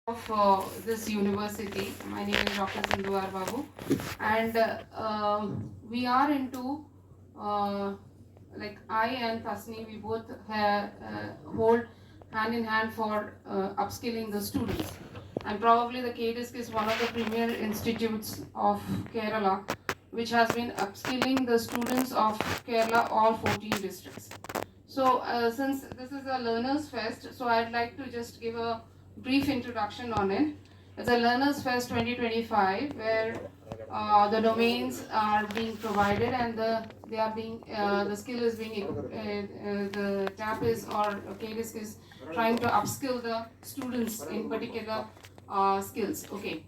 of this university. My name is Dr. Sindhu R. Babu, and we are into like I and Tasni, we both hold hand in hand for upskilling the students. And probably the KDISC is one of the premier institutes of Kerala, which has been upskilling the students of Kerala, all 14 districts. So, since this is a Learners Fest, so I'd like to just give a brief introduction on it. It's a Learners Fest 2025, where the domains are being provided and the skill is being the TAP is or KDISC is trying to upskill the students in particular skills. Okay.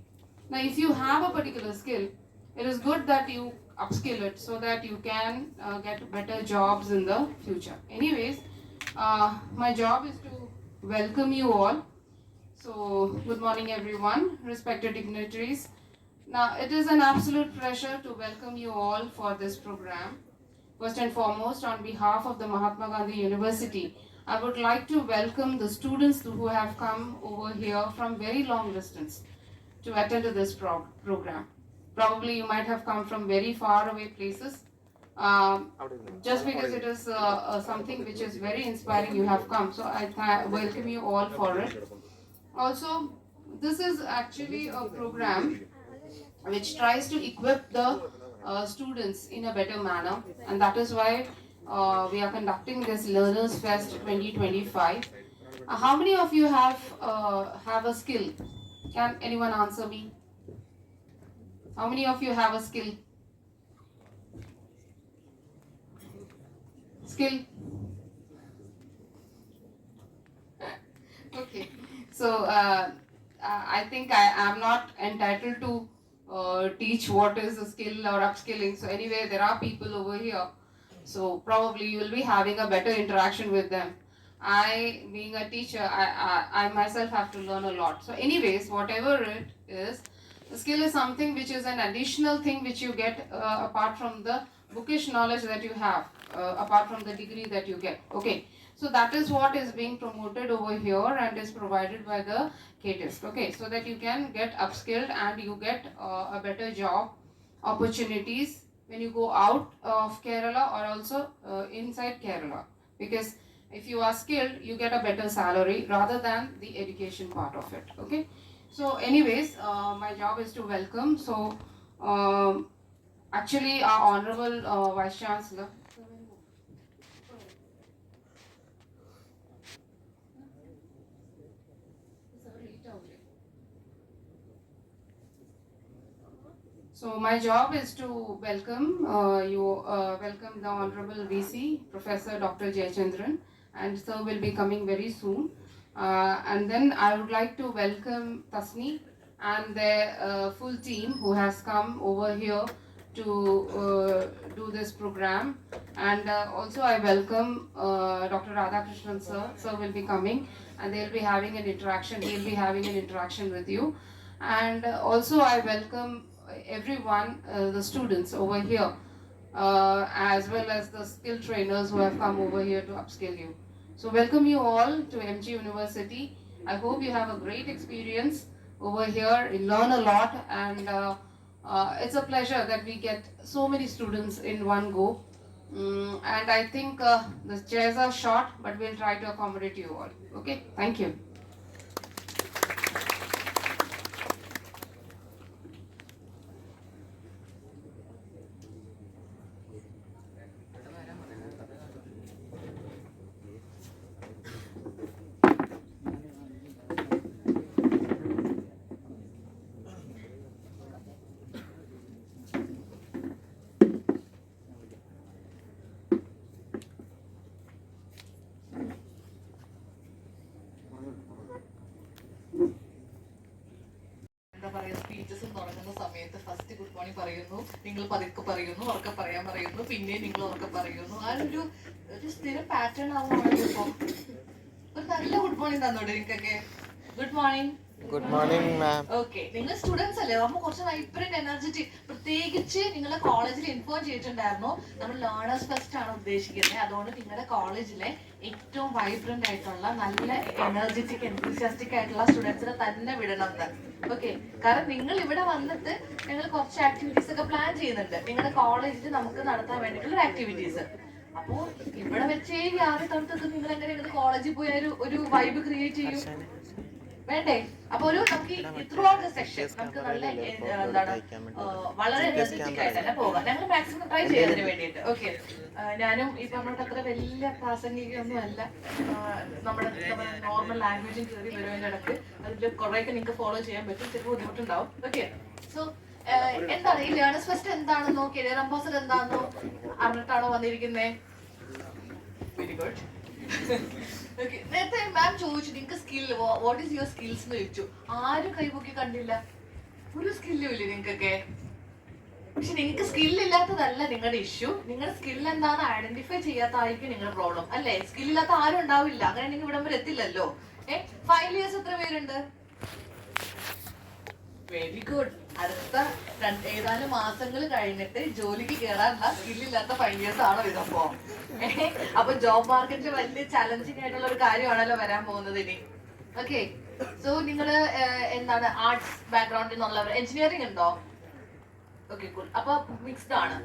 Now, if you have a particular skill, it is good that you upskill it so that you can get better jobs in the future. Anyways, my job is to welcome you all. So, good morning, everyone, respected dignitaries. Now, it is an absolute pleasure to welcome you all for this program. First and foremost, on behalf of the Mahatma Gandhi University, I would like to welcome the students who have come over here from very long distance to attend to this program. Probably you might have come from very far away places. Just because it is something which is very inspiring, you have come. So I welcome you all for it. Also, this is actually a program which tries to equip the students in a better manner, and that is why we are conducting this Learners Fest 2025. How many of you have a skill? Can anyone answer me? How many of you have a skill? Skill? Okay. So I think I am not entitled to teach what is a skill or upskilling. So anyway, there are people over here. So probably you will be having a better interaction with them. I, being a teacher, I myself have to learn a lot. So anyways, whatever it is, the skill is something which is an additional thing which you get apart from the bookish knowledge that you have, apart from the degree that you get. Okay. So that is what is being promoted over here and is provided by the KDISC. Okay. So that you can get upskilled and you get a better job opportunities when you go out of Kerala or also inside Kerala. Because if you are skilled, you get a better salary rather than the education part of it. Okay. So anyways, my job is to welcome. So actually our Honorable Vice Chancellor. So my job is to welcome welcome the Honorable VC, Professor Dr. Jayachandran, and sir will be coming very soon. And then I would like to welcome Tasni and their full team who has come over here to do this program. And also I welcome Dr. Radhakrishnan sir. Sir will be coming and they'll be having an interaction. He'll be having an interaction with you. And also I welcome everyone, the students over here, as well as the skill trainers who have come over here to upskill you. So welcome you all to MG University. I hope you have a great experience over here. You learn a lot, and it's a pleasure that we get so many students in one go. And I think the chairs are short, but we'll try to accommodate you all. Okay, thank you. എന്താ പറയുക, സ്പീച്ചസും തുടങ്ങുന്ന സമയത്ത് first good morning പറയുന്നു, നിങ്ങൾ പതുക്കെ പറയുന്നു, ഉറക്കെ പറയാൻ പറയുന്നു, പിന്നെയും നിങ്ങൾ ഉറക്കെ പറയുന്നു. ആ ഒരു സ്ഥിരം പാറ്റേൺ ആവുകയാണെങ്കിൽ ഇപ്പോൾ ഒരു നല്ല ഗുഡ് മോർണിംഗ് തന്നോട്ടെ നിങ്ങൾക്കൊക്കെ. Good morning. Good morning ma'am. Okay, നിങ്ങൾ സ്റ്റുഡൻസ് അല്ലേ, നമ്മൾ കുറച്ച് വൈബ്രന്റ് എനർജറ്റിക്. പ്രത്യേകിച്ച് നിങ്ങളുടെ കോളേജിൽ ഇൻഫോം ചെയ്തിട്ടുണ്ടായിരുന്നു നമ്മൾ ലേണേഴ്സ് ഫെസ്റ്റ് ആണ് ഉദ്ദേശിക്കുന്നത്. അതുകൊണ്ട് നിങ്ങളുടെ കോളേജിലെ ഏറ്റവും വൈബ്രന്റ് ആയിട്ടുള്ള നല്ല എനർജറ്റിക് എൻതൂസിയാസ്റ്റിക് ആയിട്ടുള്ള സ്റ്റുഡൻസിനെ തന്നെ വിടണം എന്ന്. ഓക്കെ, കാരണം നിങ്ങൾ ഇവിടെ വന്നിട്ട് ഞങ്ങൾ കുറച്ച് ആക്ടിവിറ്റീസ് ഒക്കെ പ്ലാൻ ചെയ്യുന്നുണ്ട് നിങ്ങളുടെ കോളേജിൽ നമുക്ക് നടത്താൻ വേണ്ടിയിട്ടുള്ള ആക്ടിവിറ്റീസ്. അപ്പോ ഇവിടെ വെച്ചേ ആദ്യ തണുത്തൊക്കെ നിങ്ങൾ എങ്ങനെ കോളേജിൽ പോയി ഒരു വൈബ് ക്രിയേറ്റ് ചെയ്യും വേണ്ടേ? അപ്പൊ നമുക്ക് ത്രൂ ഔട്ട് ദ സെക്ഷൻ നമുക്ക് നല്ല എന്താണ് വളരെ എനർജറ്റിക് ആയിട്ട് തന്നെ പോകാം. ഞങ്ങൾ മാക്സിമം ട്രൈ ചെയ്യുന്നതിന് വേണ്ടിയിട്ട്. ഓക്കെ, ഞാനും ഈ പറഞ്ഞിട്ട് അത്ര വലിയ പ്രാസംഗികയൊന്നും അല്ല. നമ്മുടെ നോർമൽ ലാംഗ്വേജും കയറി വരുന്നതിന്റെ ഇടക്ക് അതിൽ കുറേയൊക്കെ നിങ്ങൾക്ക് ഫോളോ ചെയ്യാൻ പറ്റും, ചിലപ്പോൾ ബുദ്ധിമുട്ടുണ്ടാവും. ഓക്കെ, സോ എന്താണ് ഈ ലേണേഴ്സ് ഫെസ്റ്റ് എന്താണെന്നോ കരിയർ അംബാസഡർ എന്താണെന്നോ അറിഞ്ഞിട്ടാണോ വന്നിരിക്കുന്നത്? Very good. നേരത്തെ മാം ചോദിച്ചു നിങ്ങൾക്ക് skill what is your skills എന്ന് ചോദിച്ചു. ആരും കൈപൊക്കി കണ്ടില്ല, ഒരു സ്കില്ലും ഇല്ല നിങ്ങൾക്കൊക്കെ. പക്ഷെ നിങ്ങൾക്ക് സ്കില്ലില്ലാത്തതല്ല നിങ്ങളുടെ ഇഷ്യൂ, നിങ്ങളുടെ സ്കിൽ എന്താണെന്ന് ഐഡന്റിഫൈ ചെയ്യാത്തതായിരിക്കും നിങ്ങളുടെ പ്രോബ്ലം അല്ലേ? സ്കില്ലില്ലാത്ത ആരും ഉണ്ടാവില്ല, അങ്ങനെ നിങ്ങൾ ഇവിടം വരെ എത്തില്ലല്ലോ. ഫൈനൽ ഇയേഴ്സ് എത്ര പേരുണ്ട്? Very good. അടുത്ത ഏതാനും മാസങ്ങൾ കഴിഞ്ഞിട്ട് ജോലിക്ക് കയറാനുള്ള സ്കില്ലില്ലാത്ത ഫൈനൽ ഇയേഴ്സ് ആണോ ഇതപ്പോ? അപ്പൊ ജോബ് മാർക്കറ്റ് വലിയ ചലഞ്ചിങ് ആയിട്ടുള്ള ഒരു കാര്യമാണല്ലോ വരാൻ പോകുന്നത് ഇനി. ഓക്കെ, സോ നിങ്ങള് എന്താണ് ആർട്സ് ബാക്ക്ഗ്രൗണ്ടിൽ നിന്നുള്ളവർ? എഞ്ചിനീയറിംഗ് ഉണ്ടോ? Okay, cool. അപ്പൊ മിക്സ്ഡ് ആണ്.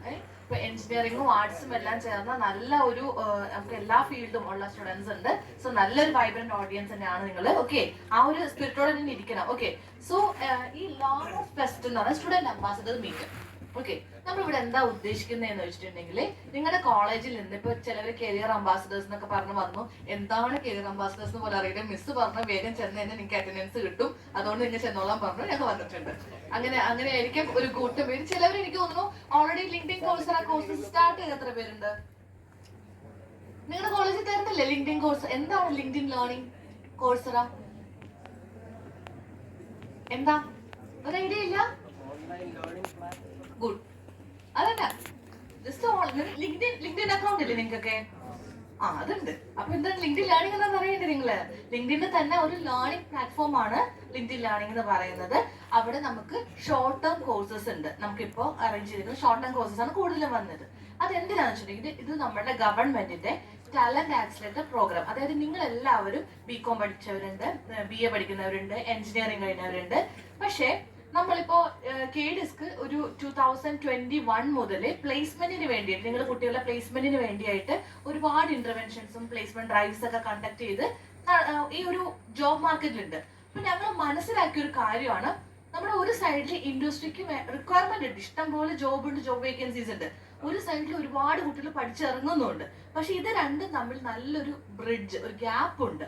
ഇപ്പൊ എഞ്ചിനീയറിംഗും ആർട്സും എല്ലാം ചേർന്ന നല്ല ഒരു നമുക്ക് എല്ലാ ഫീൽഡും ഉള്ള സ്റ്റുഡൻസ് ഉണ്ട്. സോ നല്ലൊരു വൈബ്രന്റ് ഓഡിയൻസ് തന്നെയാണ് നിങ്ങൾ. ഓക്കെ, ആ ഒരു സ്പിരിറ്റോടെ തന്നെ ഇരിക്കണം. ഓക്കെ, സോ ഈ ലേണേഴ്സ് ഫെസ്റ്റ് എന്ന് പറഞ്ഞാൽ സ്റ്റുഡന്റ് അംബാസഡർ മീറ്റ്. ഓക്കെ, നമ്മളിവിടെ എന്താ ഉദ്ദേശിക്കുന്നതെന്ന് വെച്ചിട്ടുണ്ടെങ്കിൽ നിങ്ങളുടെ കോളേജിൽ നിന്ന് ഇപ്പൊ ചിലവർ കരിയർ അംബാസഡേഴ്സ് എന്നൊക്കെ പറഞ്ഞു വന്നു. എന്താണ് കരിയർ അംബാസഡേഴ്സ് എന്ന് പോലെ അറിയില്ല. മിസ് പറഞ്ഞ വേഗം ചെന്ന് തന്നെ നിങ്ങൾക്ക് അറ്റൻഡൻസ് കിട്ടും, അതുകൊണ്ട് നിങ്ങൾ ചെന്നോളാൻ പറഞ്ഞു ഞങ്ങൾ വന്നിട്ടുണ്ട്. അങ്ങനെ ആയിരിക്കും ഒരു കൂട്ടം പേര്. ചിലവർ എനിക്ക് തോന്നുന്നു ഓൾറെഡി ലിങ്ക്ഡിൻ കോഴ്സ് സ്റ്റാർട്ട് ചെയ്ത് എത്ര പേരുണ്ട്? നിങ്ങളുടെ കോളേജിൽ തരുന്നില്ലേ ലിങ്ക്ഡിൻ കോഴ്സ്? എന്താണ് ലിങ്ക്ഡിൻ ലേണിംഗ് കോഴ്സറ? എന്താ ഒരു ഐഡിയ ഇല്ല? ഗുഡ്. അതല്ല, ജസ്റ്റ് ലിങ്ക്ഡിൻ അക്കൗണ്ട് ഇല്ലേ നിങ്ങൾക്കൊക്കെ? അതുണ്ട്. അപ്പൊ എന്താണ് ലിങ്ക്ഡിൻ ലേണിംഗ് എന്താണെന്ന് അറിയണ്ടേ നിങ്ങള്? ലിങ്ക്ഡിന്റെ തന്നെ ഒരു ലേണിംഗ് പ്ലാറ്റ്ഫോം ആണ് ലിങ്ക്ഡിൻ ലേണിംഗ് എന്ന് പറയുന്നത്. അവിടെ നമുക്ക് ഷോർട്ട് ടേം കോഴ്സസ് ഉണ്ട്. നമുക്കിപ്പോ അറേഞ്ച് ചെയ്തിരിക്കുന്ന ഷോർട്ട് ടേം കോഴ്സസ് ആണ് കൂടുതലും വന്നത്. അതെന്തിനാന്ന് വെച്ചിട്ടുണ്ടെങ്കിൽ ഇത് നമ്മുടെ ഗവൺമെന്റിന്റെ ടാലന്റ് ആക്സിലേറ്റർ പ്രോഗ്രാം. അതായത് നിങ്ങൾ എല്ലാവരും ബികോം പഠിച്ചവരുണ്ട്, BA പഠിക്കുന്നവരുണ്ട്, എഞ്ചിനീയറിംഗ് കഴിഞ്ഞവരുണ്ട്. പക്ഷേ നമ്മളിപ്പോ KDISC ഒരു 2021 മുതൽ പ്ലേസ്മെന്റിന് വേണ്ടിയിട്ട് നിങ്ങളുടെ കുട്ടികളുടെ പ്ലേസ്മെന്റിന് വേണ്ടിയായിട്ട് ഒരുപാട് ഇന്റർവെൻഷൻസും പ്ലേസ്മെന്റ് ഡ്രൈവ്സ് ഒക്കെ കണ്ടക്ട് ചെയ്ത് ഈ ഒരു ജോബ് മാർക്കറ്റിലുണ്ട്. അപ്പൊ ഞങ്ങൾ മനസ്സിലാക്കിയ ഒരു കാര്യമാണ്, നമ്മുടെ ഒരു സൈഡിൽ ഇൻഡസ്ട്രിക്ക് റിക്വയർമെന്റ് ഉണ്ട്, ഇഷ്ടം പോലെ ജോബ് ഉണ്ട്, ജോബ് വേക്കൻസീസ് ഉണ്ട്. ഒരു സൈഡിൽ ഒരുപാട് കുട്ടികൾ പഠിച്ചിറങ്ങുന്നുണ്ട്. പക്ഷെ ഇത് രണ്ടും തമ്മിൽ നല്ലൊരു ബ്രിഡ്ജ്, ഒരു ഗ്യാപ്പ് ഉണ്ട്.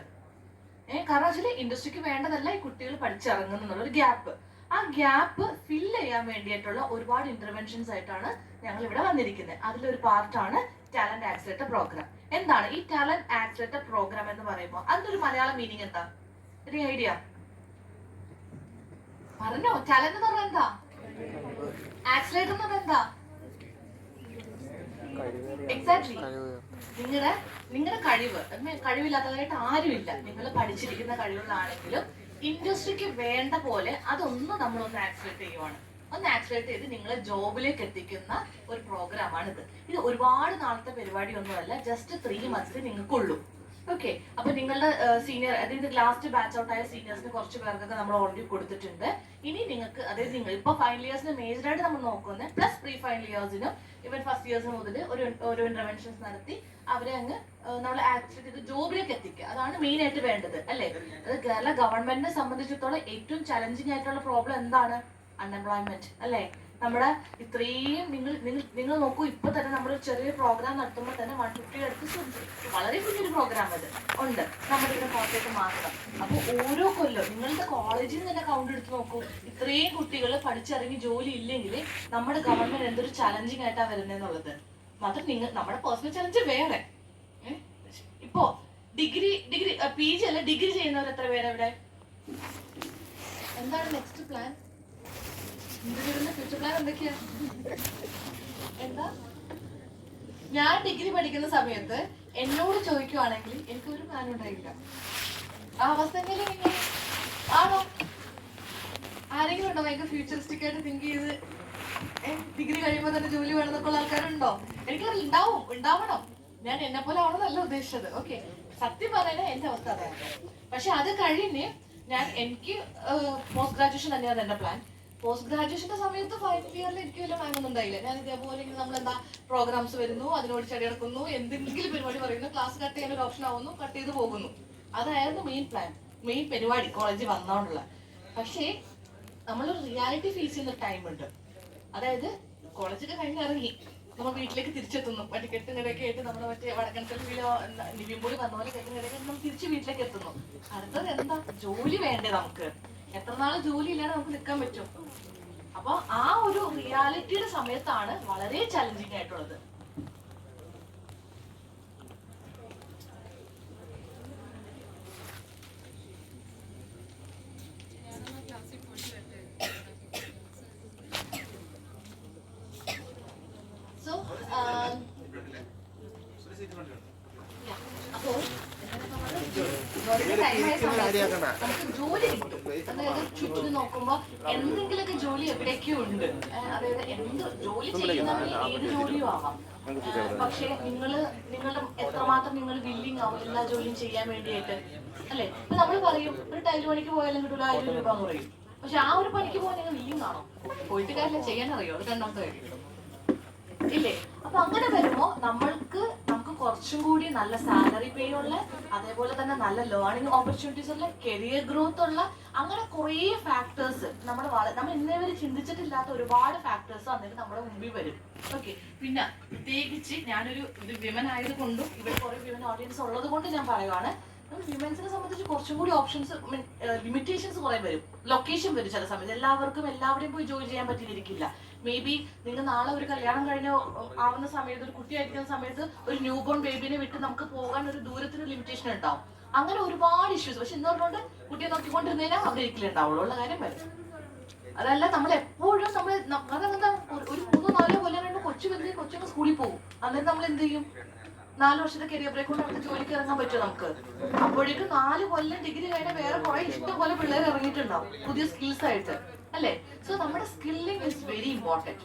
കാരണം വെച്ചാൽ ഇൻഡസ്ട്രിക്ക് വേണ്ടതല്ല ഈ കുട്ടികൾ പഠിച്ചിറങ്ങുന്നുള്ള ഒരു ഗ്യാപ്പ്. ആ ഗ്യാപ്പ് ഫില്ല് ചെയ്യാൻ വേണ്ടിയിട്ടുള്ള ഒരുപാട് ഇന്റർവെൻഷൻസ് ആയിട്ടാണ് ഞങ്ങൾ ഇവിടെ വന്നിരിക്കുന്നത്. അതിലൊരു പാർട്ടാണ് ടാലന്റ് ആക്സിലേറ്റർ പ്രോഗ്രാം. എന്താണ് ഈ ടാലന്റ് ആക്സിലേറ്റർ പ്രോഗ്രാം എന്ന് പറയുമ്പോൾ അതിനൊരു മലയാളം മീനിങ് എന്താ? ഒരു ഐഡിയ പറഞ്ഞോ? ടാലന്റ് എന്ന് പറഞ്ഞാൽ എന്താ? ആക്സിലേറ്റർ എന്ന് പറഞ്ഞാൽ എന്താ? എക്സാക്ട്ലി നിങ്ങളുടെ കഴിവില്ലാത്തതായിട്ട് ആരുമില്ല. നിങ്ങൾ പഠിച്ചിരിക്കുന്ന കഴിവുകളാണെങ്കിലും ഇൻഡസ്ട്രിക്ക് വേണ്ട പോലെ അതൊന്നും നമ്മളൊന്ന് ആക്സിലേറ്റ് ചെയ്യുവാണ്. ഒന്ന് ആക്സിലേറ്റ് ചെയ്ത് നിങ്ങളെ ജോബിലേക്ക് എത്തിക്കുന്ന ഒരു പ്രോഗ്രാമാണ് ഇത്. ഇത് ഒരുപാട് നാളത്തെ പരിപാടിയൊന്നുമല്ല, ജസ്റ്റ് 3 months നിങ്ങൾക്കുള്ളൂ. ഓക്കെ, അപ്പൊ നിങ്ങളുടെ സീനിയർ, അതായത് ലാസ്റ്റ് ബാച്ച് ഔട്ട് ആയ സീനിയേഴ്സിന് കുറച്ച് പേർക്കൊക്കെ നമ്മൾ ഓൾറെഡി കൊടുത്തിട്ടുണ്ട്. ഇനി നിങ്ങൾക്ക്, അതായത് നിങ്ങൾ ഇപ്പൊ ഫൈനൽ ഇയേഴ്സിന് മേജർ ആയിട്ട് നമ്മൾ നോക്കുന്നത്, പ്ലസ് പ്രീ ഫൈനൽ ഇയേഴ്സിനും ഇവൻ ഫസ്റ്റ് ഇയേഴ്സ് മുതൽ ഒരു ഇന്റർവെൻഷൻസ് നടത്തി അവരെ അങ്ങ് നമ്മൾ ആക്ച്വലി ഇത് ജോബിലേക്ക് എത്തിക്കുക. അതാണ് മെയിൻ ആയിട്ട് വേണ്ടത് അല്ലേ? അത് കേരള ഗവൺമെന്റിനെ സംബന്ധിച്ചിടത്തോളം ഏറ്റവും ചലഞ്ചിങ് ആയിട്ടുള്ള പ്രോബ്ലം എന്താണ്? അൺഎംപ്ലോയ്മെന്റ് അല്ലേ? നമ്മുടെ ഇത്രയും നിങ്ങൾ നോക്കൂ, ഇപ്പൊ തന്നെ നമ്മൾ ചെറിയ പ്രോഗ്രാം നടത്തുമ്പോൾ തന്നെ 150 അടുത്ത് വളരെ കുഞ്ഞൊരു പ്രോഗ്രാം അത് ഉണ്ട് നമ്മുടെ ഇവിടെ പുറത്തേക്ക് മാത്രം. അപ്പൊ ഓരോ കൊല്ലം നിങ്ങളുടെ കോളേജിൽ നിന്ന് തന്നെ കൗണ്ട് എടുത്ത് നോക്കൂ, ഇത്രയും കുട്ടികൾ പഠിച്ചിറങ്ങി ജോലി ഇല്ലെങ്കിൽ നമ്മുടെ ഗവൺമെന്റ് എന്തൊരു ചലഞ്ചിങ് ആയിട്ടാണ് വരുന്നതെന്നുള്ളത്. മാത്രം നമ്മുടെ പേഴ്സണൽ ചലഞ്ച് വേറെ. ഇപ്പോ ഡിഗ്രി PG അല്ല, ഡിഗ്രി ചെയ്യുന്നവർ എത്ര പേര് ഇവിടെ? എന്താണ് നെക്സ്റ്റ് പ്ലാൻ? ഫ്യൂച്ചർ പ്ലാൻ എന്തൊക്കെയാ? എന്താ? ഞാൻ ഡിഗ്രി പഠിക്കുന്ന സമയത്ത് എന്നോട് ചോദിക്കുവാണെങ്കിൽ എനിക്ക് ഒരു പ്ലാൻ ഉണ്ടായില്ല. ആ അവസ്ഥ ആണോ? ആരെങ്കിലും ഉണ്ടോ ഭയങ്കര ഫ്യൂച്ചറിസ്റ്റിക് ആയിട്ട് തിങ്ക് ചെയ്ത് ഡിഗ്രി കഴിയുമ്പോൾ തന്നെ ജോലി വേണമെന്നൊക്കെ ഉള്ള ആൾക്കാരുണ്ടോ? എനിക്കറിയില്ല, ഉണ്ടാവണം. ഞാൻ എന്നെ പോലെ ആവണമെന്നല്ല ഉദ്ദേശിച്ചത്. ഓക്കെ, സത്യം പറയാൻ എന്റെ അവസ്ഥ അതാണ്. പക്ഷെ അത് കഴിഞ്ഞ് എനിക്ക് പോസ്റ്റ് ഗ്രാജുവേഷൻ തന്നെയാണ് എന്റെ പ്ലാൻ. പോസ്റ്റ് ഗ്രാജുവേഷന്റെ സമയത്ത് ഫൈനൽ ഇയറിൽ എനിക്ക് വലിയ പ്ലാൻ ഒന്നും ഉണ്ടായില്ല. ഞാൻ ഇതേപോലെ നമ്മളെന്താ പ്രോഗ്രാംസ് വരുന്നു, അതിനോട് ചെടി കിടക്കുന്നു, എന്തെങ്കിലും പരിപാടി പറയുന്നു, ക്ലാസ് കട്ട് ചെയ്യാൻ ഒരു ഓപ്ഷൻ ആവുന്നു, കട്ട് ചെയ്ത് പോകുന്നു. അതായിരുന്നു മെയിൻ പ്ലാൻ, മെയിൻ പരിപാടി കോളേജിൽ വന്നോണ്ടുള്ള. പക്ഷേ നമ്മളൊരു റിയാലിറ്റി ഫേസ് ചെയ്യുന്ന ടൈം ഉണ്ട്. അതായത് കോളേജൊക്കെ കഴിഞ്ഞ് ഇറങ്ങി നമ്മൾ വീട്ടിലേക്ക് തിരിച്ചെത്തുന്നു. മറ്റേ കെട്ടുകടയൊക്കെ ആയിട്ട് നമ്മൾ മറ്റേ വടക്കൻകല്ലിലോ നിവിൻപോളി പറഞ്ഞ പോലെ കെട്ടുകടയൊക്കെ നമ്മൾ തിരിച്ച് വീട്ടിലേക്ക് എത്തുന്നു. അടുത്തത് എന്താ? ജോലി വേണ്ടേ നമുക്ക്? എത്ര നാള് ജോലി ഇല്ലാതെ നമുക്ക് നിൽക്കാൻ പറ്റും? അപ്പൊ ആ ഒരു റിയാലിറ്റിയുടെ സമയത്താണ് വളരെ ചലഞ്ചിങ് ആയിട്ടുള്ളത്. നമുക്ക് ജോലി കിട്ടും. അതായത് ചുറ്റും നോക്കുമ്പോ എന്തെങ്കിലുമൊക്കെ ജോലി എവിടേക്കോ ഉണ്ട്. അതായത് എന്ത് ജോലി ചെയ്യുന്നവരിൽ ഏത് ജോലിയും ആവാം. പക്ഷെ നിങ്ങളുടെ എത്രമാത്രം നിങ്ങൾ വില്ലിങ് ആവും എല്ലാ ജോലിയും ചെയ്യാൻ വേണ്ടിയിട്ട്, അല്ലെ? ഇപ്പൊ നമ്മൾ പറയും ഒരു ടൈൽ പണിക്ക് പോയാലും കിട്ടൂല 1000 രൂപ എന്ന് പറയും. പക്ഷെ ആ ഒരു പണിക്ക് പോകാൻ നിങ്ങൾ വില്ലിങ് ആണോ? പോയിട്ട് കാര്യമില്ല, ചെയ്യാൻ അറിയോ? അത് രണ്ടാമത്തെ കാര്യം ഇല്ലേ? അപ്പൊ അങ്ങനെ വരുമ്പോ നമുക്ക് കുറച്ചും കൂടി നല്ല സാലറി പേ ഉള്ള, അതേപോലെ തന്നെ നല്ല ലേണിംഗ് ഓപ്പർച്യൂണിറ്റീസ് ഉള്ള, കരിയർ ഗ്രോത്ത് ഉള്ള, അങ്ങനെ കുറേ ഫാക്ടേഴ്സ് നമ്മൾ ഇന്നേവരെ ചിന്തിച്ചിട്ടില്ലാത്ത ഒരുപാട് ഫാക്ടേഴ്സ് വന്നിട്ട് നമ്മുടെ മുമ്പിൽ വരും. ഓക്കെ, പിന്നെ പ്രത്യേകിച്ച് ഞാനൊരു വിമൻ ആയതുകൊണ്ടും ഇവിടെ കുറെ വിമൻ ഓഡിയൻസ് ഉള്ളത് കൊണ്ട് ഞാൻ പറയുവാണ്, വിമൻസിനെ സംബന്ധിച്ച് കുറച്ചും കൂടി ഓപ്ഷൻസ്, ലിമിറ്റേഷൻസ് കുറെ വരും. ലൊക്കേഷൻ വരും ചില സമയത്ത്. എല്ലാവരുടെയും പോയി ജോയിൻ ചെയ്യാൻ പറ്റിയിരിക്കില്ല. മേ ബി നിങ്ങൾ നാളെ ഒരു കല്യാണം കഴിഞ്ഞ് ആവുന്ന സമയത്ത്, ഒരു കുട്ടിയായിരിക്കുന്ന സമയത്ത് ഒരു ന്യൂ ബോൺ ബേബിനെ വിട്ട് നമുക്ക് പോകാൻ ഒരു ദൂരത്തിന് ലിമിറ്റേഷൻ ഉണ്ടാവും. അങ്ങനെ ഒരുപാട് ഇഷ്യൂസ്. പക്ഷെ ഇന്ന് പറഞ്ഞുകൊണ്ട് കുട്ടിയെ നോക്കിക്കൊണ്ടിരുന്നതിനാൽ അവിടെ ഇരിക്കലുണ്ടാവുള്ളൂ ഉള്ള കാര്യം വരും. അതല്ല, നമ്മൾ എപ്പോഴും അതെന്താ ഒരു 3-4 കൊല്ലം കഴിഞ്ഞ് കൊച്ചുങ്ങൾ സ്കൂളിൽ പോകും. അന്നേരം നമ്മൾ എന്ത് ചെയ്യും? 4 വർഷത്തെ കരിയർ ബ്രേക്ക് കൊണ്ട് നമുക്ക് ജോലിക്ക് ഇറങ്ങാൻ പറ്റുമോ നമുക്ക്? അപ്പോഴേക്കും 4 കൊല്ലം ഡിഗ്രി കഴിഞ്ഞ വേറെ കുറെ ഇഷ്ടം പോലെ പിള്ളേർ ഇറങ്ങിയിട്ടുണ്ടാവും പുതിയ സ്കിൽസ് ആയിട്ട്, അല്ലേ? സോ നമ്മുടെ സ്കില്ലിംഗ് ഇസ് വെരി ഇമ്പോർട്ടൻറ്റ്.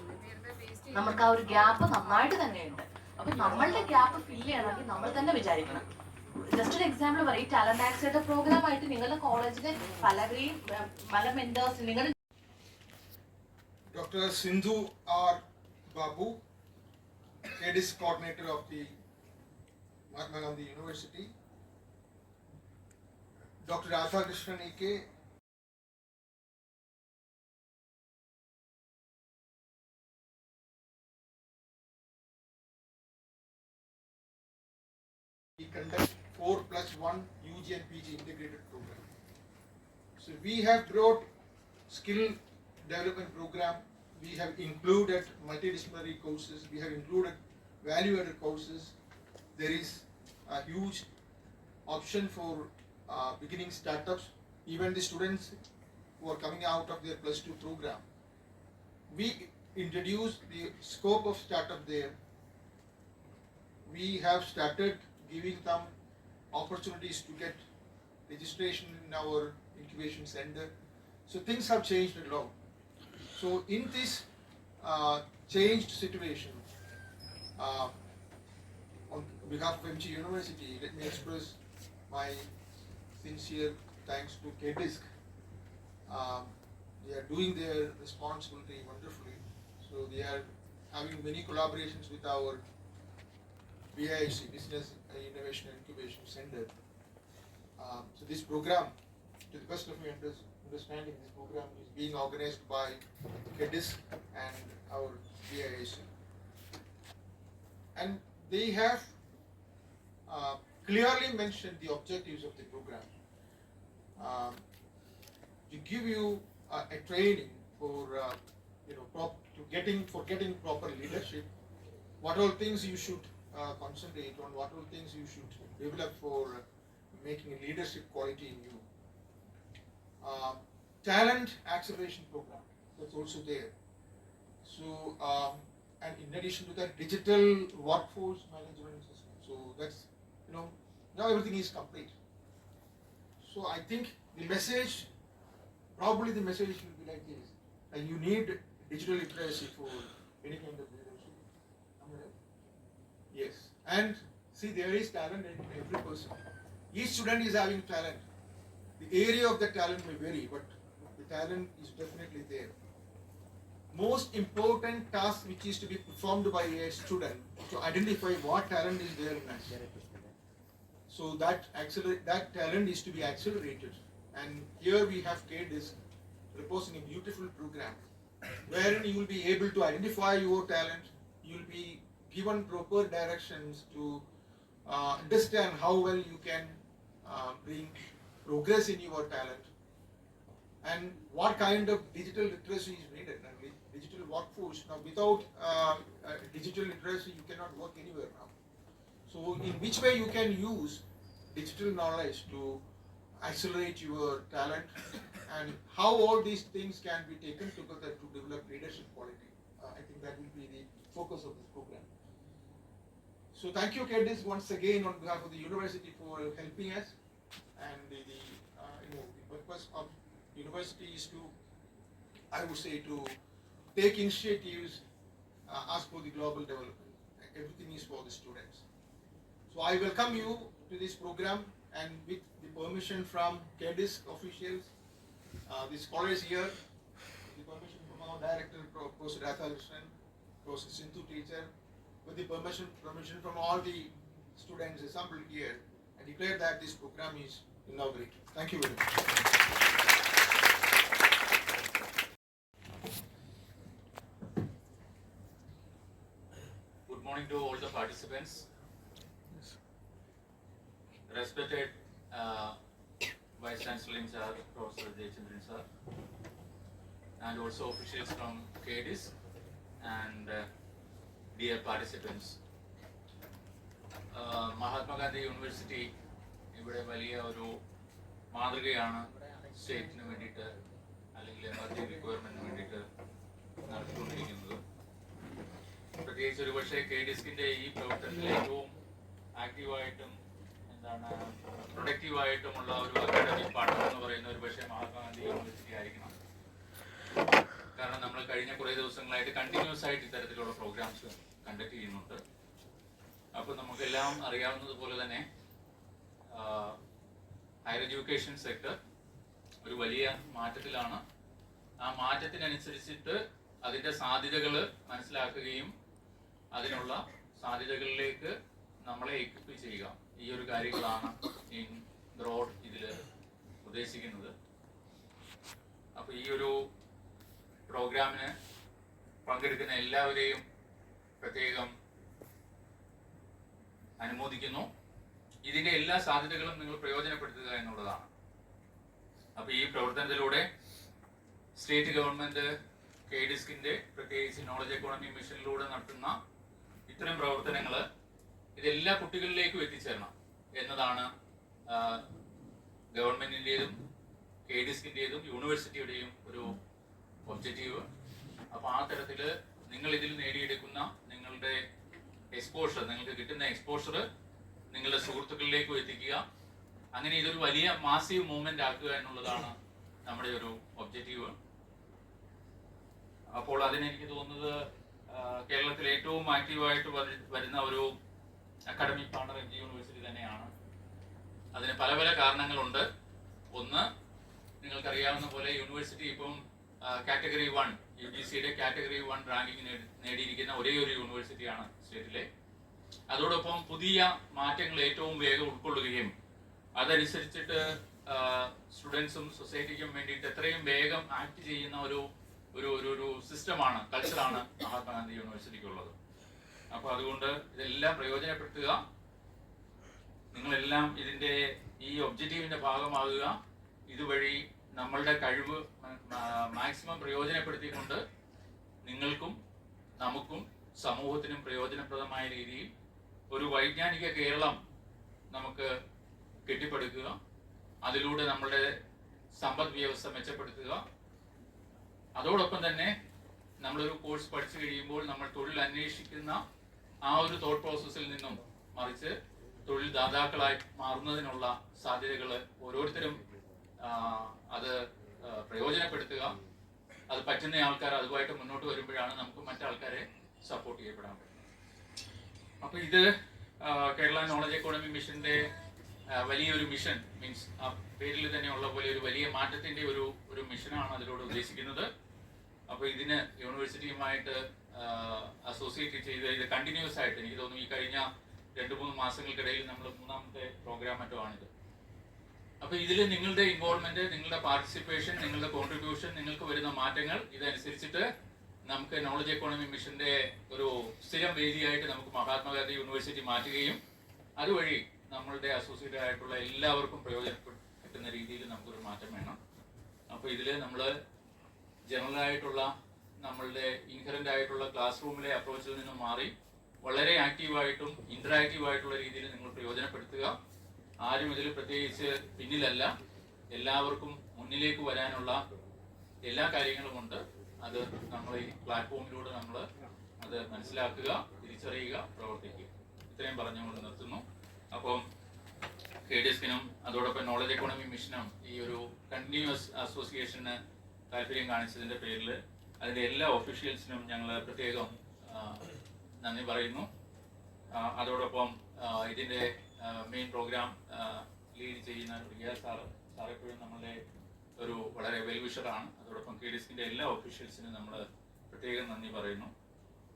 നമുക്ക് ആ ഒരു ഗ്യാപ്പ് നന്നായിട്ട് തന്നെയുണ്ട്. അപ്പൊ നമ്മളുടെ ഗ്യാപ്പ് ഫില്ല് ചെയ്യണമെങ്കിൽ നമ്മൾ തന്നെ വിചാരിക്കണം. ജസ്റ്റ് ഒരു എക്സാമ്പിൾ പറയും, ടാലന്റ് ആക്സിലേറ്റർ പ്രോഗ്രാം ആയിട്ട് നിങ്ങളുടെ കോളേജിലെ പല മെന്റേഴ്സ് നിങ്ങളുടെ Dr. Sindhu R. Babu, Head Coordinator of the Mahatma Gandhi University, Dr. Radhakrishnan E.K., we conduct 4+1 UG and PG integrated program. So we have brought skill development program. We have included multidisciplinary courses. We have included value-added courses. There is a huge option for beginning startups. Even the students who are coming out of their +2 program, we introduce the scope of startup there. We have started giving them opportunities to get registration in our incubation center. So things have changed a lot. So in this changed situation, on behalf of MG University, let me express my sincere thanks to KDISC. They are doing their responsibility wonderfully. So they are having many collaborations with our BIC, Business Innovation and Incubation Center. So this program, to the best of my understanding, this program is being organized by KDISC and our BIC. And they have clearly mentioned the objectives of the program. To give you a training for getting proper leadership, what all things you should concentrate on, what all things you should develop for making a leadership quality in you. Talent acceleration program, that's also there. So and in addition to that, digital workforce management system. So that's, now everything is complete. So I think the message will be like this: you need digital literacy for any kind of leadership. Yes, and see, there is talent in every person. Each student is having talent. The area of the talent may vary, but the talent is definitely there. Most important task which is to be performed by a student is to identify what talent is there in us. So that talent is to be accelerated. And here we have KDISC proposing a beautiful program wherein you will be able to identify your talent, you will be given proper directions to understand how well you can bring progress in your talent, and what kind of digital literacy is needed. And digital workforce now, without digital literacy you cannot work anywhere now. So in which way you can use digital knowledge to accelerate your talent, and how all these things can be taken together to develop leadership quality. I think that will be the focus of this program. So thank you, KDISC, once again on behalf of the university for helping us. And the purpose of university is to, I would say, to take initiatives as for the global development. Everything is for the students. So I welcome you to this program, and with the permission from KDISC officials, the scholars here, with the permission from our director, Professor Radhakrishnan, Professor Sindhu teacher, with the permission from all the students assembled here, I declare that this program is inaugurated. Thank you very much. Good morning to all the participants. Respected Vice Chancellor in charge, Professor Jayachandran sir, and also officials from KDISC, and dear participants. Mahatma Gandhi university ഇവിടെ വലിയ ഒരു മാതൃകയാണ് സ്റ്റേറ്റിന് വേണ്ടിയിട്ട് അല്ലെങ്കിൽ emerging റിക്വയർമെന്റിന് വേണ്ടിയിട്ട് നടത്തിക്കൊണ്ടിരിക്കുന്നത്. പ്രത്യേകിച്ച് ഒരു പക്ഷേ KDISC-ന്റെ ഈ പ്രവർത്തനത്തിൽ ഏറ്റവും ആക്റ്റീവായിട്ടും പ്രൊഡക്റ്റീവായിട്ടുമുള്ള ഒരു അക്കാഡമിക് പാർട്ണർ എന്ന് പറയുന്ന ഒരു പക്ഷേ മഹാത്മാഗാന്ധി യൂണിവേഴ്സിറ്റി ആയിരിക്കണം. കാരണം നമ്മൾ കഴിഞ്ഞ കുറേ ദിവസങ്ങളായിട്ട് കണ്ടിന്യൂസ് ആയിട്ട് ഇത്തരത്തിലുള്ള പ്രോഗ്രാംസ് കണ്ടക്ട് ചെയ്യുന്നുണ്ട്. അപ്പോൾ നമുക്കെല്ലാം അറിയാവുന്നതുപോലെ തന്നെ ഹയർ എഡ്യൂക്കേഷൻ സെക്ടർ ഒരു വലിയ മാറ്റത്തിലാണ്. ആ മാറ്റത്തിനനുസരിച്ചിട്ട് അതിൻ്റെ സാധ്യതകൾ മനസ്സിലാക്കുകയും അതിനുള്ള സാധ്യതകളിലേക്ക് നമ്മളെ എക്വിപ്പ് ചെയ്യുക, ഈ ഒരു കാര്യങ്ങളാണ് ഇൻ ബ്രോഡ് ഇതിൽ ഉദ്ദേശിക്കുന്നത്. അപ്പോൾ ഈ ഒരു പ്രോഗ്രാമിന് പങ്കെടുക്കുന്ന എല്ലാവരെയും പ്രത്യേകം അനുമോദിക്കുന്നു. ഇതിൻ്റെ എല്ലാ സാധ്യതകളും നിങ്ങൾ പ്രയോജനപ്പെടുത്തുക എന്നുള്ളതാണ്. അപ്പോൾ ഈ പ്രവർത്തനത്തിലൂടെ സ്റ്റേറ്റ് ഗവൺമെൻറ് KDISC-ന്റെ പ്രത്യേകിച്ച് നോളജ് എക്കോണമി മിഷനിലൂടെ നടത്തുന്ന ഇത്തരം പ്രവർത്തനങ്ങൾ ഇതെല്ലാ കുട്ടികളിലേക്കും എത്തിച്ചേരണം എന്നതാണ് ഗവൺമെൻറ്റിൻ്റെതും KDISC-ന്റെതും യൂണിവേഴ്സിറ്റിയുടെയും ഒരു ഒബ്ജക്റ്റീവ്. അപ്പോൾ ആ തരത്തിൽ നിങ്ങൾ ഇതിൽ നേടിയെടുക്കുന്ന നിങ്ങളുടെ എക്സ്പോഷർ, നിങ്ങൾക്ക് കിട്ടുന്ന എക്സ്പോഷർ നിങ്ങളുടെ സുഹൃത്തുക്കളിലേക്കും എത്തിക്കുക. അങ്ങനെ ഇതൊരു വലിയ മാസീവ് മൂവ്മെന്റ് ആക്കുക എന്നുള്ളതാണ് നമ്മുടെ ഒരു ഒബ്ജക്റ്റീവ്. അപ്പോൾ അതിനെനിക്ക് തോന്നുന്നത് കേരളത്തിൽ ഏറ്റവും ആക്റ്റീവായിട്ട് വരുന്ന ഒരു അക്കാഡമിക് പാർട്ണർ MG യൂണിവേഴ്സിറ്റി തന്നെയാണ്. അതിന് പല പല കാരണങ്ങളുണ്ട്. ഒന്ന്, നിങ്ങൾക്കറിയാവുന്ന പോലെ യൂണിവേഴ്സിറ്റി ഇപ്പം കാറ്റഗറി 1 UGC-യുടെ കാറ്റഗറി 1 റാങ്കിങ് നേടിയിരിക്കുന്ന ഒരേ ഒരു യൂണിവേഴ്സിറ്റിയാണ് സ്റ്റേറ്റിലെ. അതോടൊപ്പം പുതിയ മാറ്റങ്ങൾ ഏറ്റവും വേഗം ഉൾക്കൊള്ളുകയും അതനുസരിച്ചിട്ട് സ്റ്റുഡൻസും സൊസൈറ്റിക്കും വേണ്ടിയിട്ട് എത്രയും വേഗം ആക്ട് ചെയ്യുന്ന ഒരു സിസ്റ്റമാണ്, കൾച്ചറാണ് മഹാത്മാഗാന്ധി യൂണിവേഴ്സിറ്റിക്കുള്ളത്. അപ്പോൾ അതുകൊണ്ട് ഇതെല്ലാം പ്രയോജനപ്പെടുത്തുക, നിങ്ങളെല്ലാം ഇതിൻ്റെ ഈ ഒബ്ജക്റ്റീവിൻ്റെ ഭാഗമാകുക. ഇതുവഴി നമ്മളുടെ കഴിവ് മാക്സിമം പ്രയോജനപ്പെടുത്തിക്കൊണ്ട് നിങ്ങൾക്കും നമുക്കും സമൂഹത്തിനും പ്രയോജനപ്രദമായ രീതിയിൽ ഒരു വൈജ്ഞാനിക കേരളം നമുക്ക് കെട്ടിപ്പടുക്കുക. അതിലൂടെ നമ്മളുടെ സമ്പദ് വ്യവസ്ഥ മെച്ചപ്പെടുത്തുക. അതോടൊപ്പം തന്നെ നമ്മളൊരു കോഴ്സ് പഠിച്ചു കഴിയുമ്പോൾ നമ്മൾ തൊഴിൽ അന്വേഷിക്കുന്ന ആ ഒരു തോട്ട് പ്രോസസ്സിൽ നിന്നും മറിച്ച് തൊഴിൽ ദാതാക്കളായി മാറുന്നതിനുള്ള സാധ്യതകൾ ഓരോരുത്തരും അത് പ്രയോജനപ്പെടുത്തുക. അത് പറ്റുന്ന ആൾക്കാർ അതുമായിട്ട് മുന്നോട്ട് വരുമ്പോഴാണ് നമുക്ക് മറ്റാൾക്കാരെ അപ്പോൾ ഇത് കേരള നോളജ് എക്കോണമി മിഷന്റെ വലിയൊരു മിഷൻ, മീൻസ് ആ പേരിൽ തന്നെ ഉള്ള പോലെ ഒരു വലിയ മാറ്റത്തിന്റെ ഒരു മിഷനാണ് അതിലൂടെ ഉദ്ദേശിക്കുന്നത്. അപ്പോൾ ഇതിന് യൂണിവേഴ്സിറ്റിയുമായിട്ട് അസോസിയേറ്റ് ചെയ്ത് ഇത് കണ്ടിന്യൂസ് ആയിട്ട്, എനിക്ക് തോന്നുന്നു ഈ കഴിഞ്ഞ 2-3 മാസങ്ങൾക്കിടയിൽ നമ്മൾ 3ാമത്തെ പ്രോഗ്രാം മറ്റോ ആണിത്. അപ്പോൾ ഇതിൽ നിങ്ങളുടെ ഇൻവോൾവ്മെന്റ്, നിങ്ങളുടെ പാർട്ടിസിപ്പേഷൻ, നിങ്ങളുടെ കോൺട്രിബ്യൂഷൻ, നിങ്ങൾക്ക് വരുന്ന മാറ്റങ്ങൾ ഇതനുസരിച്ചിട്ട് നമുക്ക് നോളജ് എക്കോണമി മിഷന്റെ ഒരു സ്ഥിരം വേദിയായിട്ട് നമുക്ക് മഹാത്മാഗാന്ധി യൂണിവേഴ്സിറ്റി മാറ്റുകയും അതുവഴി നമ്മളുടെ അസോസിയേറ്റഡ് ആയിട്ടുള്ള എല്ലാവർക്കും പ്രയോജനപ്പെടുന്ന രീതിയിൽ നമുക്കൊരു മാറ്റം വേണം. അപ്പോൾ ഇതിൽ നമ്മൾ ജനറൽ ആയിട്ടുള്ള നമ്മളുടെ ഇൻഹറന്റ് ആയിട്ടുള്ള ക്ലാസ് റൂമിലെ അപ്രോച്ചിൽ നിന്നും മാറി വളരെ ആക്റ്റീവായിട്ടും ഇന്ററാക്റ്റീവ് ആയിട്ടുള്ള രീതിയിൽ നിങ്ങൾ പ്രയോജനപ്പെടുത്തുക. ആരും ഇതിൽ പ്രത്യേകിച്ച് പിന്നിലല്ല, എല്ലാവർക്കും മുന്നിലേക്ക് വരാനുള്ള എല്ലാ കാര്യങ്ങളുമുണ്ട്. അത് നമ്മൾ ഈ പ്ലാറ്റ്ഫോമിലൂടെ നമ്മൾ അത് മനസ്സിലാക്കുക, തിരിച്ചറിയുക, പ്രവർത്തിക്കുക. ഇത്രയും പറഞ്ഞുകൊണ്ട് നിർത്തുന്നു. അപ്പം KDSCനും അതോടൊപ്പം നോളജ് എക്കോണമി മിഷനും ഈ ഒരു കണ്ടിന്യൂസ് അസോസിയേഷന് താല്പര്യം കാണിച്ചതിൻ്റെ പേരിൽ അതിൻ്റെ എല്ലാ ഒഫീഷ്യൽസിനും ഞങ്ങൾ പ്രത്യേകം നന്ദി പറയുന്നു. അതോടൊപ്പം ഇതിൻ്റെ മെയിൻ പ്രോഗ്രാം ലീഡ് ചെയ്യുന്ന റിയാസ് സാർ എപ്പോഴും നമ്മളുടെ ഒരു വളരെ വെൽവിഷറാണ്. അതോടൊപ്പം KDSCന്റെ എല്ലാ ഒഫീഷ്യൽസിനും നമ്മൾ പ്രത്യേകം നന്ദി പറയുന്നു.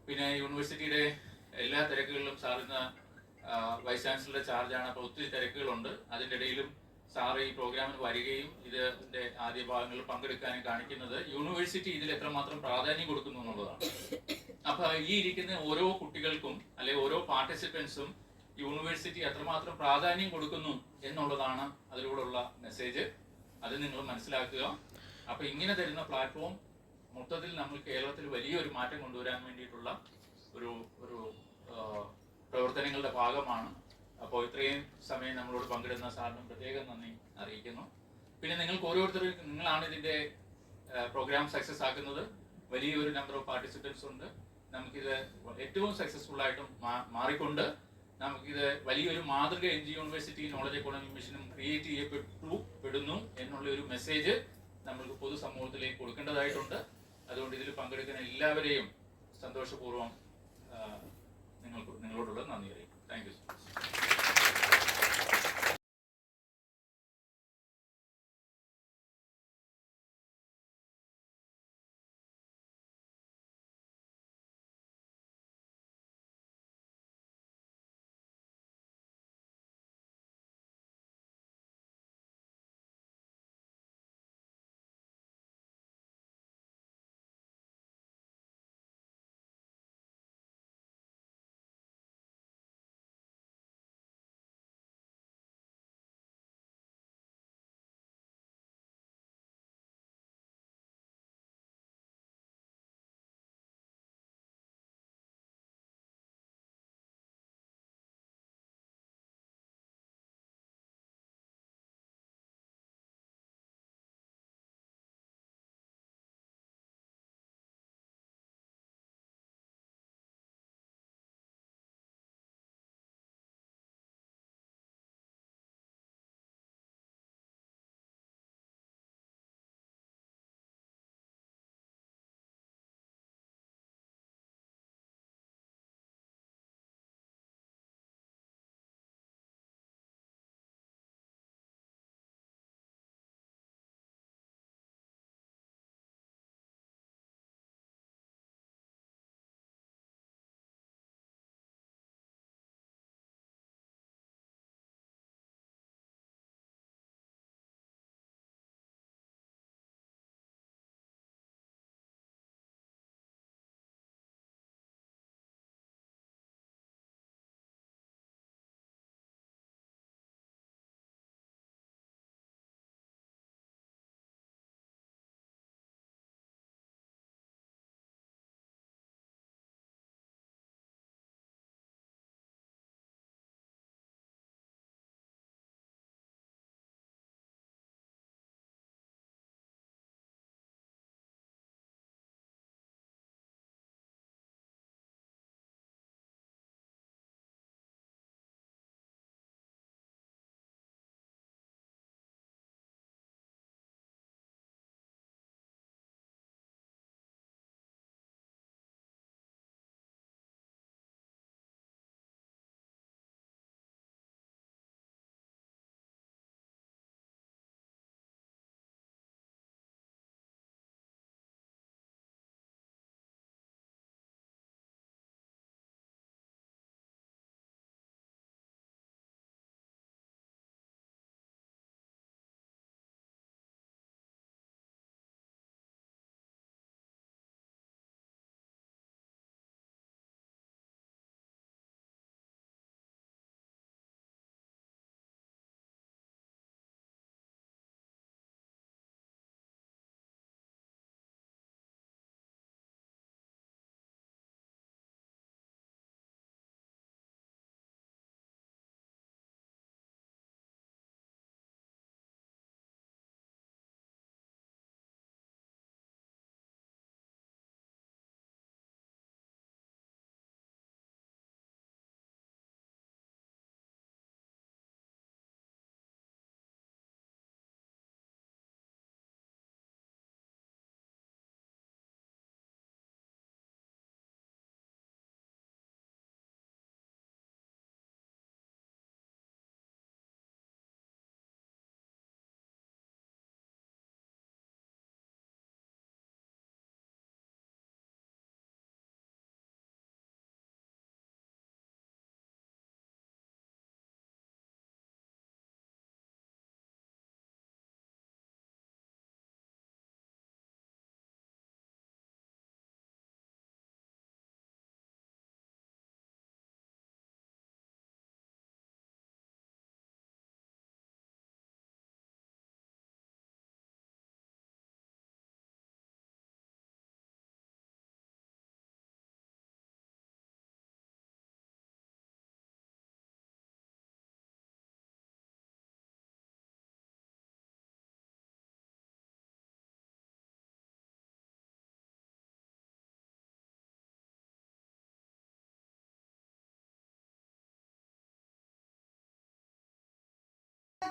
പിന്നെ യൂണിവേഴ്സിറ്റിയുടെ എല്ലാ തിരക്കുകളിലും സാറിന് വൈസ് ചാൻസലറുടെ ചാർജാണ്. അപ്പോൾ ഒത്തിരി തിരക്കുകളുണ്ട്. അതിൻ്റെ ഇടയിലും സാർ ഈ പ്രോഗ്രാമിന് വരികയും ഇതിൻ്റെ ആദ്യ ഭാഗങ്ങളിൽ പങ്കെടുക്കാനും കാണിക്കുന്നത് യൂണിവേഴ്സിറ്റി ഇതിൽ എത്രമാത്രം പ്രാധാന്യം കൊടുക്കുന്നു എന്നുള്ളതാണ്. അപ്പോൾ ഈ ഇരിക്കുന്ന ഓരോ കുട്ടികൾക്കും അല്ലെ ഓരോ പാർട്ടിസിപ്പൻസും യൂണിവേഴ്സിറ്റി എത്രമാത്രം പ്രാധാന്യം കൊടുക്കുന്നു എന്നുള്ളതാണ് അതിലൂടെയുള്ള മെസ്സേജ്. അത് നിങ്ങൾ മനസ്സിലാക്കുക. അപ്പൊ ഇങ്ങനെ തരുന്ന പ്ലാറ്റ്ഫോം മൊത്തത്തിൽ നമ്മൾ കേരളത്തിൽ വലിയൊരു മാറ്റം കൊണ്ടുവരാൻ വേണ്ടിയിട്ടുള്ള ഒരു പ്രവർത്തനങ്ങളുടെ ഭാഗമാണ്. അപ്പോൾ ഇത്രയും സമയം നമ്മളോട് പങ്കെടുക്കുന്ന സാറിനും പ്രത്യേകം നന്ദി അറിയിക്കുന്നു. പിന്നെ നിങ്ങൾക്ക് ഓരോരുത്തരും, നിങ്ങളാണ് ഇതിന്റെ പ്രോഗ്രാം സക്സസ് ആക്കുന്നത്. വലിയൊരു നമ്പർ ഓഫ് പാർട്ടിസിപ്പൻസ് ഉണ്ട്. നമുക്കിത് ഏറ്റവും സക്സസ്ഫുൾ ആയിട്ടും മാറിക്കൊണ്ട് നമുക്കിത് വലിയൊരു മാതൃക NG യൂണിവേഴ്സിറ്റി നോളജ് എക്കോണമി മിഷനും ക്രിയേറ്റ് ചെയ്യപ്പെടുന്നു എന്നുള്ള ഒരു മെസ്സേജ് നമ്മൾക്ക് പൊതുസമൂഹത്തിലേക്ക് കൊടുക്കേണ്ടതായിട്ടുണ്ട്. അതുകൊണ്ട് ഇതിൽ പങ്കെടുക്കുന്ന എല്ലാവരെയും സന്തോഷപൂർവ്വം നിങ്ങളോടുള്ള നന്ദി അറിയിക്കും. Thank you so much.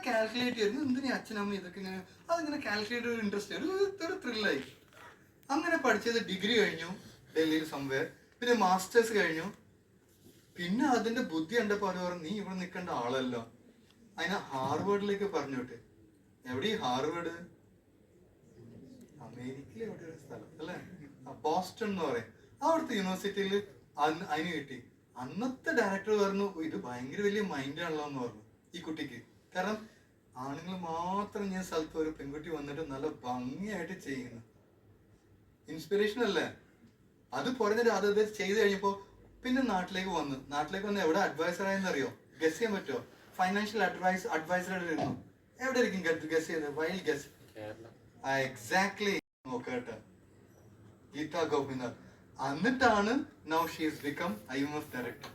Calculate ചെയ്യുന്നു, എന്തിനാ അച്ഛനമ്മ ഇതൊക്കെ ഇങ്ങനെ അതിങ്ങനെ കാൽക്കുലേറ്റ് ഒരു ഇൻട്രസ്റ്റ് ഒരു ത്രില്ലായി. അങ്ങനെ പഠിച്ചത് ഡിഗ്രി കഴിഞ്ഞു ഡൽഹിയിൽ സംവേർ, പിന്നെ മാസ്റ്റേഴ്സ് കഴിഞ്ഞു. പിന്നെ അതിന്റെ ബുദ്ധി കണ്ടപ്പോൾ അവർ പറഞ്ഞു, നീ ഇവിടെ നിൽക്കേണ്ട ആളല്ല, അതിനെ ഹാർവേഡിലേക്ക് പറഞ്ഞു വിട്ട്. എവിടെ ഈ ഹാർവേഡ്? അമേരിക്കയിൽ എവിടെ ഒരു സ്ഥലം അല്ലേ, ബോസ്റ്റൺ എന്ന് പറയും. അവിടുത്തെ യൂണിവേഴ്സിറ്റിയിൽ അതിന് കിട്ടി. അന്നത്തെ ഡയറക്ടർ പറഞ്ഞു, ഇത് ഭയങ്കര വലിയ മൈൻഡാണല്ലോ എന്ന് പറഞ്ഞു ഈ കുട്ടിക്ക്. കാരണം ആണുങ്ങൾ മാത്രം ഞാൻ സ്ഥലത്ത് ഒരു പെൺകുട്ടി വന്നിട്ട് നല്ല ഭംഗിയായിട്ട് ചെയ്യുന്നു, ഇൻസ്പിറേഷൻ അല്ലേ അത്. പറഞ്ഞിട്ട് അത് ചെയ്ത് കഴിഞ്ഞപ്പോ പിന്നെ നാട്ടിലേക്ക് വന്ന് എവിടെ അഡ്വൈസർ ആയെന്ന് അറിയോ? ഗസ് ചെയ്യാൻ പറ്റുമോ? ഫൈനാൻഷ്യൽ അഡ്വൈസറായിട്ട് ഇരുന്നു. എവിടെ ഇരിക്കും ഗസ് ചെയ്ത്? Wild guess. എക്സാക്ട്ലി നോക്കട്ടെ, ഗീത ഗോപിനാഥ്. എന്നിട്ടാണ് now she is become IMF director.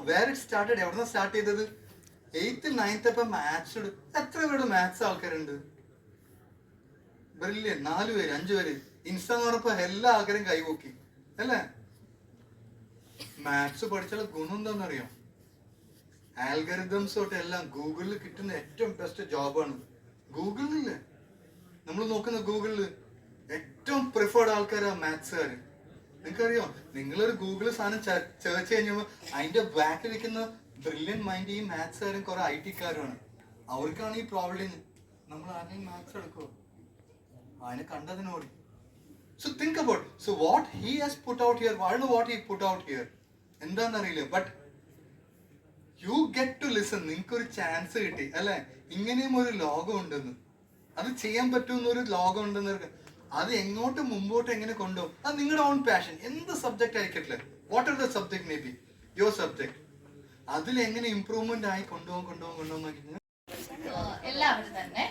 Where it started? എവിടുന്ന സ്റ്റാർട്ട് ചെയ്തത്? 8th 9th അപ്പൊ മാത്സ്. എത്ര പേരുടെ മാത്സ് ആൾക്കാരുണ്ട്? ബ്രില്യൻ. 4 പേര് 5 പേര്. ഇൻസ്റ്റ എന്ന് പറഞ്ഞപ്പോ എല്ലാ ആൾക്കാരും കൈപോക്കി അല്ലേ? മാത്സ് പഠിച്ചാൽ ഗുണം എന്താണെന്നറിയാം? ആൽഗരിതംസ് തൊട്ട് എല്ലാം ഗൂഗിളിൽ കിട്ടുന്ന ഏറ്റവും ബെസ്റ്റ് ജോബാണ്. ഗൂഗിളിലില്ലേ, നമ്മൾ നോക്കുന്ന ഗൂഗിളില് ഏറ്റവും പ്രിഫേർഡ് ആൾക്കാരാ മാത്സുകാര്. നിങ്ങൾക്കറിയോ, നിങ്ങളൊരു ഗൂഗിൾ സാധനം സെർച്ച് കഴിഞ്ഞപ്പോ അതിന്റെ ബാക്കിലിരിക്കുന്ന ബ്രില്യൻ മൈൻഡ് ഈ മാത്സുകാരും കുറെ IT-കാരുമാണ്. അവർക്കാണ് ഈ പ്രോബ്ലം. നമ്മൾ ആരെയും മാത്സ് എടുക്കുമോ? അതിനെ കണ്ടതിനോട്. So think about, so what he has put out here, I don't know what he put out here, എന്താന്നറിയില്ല, but you get to listen. നിങ്ങൾക്കൊരു ചാൻസ് കിട്ടി അല്ലെ, ഇങ്ങനെയും ഒരു ലോകം ഉണ്ടെന്ന്, അത് ചെയ്യാൻ പറ്റുന്ന ഒരു ലോകം ഉണ്ടെന്ന്. അത് എങ്ങോട്ട് മുമ്പോട്ട് എങ്ങനെ കൊണ്ടുപോകും, അത് നിങ്ങളുടെ ഓൺ പാഷൻ. എന്ത് സബ്ജക്റ്റ് ആയിക്കട്ടെ, what are the subject, may be your subject, അതിൽ എങ്ങനെ ഇംപ്രൂവ്മെന്റ് ആയി കൊണ്ടുപോകും. എല്ലാവരും തന്നെ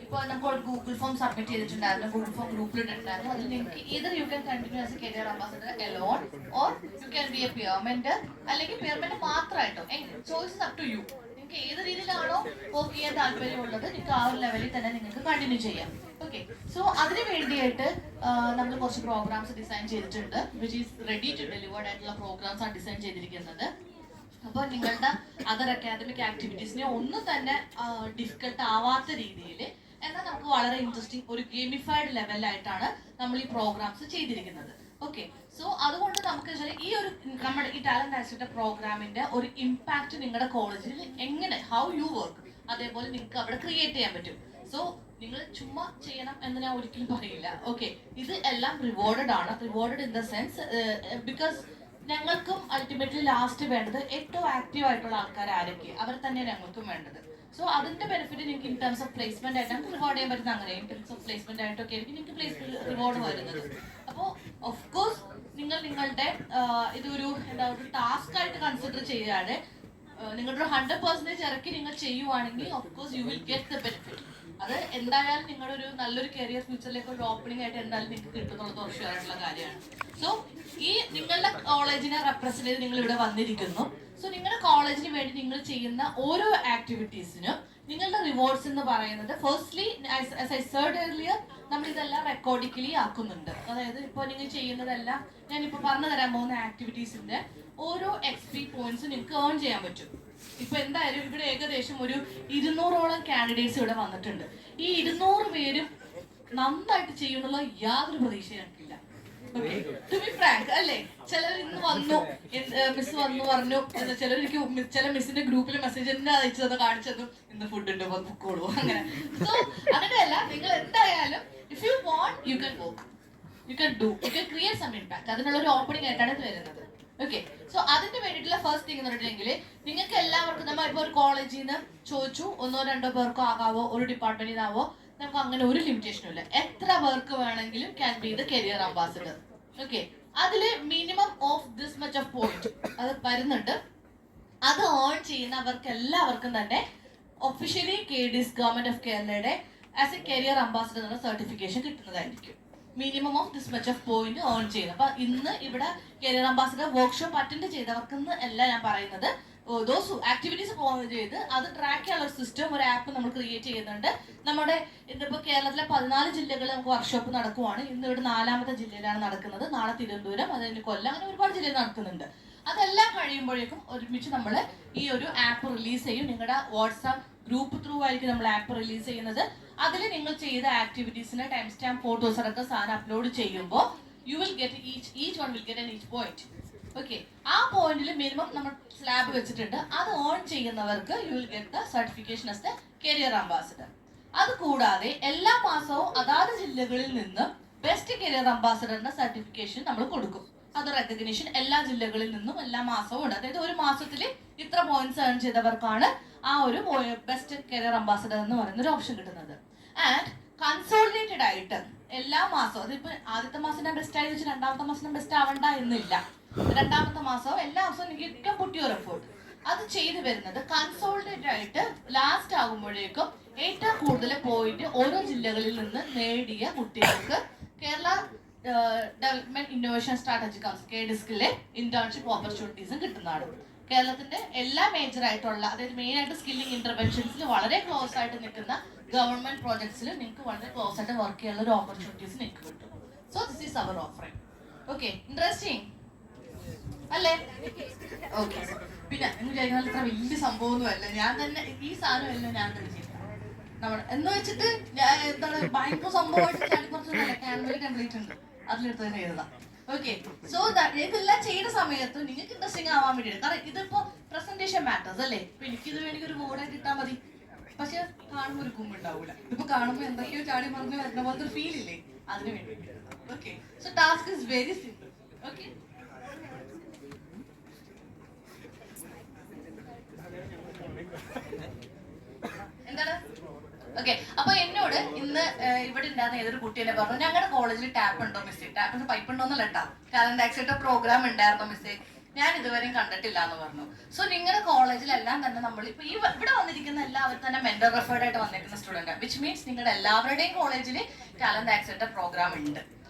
ഇപ്പോൾ നമ്മൾ ഗൂഗിൾ ഫോം സബ്മിറ്റ് ചെയ്തിട്ടുണ്ടായിരുന്നു, ഗൂഗിൾ ഫോം ഗ്രൂപ്പിൽ ഇട്ടിട്ടുണ്ടായിരുന്നു. അതിൽ നിങ്ങൾക്ക് either you can continue as a career ambassador alone or you can be a peer mentor, അല്ലെങ്കിൽ peer mentor മാത്രമായിട്ടോ, choice is up to you. നിങ്ങൾക്ക് ഏത് രീതിയിലാണോ വർക്ക് ചെയ്യാൻ താല്പര്യമുള്ളത് നിങ്ങൾക്ക് ആ ഒരു ലെവലിൽ തന്നെ നിങ്ങൾക്ക് കണ്ടിന്യൂ ചെയ്യാം. ഓക്കെ, സോ അതിന് വേണ്ടിയിട്ട് നമ്മൾ കുറച്ച് പ്രോഗ്രാംസ് ഡിസൈൻ ചെയ്തിട്ടുണ്ട്, which is ready to delivered ആയിട്ടുള്ള പ്രോഗ്രാംസ് ആണ് ഡിസൈൻ ചെയ്തിരിക്കുന്നത്. അപ്പോൾ നിങ്ങളുടെ അതർ അക്കാദമിക് ആക്ടിവിറ്റീസിനെ ഒന്നും തന്നെ ഡിഫിക്കൽട്ട് ആവാത്ത രീതിയിൽ, എന്നാൽ നമുക്ക് വളരെ ഇൻട്രസ്റ്റിംഗ് ഒരു ഗെയിമിഫൈഡ് ലെവലിലായിട്ടാണ് നമ്മൾ ഈ പ്രോഗ്രാംസ് ചെയ്തിരിക്കുന്നത്. ഓക്കെ, സോ അതുകൊണ്ട് നമുക്ക് ഈ ഒരു നമ്മുടെ ഈ ടാലന്റ് ആക്സിന്റെ പ്രോഗ്രാമിന്റെ ഒരു ഇമ്പാക്ട് നിങ്ങളുടെ കോളേജിൽ എങ്ങനെ, ഹൗ യു വർക്ക്, അതേപോലെ നിങ്ങൾക്ക് അവിടെ ക്രിയേറ്റ് ചെയ്യാൻ പറ്റും. സോ നിങ്ങൾ ചുമ്മാ ചെയ്യണം എന്ന് ഞാൻ ഒരിക്കലും പറയില്ല. ഓക്കെ, ഇത് എല്ലാം റിവാർഡഡ് ആണ്. Rewarded in the sense because ഞങ്ങൾക്കും അൾട്ടിമേറ്റ്ലി ലാസ്റ്റ് വേണ്ടത് ഏറ്റവും ആക്റ്റീവ് ആയിട്ടുള്ള ആൾക്കാർ ആരൊക്കെ, അവർ തന്നെയാണ് ഞങ്ങൾക്കും വേണ്ടത്. സോ അതിന്റെ ബെനിഫിറ്റ് നിങ്ങൾക്ക് ഇൻ ടേംസ് ഓഫ് പ്ലേസ്മെന്റ് ആയിട്ട് നമുക്ക് റിവാർഡ് ചെയ്യാൻ പറ്റുന്ന, അങ്ങനെ ഇൻ ടേംസ് ഓഫ് പ്ലേസ്മെന്റ് ആയിട്ടൊക്കെ ആയിരിക്കും നിങ്ങൾക്ക് പ്ലേസ്മെന്റ് റിവാർഡ് വരുന്നത്. അപ്പോൾ ഓഫ് കോഴ്സ് നിങ്ങൾ നിങ്ങളുടെ ഇതൊരു ഒരു ടാസ്ക് ആയിട്ട് കൺസിഡർ ചെയ്യാതെ നിങ്ങളുടെ 100% ഇറക്കി നിങ്ങൾ ചെയ്യുവാണെങ്കിൽ of course you will get the benefit. അത് എന്തായാലും നിങ്ങളുടെ ഒരു നല്ലൊരു കരിയർ ഫ്യൂച്ചറിലേക്ക് ഒരു ഓപ്പണിംഗ് ആയിട്ട് എന്തായാലും നിങ്ങൾക്ക് കിട്ടുന്നുള്ളത് ഉറപ്പായിട്ടുള്ള കാര്യമാണ്. സോ ഈ നിങ്ങളുടെ കോളേജിനെ റെപ്രസെന്റ് ചെയ്ത് നിങ്ങൾ ഇവിടെ വന്നിരിക്കുന്നു. സോ നിങ്ങളുടെ കോളേജിന് വേണ്ടി നിങ്ങൾ ചെയ്യുന്ന ഓരോ ആക്ടിവിറ്റീസിനും നിങ്ങളുടെ റിവാർഡ്സ് എന്ന് പറയുന്നത്, firstly as I said earlier, നമ്മൾ ഇതെല്ലാം റെക്കോർഡിക്കലി ആക്കുന്നുണ്ട്. അതായത് ഇപ്പോൾ നിങ്ങൾ ചെയ്യുന്നതെല്ലാം ഞാനിപ്പോൾ പറഞ്ഞു തരാൻ പോകുന്ന ആക്ടിവിറ്റീസിന്റെ ഓരോ XP പോയിന്റ്സ് നിങ്ങൾക്ക് ഏൺ ചെയ്യാൻ പറ്റും. ഇപ്പൊ എന്തായാലും ഇവിടെ ഏകദേശം ഒരു 200ഓളം കാൻഡിഡേറ്റ്സ് ഇവിടെ വന്നിട്ടുണ്ട്. ഈ 200 പേരും നന്നായിട്ട് ചെയ്യുന്നുള്ള യാതൊരു പ്രതീക്ഷയും എനിക്കില്ല. ടു ബി ഫ്രാങ്ക് അല്ലേ, ചിലർ ഇന്ന് വന്നു, മിസ് വന്നു പറഞ്ഞു, ചിലർക്ക് ചില മിസ്സിന്റെ ഗ്രൂപ്പിൽ മെസ്സേജ് തന്നെ അയച്ചത് കാണിച്ചതും ഇന്ന് ഫുഡ് ഉണ്ട് പൊക്കോളൂ, അങ്ങനെ. സോ അങ്ങനെയല്ല, നിങ്ങൾ എന്തായാലും if you want you can work, you can do, you can create some impact. അതിനുള്ള ഒരു ഓപ്പണിംഗ് ആയിട്ടാണ് ഇത് വരുന്നത്. ഓക്കെ, സോ അതിന് വേണ്ടിയിട്ടുള്ള ഫസ്റ്റ് തിങ് എന്ന് പറഞ്ഞിട്ടുണ്ടെങ്കിൽ നിങ്ങൾക്ക് എല്ലാവർക്കും, നമ്മൾ ഇപ്പോൾ ഒരു കോളേജിൽ നിന്ന് ചോദിച്ചു 1 or 2 പേർക്കോ ആകാവോ, ഒരു ഡിപ്പാർട്ട്മെന്റിൽ നിന്നാവോ, നമുക്ക് അങ്ങനെ ഒരു ലിമിറ്റേഷനും ഇല്ല. എത്ര പേർക്ക് വേണമെങ്കിലും can be the career ambassador. Okay, അതില് minimum of this much of point അത് വരുന്നുണ്ട്. അത് ഏൺ ചെയ്യുന്നവർക്ക് എല്ലാവർക്കും തന്നെ ഒഫീഷ്യലി KDS ഗവൺമെന്റ് ഓഫ് കേരളയുടെ ആസ് എ കരിയർ അംബാസിഡർ എന്ന സർട്ടിഫിക്കേഷൻ കിട്ടുന്നതായിരിക്കും. Minimum of this much of point earn ചെയ്യുന്നത്. അപ്പൊ ഇന്ന് ഇവിടെ കരിയർ അംബാസിഡർ വർക്ക്ഷോപ്പ് അറ്റൻഡ് ചെയ്തവർക്കെന്ന് അല്ല ഞാൻ പറയുന്നത്, ദോസ് ആക്ടിവിറ്റീസ് ചെയ്ത് അത് ട്രാക്ക് ചെയ്യാനുള്ള സിസ്റ്റം, ഒരു ആപ്പ് നമ്മൾ ക്രിയേറ്റ് ചെയ്യുന്നുണ്ട്. നമ്മുടെ ഇതിപ്പോ കേരളത്തിലെ 14 ജില്ലകളിൽ നമുക്ക് വർക്ക്ഷോപ്പ് നടക്കുവാണ്. ഇന്ന് ഇവിടെ 4ാമത്തെ ജില്ലയിലാണ് നടക്കുന്നത്. നാളെ തിരുവനന്തപുരം, അതായത് കൊല്ലം, അങ്ങനെ ഒരുപാട് ജില്ലയിൽ നടക്കുന്നുണ്ട്. അതെല്ലാം കഴിയുമ്പോഴേക്കും ഒരുമിച്ച് നമ്മൾ ഈ ഒരു ആപ്പ് റിലീസ് ചെയ്യും. നിങ്ങളുടെ വാട്സാപ്പ് ഗ്രൂപ്പ് ത്രൂ ആയിരിക്കും നമ്മൾ ആപ്പ് റിലീസ് ചെയ്യുന്നത്. അതിൽ നിങ്ങൾ ചെയ്ത ആക്ടിവിറ്റീസിന് ടൈം സ്റ്റാമ്പ് ഫോട്ടോസ് അടക്കം സാധനം അപ്ലോഡ് ചെയ്യുമ്പോൾ U will get each one will get an each point. Okay, ആ പോയിന്റിൽ മിനിമം നമ്മൾ സ്ലാബ് വെച്ചിട്ടുണ്ട്. അത് ഓൺ ചെയ്യുന്നവർക്ക് U will get the certification as the career ambassador. അത് കൂടാതെ എല്ലാ മാസവും അതാത് ജില്ലകളിൽ നിന്ന് ബെസ്റ്റ് കരിയർ അംബാസിഡറിന്റെ സർട്ടിഫിക്കേഷൻ നമ്മൾ കൊടുക്കും. അത് റെക്കഗ്നീഷൻ എല്ലാ ജില്ലകളിൽ നിന്നും എല്ലാ മാസവും ഉണ്ട്. അതായത് ഒരു മാസത്തിൽ ഇത്ര പോയിന്റ്സ് ഏൺ ചെയ്തവർക്കാണ് ആ ഒരു ബെസ്റ്റ് കരിയർ അംബാസിഡർ എന്ന് പറയുന്ന ഒരു ഓപ്ഷൻ കിട്ടുന്നത്. ആൻഡ് കൺസോളിഡേറ്റഡ് ആയിട്ട് എല്ലാ മാസവും, അതിപ്പോ ആദ്യത്തെ മാസം ഞാൻ ബെസ്റ്റ് ആയി വെച്ച് രണ്ടാമത്തെ മാസം ബെസ്റ്റ് ആവണ്ട എന്നില്ല. രണ്ടാമത്തെ മാസവും എല്ലാ മാസവും എനിക്ക് ഏറ്റവും പുട്ടിയ ഒരു എഫേർട്ട് അത് ചെയ്തു വരുന്നത് കൺസോളിഡേറ്റഡ് ആയിട്ട് ലാസ്റ്റ് ആകുമ്പോഴേക്കും ഏറ്റവും കൂടുതൽ പോയിന്റ് ഓരോ ജില്ലകളിൽ നിന്ന് നേടിയ കുട്ടികൾക്ക് Kerala development innovation strategy council KDISCലെ ഇന്റേൺഷിപ്പ് ഓപ്പർച്യൂണിറ്റീസും കിട്ടുന്നതാണ്. കേരളത്തിന്റെ എല്ലാ മേജർ ആയിട്ടുള്ള, അതായത് മെയിൻ ആയിട്ട് സ്കില്ലിംഗ് ഇന്റർവെൻഷൻസിൽ വളരെ ക്ലോസ് ആയിട്ട് നിൽക്കുന്ന ഗവൺമെന്റ് പ്രോജക്ട്സിൽ നിങ്ങൾക്ക് വളരെ ക്ലോസ് ആയിട്ട് വർക്ക് ചെയ്യാനുള്ള ഒരു ഓപ്പർച്യൂണിറ്റീസ് നിങ്ങൾക്ക് കിട്ടും. So this is our offering. Okay, interesting അല്ലേ? ഓക്കെ, പിന്നെ നിങ്ങൾ വിചാരിക്കുന്ന അത്ര വലിയ സംഭവമൊന്നുമല്ല. ഞാൻ തന്നെ ഈ സാധനം എല്ലാം ഞാൻ തന്നെ ചെയ്യും. നമ്മൾ എന്ന് വെച്ചിട്ട് എന്താണ് ഭയങ്കര സംഭവമായിട്ട് കുറച്ച് ക്യാൻവൽ ടെംപ്ലേറ്റ് ഉണ്ട്, അതിലെടുത്ത് തന്നെ എഴുതാം. ഓക്കെ, സോ ഇതെല്ലാം ചെയ്യുന്ന സമയത്ത് നിങ്ങൾക്ക് ഇൻട്രസ്റ്റിംഗ് ആവാൻ വേണ്ടിയിട്ട്. കാരണം ഇതിപ്പോ പ്രസന്റേഷൻ മാറ്റേഴ്സ് അല്ലേ? ഇപ്പൊ എനിക്കിത് വേണമെങ്കിൽ ഒരു ബോർഡായിട്ട് ഇട്ടാൽ മതി, പക്ഷെ കാണുമ്പോൾ ഒരു കുമ്പുണ്ടാവൂല. ഇപ്പൊ കാണുമ്പോൾ എന്തൊക്കെയോ ചാടി മറിഞ്ഞ് വരുന്ന പോലത്തെ ഒരു ഫീൽ ഇല്ലേ? അതിന് വേണ്ടി. Okay, so task is very simple. Okay, എന്താണ്? ഓക്കെ, അപ്പൊ എന്നോട് ഇന്ന് ഇവിടെ ഉണ്ടായിരുന്ന ഏതൊരു കുട്ടി എന്നെ പറഞ്ഞു, ഞങ്ങളുടെ കോളേജിൽ ടാപ്പ് ഉണ്ടോ മിസ്സേ? ടാപ്പിന് പൈപ്പ് ഉണ്ടോന്നല്ല കേട്ടാ, ടാലന്റ് ആക്സിഡന്റ് പ്രോഗ്രാം ഉണ്ടായിരുന്നോ മിസ്സേ? ഞാൻ ഇതുവരെയും കണ്ടിട്ടില്ല എന്ന് പറഞ്ഞു. സോ നിങ്ങളുടെ കോളേജിലെല്ലാം തന്നെ നമ്മൾ ഇപ്പൊ ഈ ഇവിടെ വന്നിരിക്കുന്ന എല്ലാവരും തന്നെ മെന്റർ റെഫേർഡ് ആയിട്ട് വന്നിരിക്കുന്ന സ്റ്റുഡന്റ്, വിച്ച് മീൻസ് നിങ്ങളുടെ എല്ലാവരുടെയും കോളേജിൽ ടാലന്റ് ആക്സിഡന്റ് പ്രോഗ്രാം ഉണ്ട്.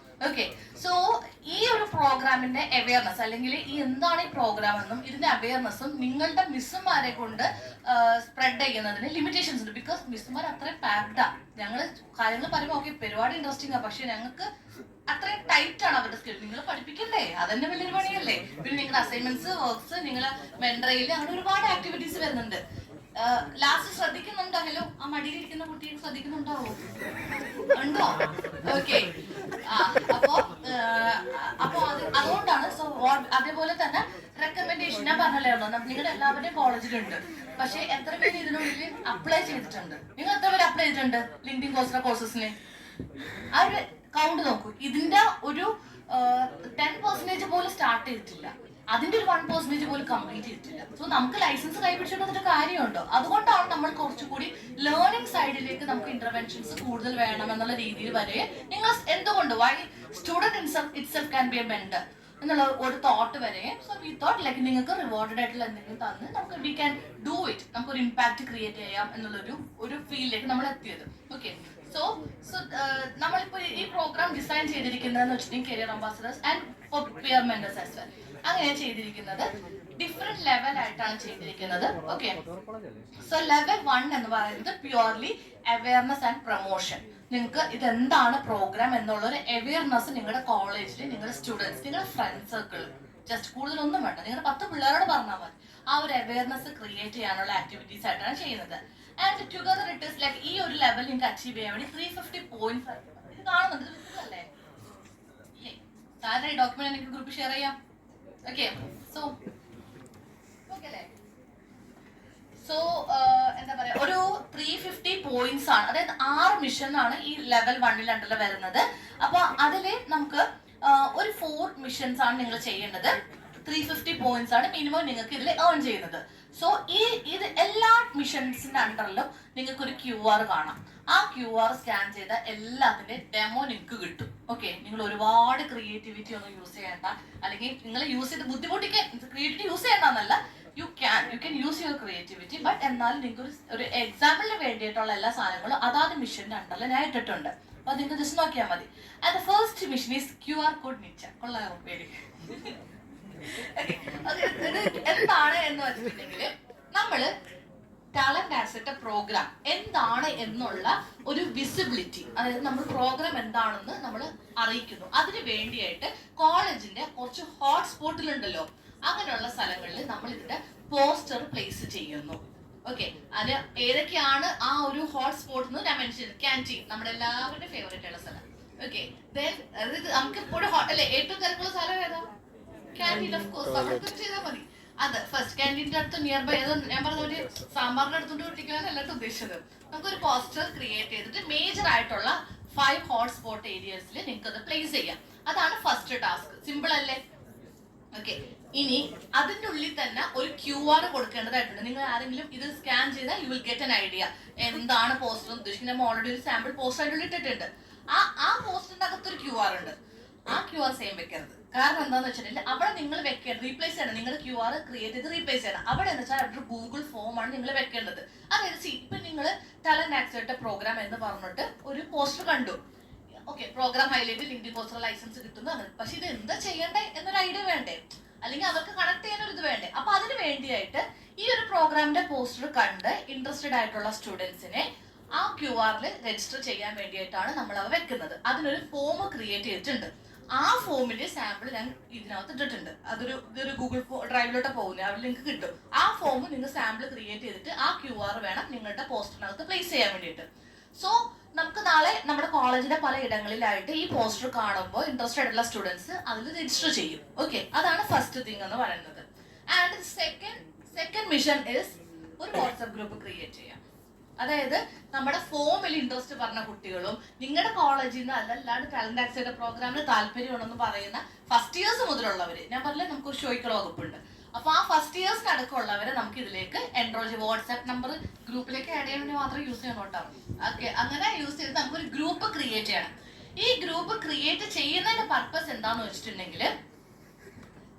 ഓക്കെ, സോ ഈ ഒരു പ്രോഗ്രാമിന്റെ അവയർനെസ്, അല്ലെങ്കിൽ ഈ എന്താണ് ഈ പ്രോഗ്രാം എന്നും ഇതിന്റെ അവയർനെസ്സും നിങ്ങളുടെ മിസ്സുമാരെ കൊണ്ട് സ്പ്രെഡ് ചെയ്യുന്നതിന് ലിമിറ്റേഷൻസ് ഉണ്ട്. ബിക്കോസ് മിസ്സുമാർ അത്രയും പാക്ഡാ. ഞങ്ങൾ കാര്യങ്ങൾ പറയുമ്പോൾ ഓക്കെ പരിപാടി ഇൻട്രസ്റ്റിംഗ് ആണ്, പക്ഷെ ഞങ്ങൾക്ക് അത്രയും ടൈറ്റ് ആണ് അവരുടെ സ്കിൽ. നിങ്ങൾ പഠിപ്പിക്കണ്ടേ, അതന്നെ വലിയൊരു പണിയല്ലേ. പിന്നെ നിങ്ങളുടെ അസൈൻമെന്റ്സ്, വർക്ക്സ്, നിങ്ങളെ മെന്ററിയിൽ അങ്ങനെ ഒരുപാട് ആക്ടിവിറ്റീസ് വരുന്നുണ്ട്. ലാസ്റ്റ് ശ്രദ്ധിക്കുന്നുണ്ടല്ലോ, ആ മടിയിലിരിക്കുന്ന കുട്ടിയെ ശ്രദ്ധിക്കുന്നുണ്ടാവോ? ഉണ്ടോ? ഓക്കെ, അപ്പൊ അതുകൊണ്ടാണ്. സോ അതേപോലെ തന്നെ റെക്കമെൻഡേഷൻ ഞാൻ പറഞ്ഞല്ലോ, നിങ്ങളുടെ എല്ലാവരുടെയും കോളേജിലുണ്ട്. പക്ഷെ എത്ര പേര് ഇതിനുള്ളിൽ അപ്ലൈ ചെയ്തിട്ടുണ്ട്? നിങ്ങൾ എത്ര പേര് അപ്ലൈ ചെയ്തിട്ടുണ്ട് ലിങ്ക്ഡിൻ കോഴ്സിന്? ആ ഒരു കൗണ്ട് നോക്കൂ. ഇതിന്റെ ഒരു 10% പോലും സ്റ്റാർട്ട് ചെയ്തിട്ടില്ല. അതിന്റെ ഒരു 1% പോലും കംപ്ലീറ്റ് ചെയ്തിട്ടില്ല. സോ നമുക്ക് ലൈസൻസ് കൈപിടിച്ചിട്ട് കാര്യമുണ്ടോ? അതുകൊണ്ടാണ് നമ്മൾ കുറച്ചുകൂടി ലേണിംഗ് സൈഡിലേക്ക് നമുക്ക് ഇന്റർവെൻഷൻസ് കൂടുതൽ വേണം എന്നുള്ള രീതിയിൽ വരെ നിങ്ങൾ എന്തുകൊണ്ട് why student itself can be a mentor എന്നുള്ള ഒരു തോട്ട് വരെ. സോ വി തോട്ട് ലൈക്ക് നിങ്ങൾക്ക് റിവാർഡഡ് ആയിട്ടുള്ള എന്തെങ്കിലും തന്ന് നമുക്ക് വി ക്യാൻ ഡു ഇറ്റ്, നമുക്കൊരു ഇമ്പാക്ട് ക്രിയേറ്റ് ചെയ്യാം എന്നുള്ളൊരു ഫീൽഡിലേക്ക് നമ്മൾ എത്തിയത്. ഓക്കെ, സോ നമ്മളിപ്പോ ഈ പ്രോഗ്രാം ഡിസൈൻ ചെയ്തിരിക്കുന്നതെന്ന് വെച്ചിട്ടുണ്ടെങ്കിൽ career ambassadors and for peer mentors as well അങ്ങനെ ചെയ്തിരിക്കുന്നത് ഡിഫറെന്റ് ലെവൽ ആയിട്ടാണ് ചെയ്തിരിക്കുന്നത്. ഓക്കെ, സോ ലെവൽ 1 എന്ന് പറയുന്നത് പ്യുവർലി അവയർനെസ് ആൻഡ് പ്രൊമോഷൻ. നിങ്ങൾക്ക് ഇതെന്താണ് പ്രോഗ്രാം എന്നുള്ള ഒരു അവയർനെസ് നിങ്ങളുടെ കോളേജിൽ, നിങ്ങളുടെ സ്റ്റുഡൻസ്, നിങ്ങളുടെ ഫ്രണ്ട് സർക്കിൾ, ജസ്റ്റ് കൂടുതലൊന്നും വേണ്ട, നിങ്ങളുടെ 10 പിള്ളേരോട് പറഞ്ഞാൽ മതി. ആ ഒരു അവയർനെസ് ക്രിയേറ്റ് ചെയ്യാനുള്ള ആക്ടിവിറ്റീസ് ആയിട്ടാണ് ചെയ്യുന്നത്. And together it is like ഈ ഒരു ലെവൽ നിങ്ങൾക്ക് അച്ചീവ് ചെയ്യാൻ വേണ്ടി 350 പോയിന്റ്സ് ഇത് കാണുന്നുണ്ട്. ഇത് അല്ലേ സാറിന്റെ ഡോക്യുമെന്റ് എനിക്ക് ഗ്രൂപ്പ് ഷെയർ ചെയ്യാം. ഓക്കെ, സോ എന്താ പറയാ, ഒരു 350 പോയിന്റ്സ് ആണ്. അതായത് 6 മിഷൻ ആണ് ഈ ലെവൽ 1 അണ്ടറിൽ വരുന്നത്. അപ്പൊ അതില് നമുക്ക് ഒരു 4 മിഷൻസ് ആണ് നിങ്ങൾ ചെയ്യേണ്ടത്. 350 പോയിന്റ്സ് ആണ് മിനിമം നിങ്ങൾക്ക് ഇതിൽ ഏൺ ചെയ്യുന്നത്. സോ ഇത് എല്ലാ മിഷൻസിന്റെ അണ്ടറിലും നിങ്ങൾക്ക് ഒരു QR കാണാം. ആ QR സ്കാൻ ചെയ്ത എല്ലാത്തിന്റെ ഡെമോ നിങ്ങൾക്ക് കിട്ടും. ഓക്കെ, നിങ്ങൾ ഒരുപാട് ക്രിയേറ്റിവിറ്റി ഒന്നും യൂസ് ചെയ്യേണ്ട, അല്ലെങ്കിൽ നിങ്ങൾ യൂസ് ചെയ്ത് ബുദ്ധിമുട്ടിക്കാൻ ക്രിയേറ്റിവിറ്റി യൂസ് ചെയ്യേണ്ടെന്നല്ല, you can use your creativity. But എന്നാലും നിങ്ങൾക്ക് ഒരു എക്സാമ്പിളിന് വേണ്ടിയിട്ടുള്ള എല്ലാ സാധനങ്ങളും അതാത് മിഷന്റെ അണ്ടറിൽ ഞാൻ ഇട്ടിട്ടുണ്ട്. അപ്പൊ നിങ്ങൾക്ക് ജസ്റ്റ് നോക്കിയാൽ മതി. And the first mission is QR code നിച്ച. കൊള്ളാം പേര്. എന്താണ് എന്ന് വെച്ചിട്ടുണ്ടെങ്കിൽ നമ്മള് ടാലന്റ് ആസെറ്റ് പ്രോഗ്രാം എന്താണ് എന്നുള്ള ഒരു വിസിബിലിറ്റി, അതായത് നമ്മൾ പ്രോഗ്രാം എന്താണെന്ന് നമ്മൾ അറിയിക്കുന്നു. അതിന് വേണ്ടിയായിട്ട് കോളേജിന്റെ കുറച്ച് ഹോട്ട്സ്പോട്ടിലുണ്ടല്ലോ, അങ്ങനെയുള്ള സ്ഥലങ്ങളിൽ നമ്മൾ ഇതിന്റെ പോസ്റ്റർ പ്ലേസ് ചെയ്യുന്നു. ഓക്കെ, അത് ഏതൊക്കെയാണ് ആ ഒരു ഹോട്ട്സ്പോട്ട് എന്ന് ഞാൻ മെൻഷൻ, ക്യാൻറ്റീൻ നമ്മുടെ എല്ലാവരുടെ ഫേവറേറ്റ് ഉള്ള സ്ഥലം. ഓക്കെ, ദെൻ നമുക്ക് ഇപ്പോഴും അല്ലെ ഏറ്റവും തിരക്കുള്ള സ്ഥലം ഏതാ? ക്യാൻറ്റീൻ. ഓഫ് കോഴ്സ് അവിടെ ചെയ്താൽ മതി. അത് ഫസ്റ്റ് ക്യാൻറ്റീൻ്റെ അടുത്ത് നിയർ ബൈ, അത് ഞാൻ പറഞ്ഞ പോലെ സാമ്പാറിന്റെ അടുത്തോട്ട് ഒട്ടിക്കാനാണ് എല്ലാവരും ഉദ്ദേശിച്ചത്. നമുക്കൊരു പോസ്റ്റർ ക്രിയേറ്റ് ചെയ്തിട്ട് മേജർ ആയിട്ടുള്ള 5 ഹോട്ട്സ്പോട്ട് ഏരിയസിൽ നിങ്ങൾക്ക് അത് പ്ലേസ് ചെയ്യാം. അതാണ് ഫസ്റ്റ് ടാസ്ക്. സിമ്പിൾ അല്ലേ? ഓക്കെ, ഇനി അതിന്റെ ഉള്ളിൽ തന്നെ ഒരു QR കൊടുക്കേണ്ടതായിട്ടുണ്ട്. നിങ്ങൾ ആരെങ്കിലും ഇത് സ്കാൻ ചെയ്താൽ U will get an idea എന്താണ് പോസ്റ്റർ ഉദ്ദേശിക്കുന്നത്. നമ്മൾ ഓൾറെഡി ഒരു സാമ്പിൾ പോസ്റ്റർ ആയിട്ട് ഇട്ടിട്ടുണ്ട്. ആ പോസ്റ്ററിന്റെ അകത്തൊരു QR ഉണ്ട്. ആ QR സെയിം വെക്കരുത്. കാരണം എന്താണെന്ന് വെച്ചിട്ടുണ്ടെങ്കിൽ അവിടെ നിങ്ങൾ വെക്കേണ്ടത് റീപ്ലേസ് ചെയ്യണം. നിങ്ങളുടെ QR ക്രിയേറ്റ് ചെയ്ത് റീപ്ലേസ് ചെയ്യണം. അവിടെ എന്ന് വെച്ചാൽ അവിടെ ഗൂഗിൾ ഫോം ആണ് നിങ്ങൾ വെക്കേണ്ടത്. അതായത് ഇപ്പൊ നിങ്ങൾ ടാലന്റ് ആക്സിലേറ്റർ പ്രോഗ്രാം എന്ന് പറഞ്ഞിട്ട് ഒരു പോസ്റ്റർ കണ്ടു. Okay, program highlight, LinkedIn poster license കിട്ടുന്നു അങ്ങനെ. പക്ഷെ ഇത് എന്താ ചെയ്യണ്ടേ എന്നൊരു ഐഡിയ വേണ്ടേ? അല്ലെങ്കിൽ അവർക്ക് കണക്ട് ചെയ്യാൻ ഒരു ഇത് വേണ്ടേ? അപ്പൊ അതിന് വേണ്ടിയായിട്ട് ഈ ഒരു പ്രോഗ്രാമിന്റെ പോസ്റ്റർ കണ്ട് ഇൻട്രസ്റ്റഡ് ആയിട്ടുള്ള സ്റ്റുഡൻസിനെ ആ QR രജിസ്റ്റർ ചെയ്യാൻ വേണ്ടിയിട്ടാണ് നമ്മൾ അവ വെക്കുന്നത്. അതിനൊരു ഫോം ക്രിയേറ്റ് ചെയ്തിട്ടുണ്ട്. ആ ഫോമിന്റെ സാമ്പിൾ ഞാൻ ഇതിനകത്ത് ഇട്ടിട്ടുണ്ട്. ഇതൊരു ഗൂഗിൾ ഡ്രൈവിലോട്ട് പോകുന്നത്, അവിടെ ലിങ്ക് കിട്ടും. ആ ഫോം നിങ്ങൾ സാമ്പിൾ ക്രിയേറ്റ് ചെയ്തിട്ട് ആ QR വേണം നിങ്ങളുടെ പോസ്റ്ററിനകത്ത് പ്ലേസ് ചെയ്യാൻ വേണ്ടിയിട്ട്. സോ നമുക്ക് നാളെ നമ്മുടെ കോളേജിന്റെ പല ഇടങ്ങളിലായിട്ട് ഈ പോസ്റ്റർ കാണുമ്പോൾ ഇൻട്രസ്റ്റഡ് ആയിട്ടുള്ള സ്റ്റുഡൻസ് അതിൽ രജിസ്റ്റർ ചെയ്യും. ഓക്കെ, അതാണ് ഫസ്റ്റ് തിങ് എന്ന് പറയുന്നത്. ആൻഡ് സെക്കൻഡ് മിഷൻ ഇസ് ഒരു വാട്സ്ആപ്പ് ഗ്രൂപ്പ് ക്രിയേറ്റ് ചെയ്യാം. അതായത് നമ്മുടെ ഫോമിൽ ഇൻട്രസ്റ്റ് പറഞ്ഞ കുട്ടികളും നിങ്ങളുടെ കോളേജിൽ നിന്ന് അല്ലാണ്ട് ടാലന്റ് ആക്സിലേറ്റർ പ്രോഗ്രാമിന് താല്പര്യമുണ്ടെന്ന് പറയുന്ന ഫസ്റ്റ് ഇയേഴ്സ് മുതലുള്ളവര്, ഞാൻ പറഞ്ഞില്ല നമുക്ക് ഒരു ഷോയ്ക്കുള്ള വകുപ്പുണ്ട്. അപ്പൊ ആ ഫസ്റ്റ് ഇയേഴ്സിന് അടക്കമുള്ളവരെ നമുക്ക് ഇതിലേക്ക് എൻറോൾ ചെയ്യും. വാട്സ്ആപ്പ് നമ്പർ ഗ്രൂപ്പിലേക്ക് ആഡ് ചെയ്യാൻ വേണ്ടി മാത്രം യൂസ് ചെയ്യണം കേട്ടോ. ഓക്കെ, അങ്ങനെ യൂസ് ചെയ്ത് നമുക്കൊരു ഗ്രൂപ്പ് ക്രിയേറ്റ് ചെയ്യണം. ഈ ഗ്രൂപ്പ് ക്രിയേറ്റ് ചെയ്യുന്നതിന്റെ പർപ്പസ് എന്താന്ന് വെച്ചിട്ടുണ്ടെങ്കിൽ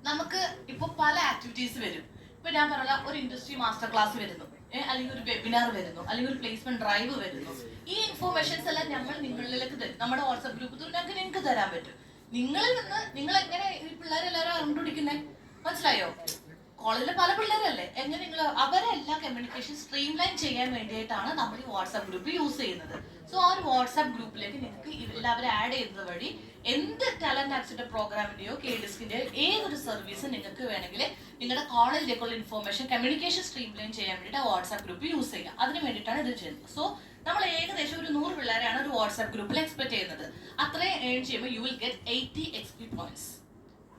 നമുക്ക് ഇപ്പൊ പല ആക്ടിവിറ്റീസ് വരും. ഇപ്പൊ ഞാൻ പറഞ്ഞ ഒരു ഇൻഡസ്ട്രി മാസ്റ്റർ ക്ലാസ് വരുന്നു, അല്ലെങ്കിൽ ഒരു വെബിനാർ വരുന്നു, അല്ലെങ്കിൽ ഒരു പ്ലേസ്മെന്റ് ഡ്രൈവ് വരുന്നു. ഈ ഇൻഫോർമേഷൻസ് എല്ലാം നമ്മൾ നിങ്ങളിലേക്ക് തരും. നമ്മുടെ വാട്സ്ആപ്പ് ഗ്രൂപ്പ് നിങ്ങൾക്ക് തരാൻ പറ്റും. നിങ്ങളിൽ നിന്ന് നിങ്ങൾ എങ്ങനെ ഈ പിള്ളേരെല്ലാവരും കണ്ടുപിടിക്കുന്നേ? മനസ്സിലായോ? കോളേജിലെ പല പിള്ളേരല്ലേ, എങ്ങനെ നിങ്ങൾ അവരെല്ലാം കമ്മ്യൂണിക്കേഷൻ സ്ട്രീം ലൈൻ ചെയ്യാൻ വേണ്ടിയിട്ടാണ് നമ്മൾ ഈ വാട്സ്ആപ്പ് ഗ്രൂപ്പ് യൂസ് ചെയ്യുന്നത്. സോ ആ ഒരു വാട്സ്ആപ്പ് ഗ്രൂപ്പിലേക്ക് നിങ്ങൾക്ക് എല്ലാവരും ആഡ് ചെയ്യുന്നത് വഴി എന്ത് ടാലന്റ് ആക്സിലേറ്റർ പ്രോഗ്രാമിന്റെയോ KDISCന്റെയോ ഏതൊരു സർവീസ് നിങ്ങൾക്ക് വേണമെങ്കിൽ നിങ്ങളുടെ കോളേജിലേക്കുള്ള ഇൻഫോർമേഷൻ കമ്മ്യൂണിക്കേഷൻ സ്ട്രീം ലൈൻ ചെയ്യാൻ വേണ്ടിയിട്ട് വാട്സ്ആപ്പ് ഗ്രൂപ്പ് യൂസ് ചെയ്യുക. അതിന് വേണ്ടിയിട്ടാണ് ഇത് ചെയ്യുന്നത്. സോ നമ്മൾ ഏകദേശം ഒരു 100 പിള്ളേരാണ് ഒരു വാട്സ്ആപ്പ് ഗ്രൂപ്പിൽ എക്സ്പെക്ട് ചെയ്യുന്നത്. അത്രയും ഏൺ ചെയ്യുമ്പോൾ U will get 80 XP points.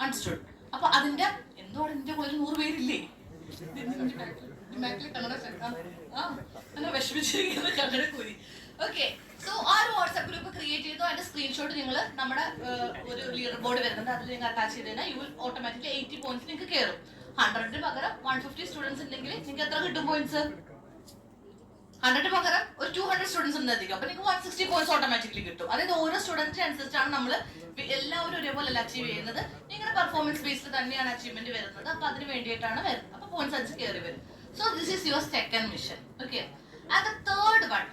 Understood? അപ്പൊ അതിന്റെ എന്തുകൊണ്ട് എന്റെ കൂടെ 100 പേരില്ലേ? വിഷമിച്ചിരിക്കുന്ന കണ്ണട കൂരി. ഓക്കെ, സോ ആ ഒരു വാട്സ്ആപ്പ് ഗ്രൂപ്പ് ക്രിയേറ്റ് ചെയ്തു. അതിന്റെ സ്ക്രീൻഷോട്ട് നിങ്ങൾ നമ്മുടെ ഒരു ലീഡർ ബോർഡ് വരുന്നുണ്ട്, അതിൽ നിങ്ങൾ അറ്റാച്ച് ചെയ്ത് കഴിഞ്ഞാൽ യു വിൽ ഓട്ടോമാറ്റിക്കലി 80 points നിങ്ങൾക്ക് കയറും. 100 പകരം 150 സ്റ്റുഡൻസ് ഉണ്ടെങ്കിൽ നിങ്ങൾക്ക് എത്ര കിട്ടും പോയിന്റ്സ്? 100 പകരം ഒരു 200 സ്റ്റുഡൻസ് ഉണ്ടെങ്കിൽ അപ്പൊ നിങ്ങൾക്ക് 160 points ഓട്ടോമാറ്റിക്കലി കിട്ടും. അതായത് ഓരോ സ്റ്റുഡന്റിന് അനുസരിച്ചാണ് നമ്മൾ എല്ലാവരും ഒരേപോലെ അച്ചീവ് ചെയ്യുന്നത്. നിങ്ങളുടെ പെർഫോമൻസ് ബേസ്ഡ് തന്നെയാണ് അച്ചീവ്മെന്റ് വരുന്നത്. അപ്പൊ അതിന് വേണ്ടിയിട്ടാണ് വരുന്നത്. അപ്പൊ പോയിന്റ്സ് അനുസരിച്ച് കയറി വരും. So this is your second mission. Okay, and the third one,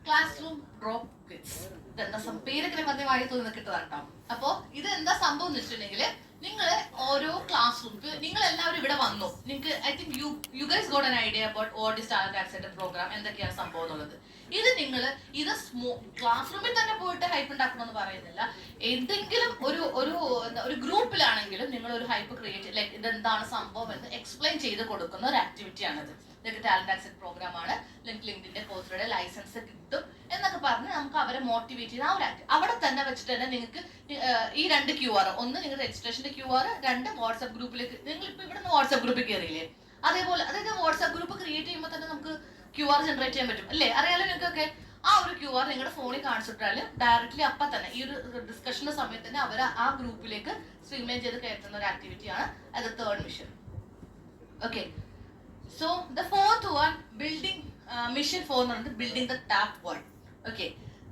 class room drop quiz. ഇതെന്താ പേരൊക്കെ മധ്യമായി തോന്നി കിട്ടതാണ് കേട്ടോ. അപ്പൊ ഇത് എന്താ സംഭവം എന്ന് വെച്ചിട്ടുണ്ടെങ്കിൽ നിങ്ങൾ ഓരോ ക്ലാസ് റൂം, നിങ്ങൾ എല്ലാവരും ഇവിടെ വന്നു, നിങ്ങൾക്ക് I think you guys got an idea about what is talent accelerator program, എന്തൊക്കെയാണ് സംഭവം എന്നുള്ളത്. ഇത് നിങ്ങൾ ഇത് ക്ലാസ് റൂമിൽ തന്നെ പോയിട്ട് ഹൈപ്പ് ഉണ്ടാക്കണമെന്ന് പറയുന്നില്ല. എന്തെങ്കിലും ഒരു ഗ്രൂപ്പിലാണെങ്കിലും നിങ്ങൾ ഒരു ഹൈപ്പ് ക്രിയേറ്റ്, ലൈക്ക് ഇതെന്താണ് സംഭവം എന്ന് എക്സ്പ്ലെയിൻ ചെയ്ത് കൊടുക്കുന്ന ഒരു ആക്ടിവിറ്റിയാണിത്. ഇതൊക്കെ ടാലന്റ് ആക്സിലേറ്റർ പ്രോഗ്രാം ആണ്, ലിങ്ക്ഡിന്റെ പോസ്റ്ററുടെ ലൈസൻസ് കിട്ടും എന്നൊക്കെ പറഞ്ഞ് നമുക്ക് അവരെ മോട്ടിവേറ്റ് ചെയ്യുന്ന ആ ഒരു ആക്ട് അവിടെ തന്നെ വെച്ചിട്ട് തന്നെ നിങ്ങൾക്ക് ഈ 2 QR, ഒന്ന് നിങ്ങൾ രജിസ്ട്രേഷന്റെ QR, 2 വാട്സ്ആപ്പ് ഗ്രൂപ്പിലേക്ക്. നിങ്ങൾ ഇപ്പൊ ഇവിടെ നിന്ന് വാട്സ്ആപ്പ് ഗ്രൂപ്പിൽ കയറിയില്ലേ, അതേപോലെ അതായത് വാട്സ്ആപ്പ് ഗ്രൂപ്പ് ക്രിയേറ്റ് ചെയ്യുമ്പോൾ തന്നെ നമുക്ക് QR ജനറേറ്റ് ചെയ്യാൻ പറ്റും അല്ലേ? അറിയാലോ നിങ്ങൾക്കൊക്കെ. ആ ഒരു QR നിങ്ങളുടെ ഫോണിൽ കാണിച്ചിട്ടാൽ ഡയറക്റ്റ്ലി അപ്പം തന്നെ ഈ ഒരു ഡിസ്കഷന്റെ സമയത്ത് തന്നെ അവർ ആ ഗ്രൂപ്പിലേക്ക് സ്ട്രീംലൈൻ ചെയ്ത് കയറ്റുന്ന ഒരു ആക്ടിവിറ്റിയാണ് അത് third mission. Okay, so the fourth one, building mission 4 എന്ന് പറയുന്നത് building the tap world. Okay,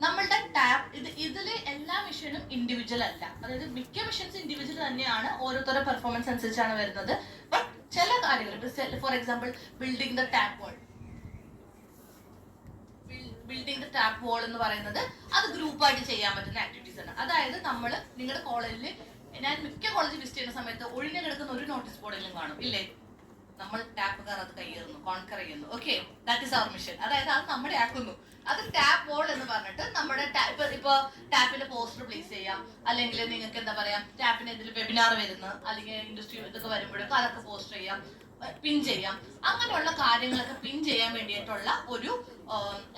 നമ്മളുടെ ടാപ്പ് ഇതില് എല്ലാ മിഷനും ഇൻഡിവിജ്വൽ അല്ല. അതായത് മിക്ക മിഷൻസ് ഇൻഡിവിജ്വൽ തന്നെയാണ്, ഓരോരുത്തരുടെ പെർഫോമൻസ് അനുസരിച്ചാണ് വരുന്നത്. ബട്ട് ചില കാര്യങ്ങൾ, for example building the tap world, building the tap wall എന്ന് പറയുന്നത് അത് ഗ്രൂപ്പായിട്ട് ചെയ്യാൻ പറ്റുന്ന ആക്ടിവിറ്റീസ് ആണ്. അതായത് നമ്മൾ നിങ്ങളുടെ കോളേജിൽ, ഞാൻ മിക്ക കോളേജ് വിസിറ്റ് ചെയ്യുന്ന സമയത്ത് ഒഴിഞ്ഞു കിടക്കുന്ന ഒരു നോട്ടീസ് ബോർഡിലും കാണും ഇല്ലേ, നമ്മൾ ടാപ്പുകാർ അത് കയ്യേറുന്നു, കോൺകർ ചെയ്യുന്നു. Okay, that is our mission. അതായത് അത് നമ്മുടെ ആക്കുന്നു. അത് ടാപ്പ് വോൾ എന്ന് പറഞ്ഞിട്ട് നമ്മുടെ ഇപ്പൊ ടാപ്പിന്റെ പോസ്റ്റർ പ്ലേസ് ചെയ്യാം, അല്ലെങ്കിൽ നിങ്ങൾക്ക് എന്താ പറയാ ടാപ്പിന് എന്തെങ്കിലും വെബിനാർ വരുന്ന അല്ലെങ്കിൽ ഇൻഡസ്ട്രി ഇതൊക്കെ വരുമ്പോഴൊക്കെ അതൊക്കെ പോസ്റ്റർ ചെയ്യാം, പിൻ ചെയ്യാം. അങ്ങനെയുള്ള കാര്യങ്ങളൊക്കെ പിൻ ചെയ്യാൻ വേണ്ടിയിട്ടുള്ള ഒരു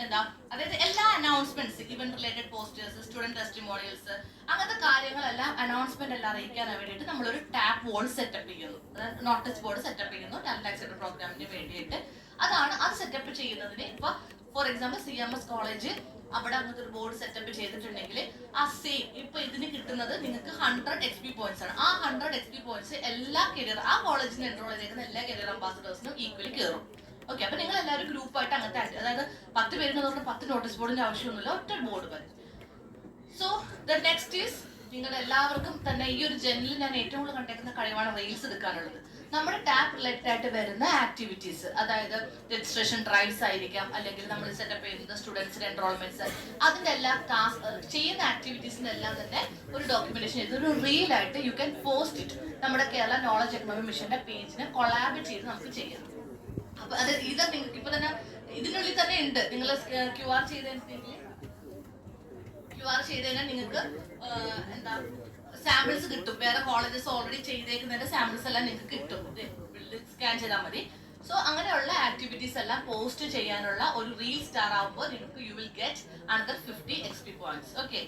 എന്താ അതായത് എല്ലാ announcements, event related posters, student testimonials, അങ്ങനത്തെ കാര്യങ്ങളെല്ലാം അനൗൺസ്മെന്റ് എല്ലാം അറിയിക്കാൻ വേണ്ടിയിട്ട് നമ്മളൊരു ടാപ്പ് വോൾ സെറ്റപ്പ് ചെയ്യുന്നു, അതായത് നോട്ടീസ് ബോർഡ് സെറ്റപ്പ് ചെയ്യുന്നു ടാലന്റ് ആക്സിലേറ്റർ പ്രോഗ്രാമിന് വേണ്ടിയിട്ട്. അത് സെറ്റപ്പ് ചെയ്യുന്നതിന് ഇപ്പൊ ഫോർ എക്സാമ്പിൾ CMS കോളേജ് അവിടെ അങ്ങനത്തെ ഒരു ബോർഡ് സെറ്റപ്പ് ചെയ്തിട്ടുണ്ടെങ്കിൽ ആ സെയിം ഇപ്പൊ ഇതിന് കിട്ടുന്നത് നിങ്ങൾക്ക് 100 XP പോയിന്റ്സ് ആണ്. ആ 100 XP പോയിന്റ്സ് എല്ലാ കരിയർ ആ കോളേജിന് എൻറോൾ ചെയ്തേക്കുന്ന എല്ലാ കരിയർ അംബാസഡേഴ്സിനും ഈക്വലി കയറും. ഓക്കെ, അപ്പൊ നിങ്ങൾ എല്ലാവരും ഗ്രൂപ്പായിട്ട് അങ്ങനത്തെ അതായത് 10 പേരിന് പറഞ്ഞ 10 നോട്ടീസ് ബോർഡിന്റെ ആവശ്യമൊന്നുമില്ല, ഒറ്റ ബോർഡ് വരും. സോ ദ നെക്സ്റ്റ് ഈസ് നിങ്ങളുടെ എല്ലാവർക്കും തന്നെ ഈ ഒരു ജനലിൽ ഞാൻ ഏറ്റവും കൂടുതൽ കണ്ടേക്കുന്ന കഴിവാണ് റീൽസ് എടുക്കാനുള്ളത്. നമ്മുടെ ടാപ്പ് റിലേറ്റഡ് ആയിട്ട് വരുന്ന ആക്ടിവിറ്റീസ്, അതായത് രജിസ്ട്രേഷൻ ഡ്രൈവ്സ് ആയിരിക്കാം, അല്ലെങ്കിൽ നമ്മൾ സെറ്റപ്പ് ചെയ്യുന്ന സ്റ്റുഡൻസിന്റെ എൻറോൾമെന്റ്സ്, അതിന്റെ എല്ലാ ചെയ്യുന്ന ആക്ടിവിറ്റീസിന്റെ എല്ലാം തന്നെ ഒരു ഡോക്യുമെന്റേഷൻ ചെയ്ത് ഒരു റീൽ ആയിട്ട് യു ക്യാൻ പോസ്റ്റ് ഇറ്റ് നമ്മുടെ കേരള നോളജ് എക്കണോമി മിഷന്റെ പേജിന് കൊളാബ് ചെയ്ത് നമുക്ക് ചെയ്യാം. അപ്പൊ അത് ഇത് നിങ്ങൾക്ക് ഇപ്പൊ തന്നെ ഇതിനുള്ളിൽ തന്നെ ഉണ്ട്. നിങ്ങൾ QR ചെയ്ത് കഴിഞ്ഞാൽ നിങ്ങൾക്ക് എന്താ സാമ്പിൾസ് കിട്ടും. വേറെ കോളേജസ് ഓൾറെഡി ചെയ്തേക്കുന്നതിന്റെ സാമ്പിൾസ് എല്ലാം നിങ്ങൾക്ക് കിട്ടും, സ്കാൻ ചെയ്താൽ മതി. സോ അങ്ങനെയുള്ള ആക്ടിവിറ്റീസ് എല്ലാം പോസ്റ്റ് ചെയ്യാനുള്ള ഒരു റീൽ സ്റ്റാർ ആകുമ്പോൾ നിങ്ങൾക്ക് U will get another 50 XP points. Okay,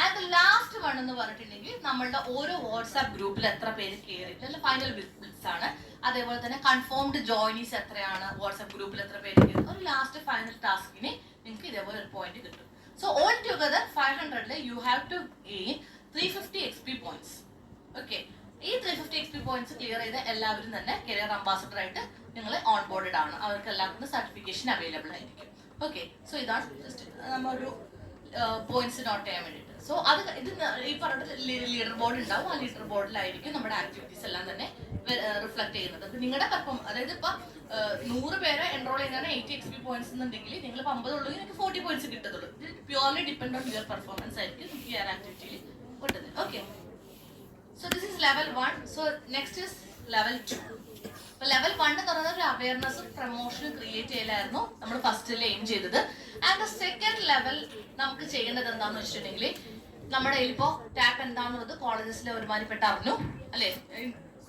and last one എന്ന് പറഞ്ഞിട്ടുണ്ടെങ്കിൽ നമ്മളുടെ ഓരോ വാട്സാപ്പ് ഗ്രൂപ്പിൽ എത്ര പേര് കയറിയിട്ട് അല്ല ഫൈനൽ ബിൽസ് ആണ്. അതേപോലെ തന്നെ കൺഫേംഡ് ജോയിനീസ് എത്രയാണ്, വാട്സാപ്പ് ഗ്രൂപ്പിൽ എത്ര പേര് കയറി, ഒരു ലാസ്റ്റ് ഫൈനൽ ടാസ്കിന് നിങ്ങൾക്ക് ഇതേപോലെ ഒരു പോയിന്റ് കിട്ടും. So all together 500 you have to gain 350 XP points. Okay, ഈ 350 XP പോയിന്റ്സ് ക്ലിയർ ചെയ്ത എല്ലാവരും തന്നെ കരിയർ അംബാസഡർ ആയിട്ട് നിങ്ങൾ ഓൺ ബോർഡഡ് ആണ്. അവർക്ക് എല്ലാവർക്കും സർട്ടിഫിക്കേഷൻ അവൈലബിൾ ആയിരിക്കും. ഓക്കെ, സോ ഇതാണ് ജസ്റ്റ് നമ്മളൊരു പോയിന്റ്സ് നോട്ട് ചെയ്യാൻ വേണ്ടിയിട്ട്. സോ അത് ഇത് ഈ പറഞ്ഞ ലീഡർ ബോർഡ് ഉണ്ടാവും. ആ ലീഡർ ബോർഡിലായിരിക്കും നമ്മുടെ ആക്ടിവിറ്റീസ് എല്ലാം തന്നെ റിഫ്ലക്ട് ചെയ്യുന്നത്. അപ്പൊ നിങ്ങളുടെ പെർഫോമൻസ്, ഇപ്പൊ 100 പേരെ എൻറോൾ ചെയ്യുന്നതാണ് 80 XP പോയിന്റ്സ് എന്നുണ്ടെങ്കിൽ നിങ്ങൾ 50 ഉള്ളൂ, നിങ്ങൾക്ക് 40 പോയിന്റ്സ് കിട്ടത്തുള്ളൂ. Purely depend on your performance ആയിരിക്കും ഈ ആക്ടിവിറ്റിയിൽ കിട്ടുന്നത്. Okay, so this is level 1. So next is level 2. അപ്പൊ ലെവൽ 1 എന്ന് പറയുന്നത് ഒരു അവയർനെസ്സും പ്രൊമോഷനും ക്രിയേറ്റ് ചെയ്യലായിരുന്നു നമ്മൾ ഫസ്റ്റിൽ എയിം ചെയ്തത്. ആൻഡ് സെക്കൻഡ് ലെവൽ നമുക്ക് ചെയ്യേണ്ടത് എന്താണെന്ന് വെച്ചിട്ടുണ്ടെങ്കിൽ നമ്മുടെ ഇപ്പോ ടാപ്പ് എന്താണെന്നുള്ളത് കോളേജസിലെ ഒരുമാതിരിപ്പെട്ട അറിഞ്ഞു അല്ലെ,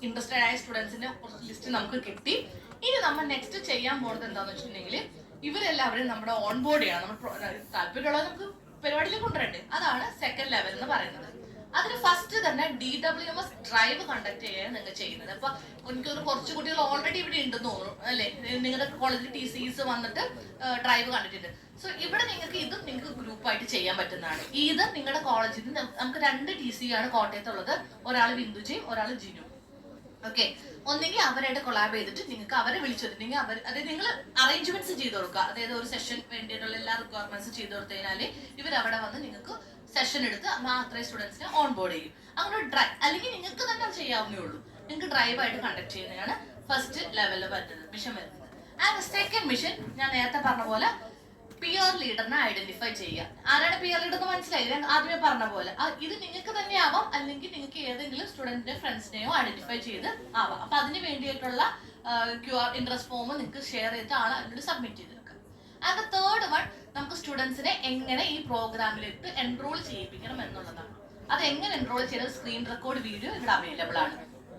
ഇൻട്രസ്റ്റഡ് ആയ സ്റ്റുഡൻസിന്റെ കുറച്ച് ലിസ്റ്റ് നമുക്ക് കിട്ടി. ഇനി നമ്മൾ നെക്സ്റ്റ് ചെയ്യാൻ പോകുന്നത് എന്താണെന്ന് വെച്ചിട്ടുണ്ടെങ്കിൽ ഇവരെല്ലാവരും നമ്മുടെ ഓൺ ബോർഡ് ചെയ്യണം. നമ്മൾ താല്പര്യമുള്ളത് നമുക്ക് പരിപാടിയിലേക്ക് കൊണ്ടുവരണ്ടേ, അതാണ് സെക്കൻഡ് ലെവൽ എന്ന് പറയുന്നത്. അതിന് ഫസ്റ്റ് തന്നെ DWMS ഡ്രൈവ് കണ്ടക്ട് ചെയ്യാൻ നിങ്ങൾ ചെയ്യുന്നത്. അപ്പൊ എനിക്കൊരു കുറച്ച് കുട്ടികൾ ഓൾറെഡി ഇവിടെ ഉണ്ടെന്ന് തോന്നുന്നു അല്ലെ, നിങ്ങളുടെ കോളേജിൽ TCs വന്നിട്ട് ഡ്രൈവ് കണ്ടിട്ടുണ്ട്. സോ ഇവിടെ നിങ്ങൾക്ക് ഗ്രൂപ്പായിട്ട് ചെയ്യാൻ പറ്റുന്നതാണ്. ഇത് നിങ്ങളുടെ കോളേജിൽ നിന്ന് നമുക്ക് 2 TC ആണ് കോട്ടയത്തുള്ളത്, ഒരാൾ ബിന്ദുജയും ഒരാൾ ജിനു. ഓക്കെ, ഒന്നെങ്കിൽ അവരായിട്ട് കൊളാബ് ചെയ്തിട്ട് നിങ്ങൾക്ക് അവരെ വിളിച്ചിട്ടുണ്ടെങ്കിൽ അതായത് നിങ്ങൾ അറേഞ്ച്മെന്റ്സ് ചെയ്ത് കൊടുക്കുക. അതായത് ഒരു സെഷൻ വേണ്ടിയിട്ടുള്ള എല്ലാ റിക്വയർമെന്റ്സ് ചെയ്ത് കൊടുത്തു കഴിഞ്ഞാൽ ഇവരവിടെ വന്ന് നിങ്ങൾക്ക് സെഷൻ എടുത്ത് അത്രയും സ്റ്റുഡൻസിനെ ഓൺ ബോർഡ് ചെയ്യും. അങ്ങനെ ഒരു ഡ്രൈവ് അല്ലെങ്കിൽ നിങ്ങൾക്ക് തന്നെ അത് ചെയ്യാവുന്നേ ഉള്ളൂ. നിങ്ങൾക്ക് ഡ്രൈവായിട്ട് കണ്ടക്ട് ചെയ്യുന്നതാണ് ഫസ്റ്റ് ലെവലിൽ വരുന്നത് മിഷൻ വരുന്നത്. ആൻഡ് സെക്കൻഡ് മിഷൻ ഞാൻ നേരത്തെ പറഞ്ഞ പോലെ പിയർ ലീഡറിനെ ഐഡന്റിഫൈ ചെയ്യുക. ആരാണ് പിയർ ലീഡർ എന്ന് മനസ്സിലായില്ല, ആദ്യമേ പറഞ്ഞ പോലെ ഇത് നിങ്ങൾക്ക് തന്നെ ആവാം, അല്ലെങ്കിൽ നിങ്ങൾക്ക് ഏതെങ്കിലും സ്റ്റുഡന്റിന്റെ ഫ്രണ്ട്സിനെയോ ഐഡന്റിഫൈ ചെയ്ത് ആവാം. അപ്പൊ അതിന് വേണ്ടിയിട്ടുള്ള QR ഇൻട്രസ്റ്റ് ഫോം നിങ്ങൾക്ക് ഷെയർ ചെയ്തിട്ട് ആണ് അതിനോട് സബ്മിറ്റ് ചെയ്ത് വെക്കുക. ആൻഡ് ദ തേർഡ് വൺ നമുക്ക് സ്റ്റുഡൻസിനെ എങ്ങനെ ഈ പ്രോഗ്രാമിലേക്ക് എൻറോൾ ചെയ്യിപ്പിക്കണം എന്നുള്ളതാണ്. അത് എങ്ങനെ എൻറോൾ ചെയ്യുന്ന സ്ക്രീൻ റെക്കോർഡ് വീഡിയോ ഇവിടെ അവൈലബിൾ ആണ്.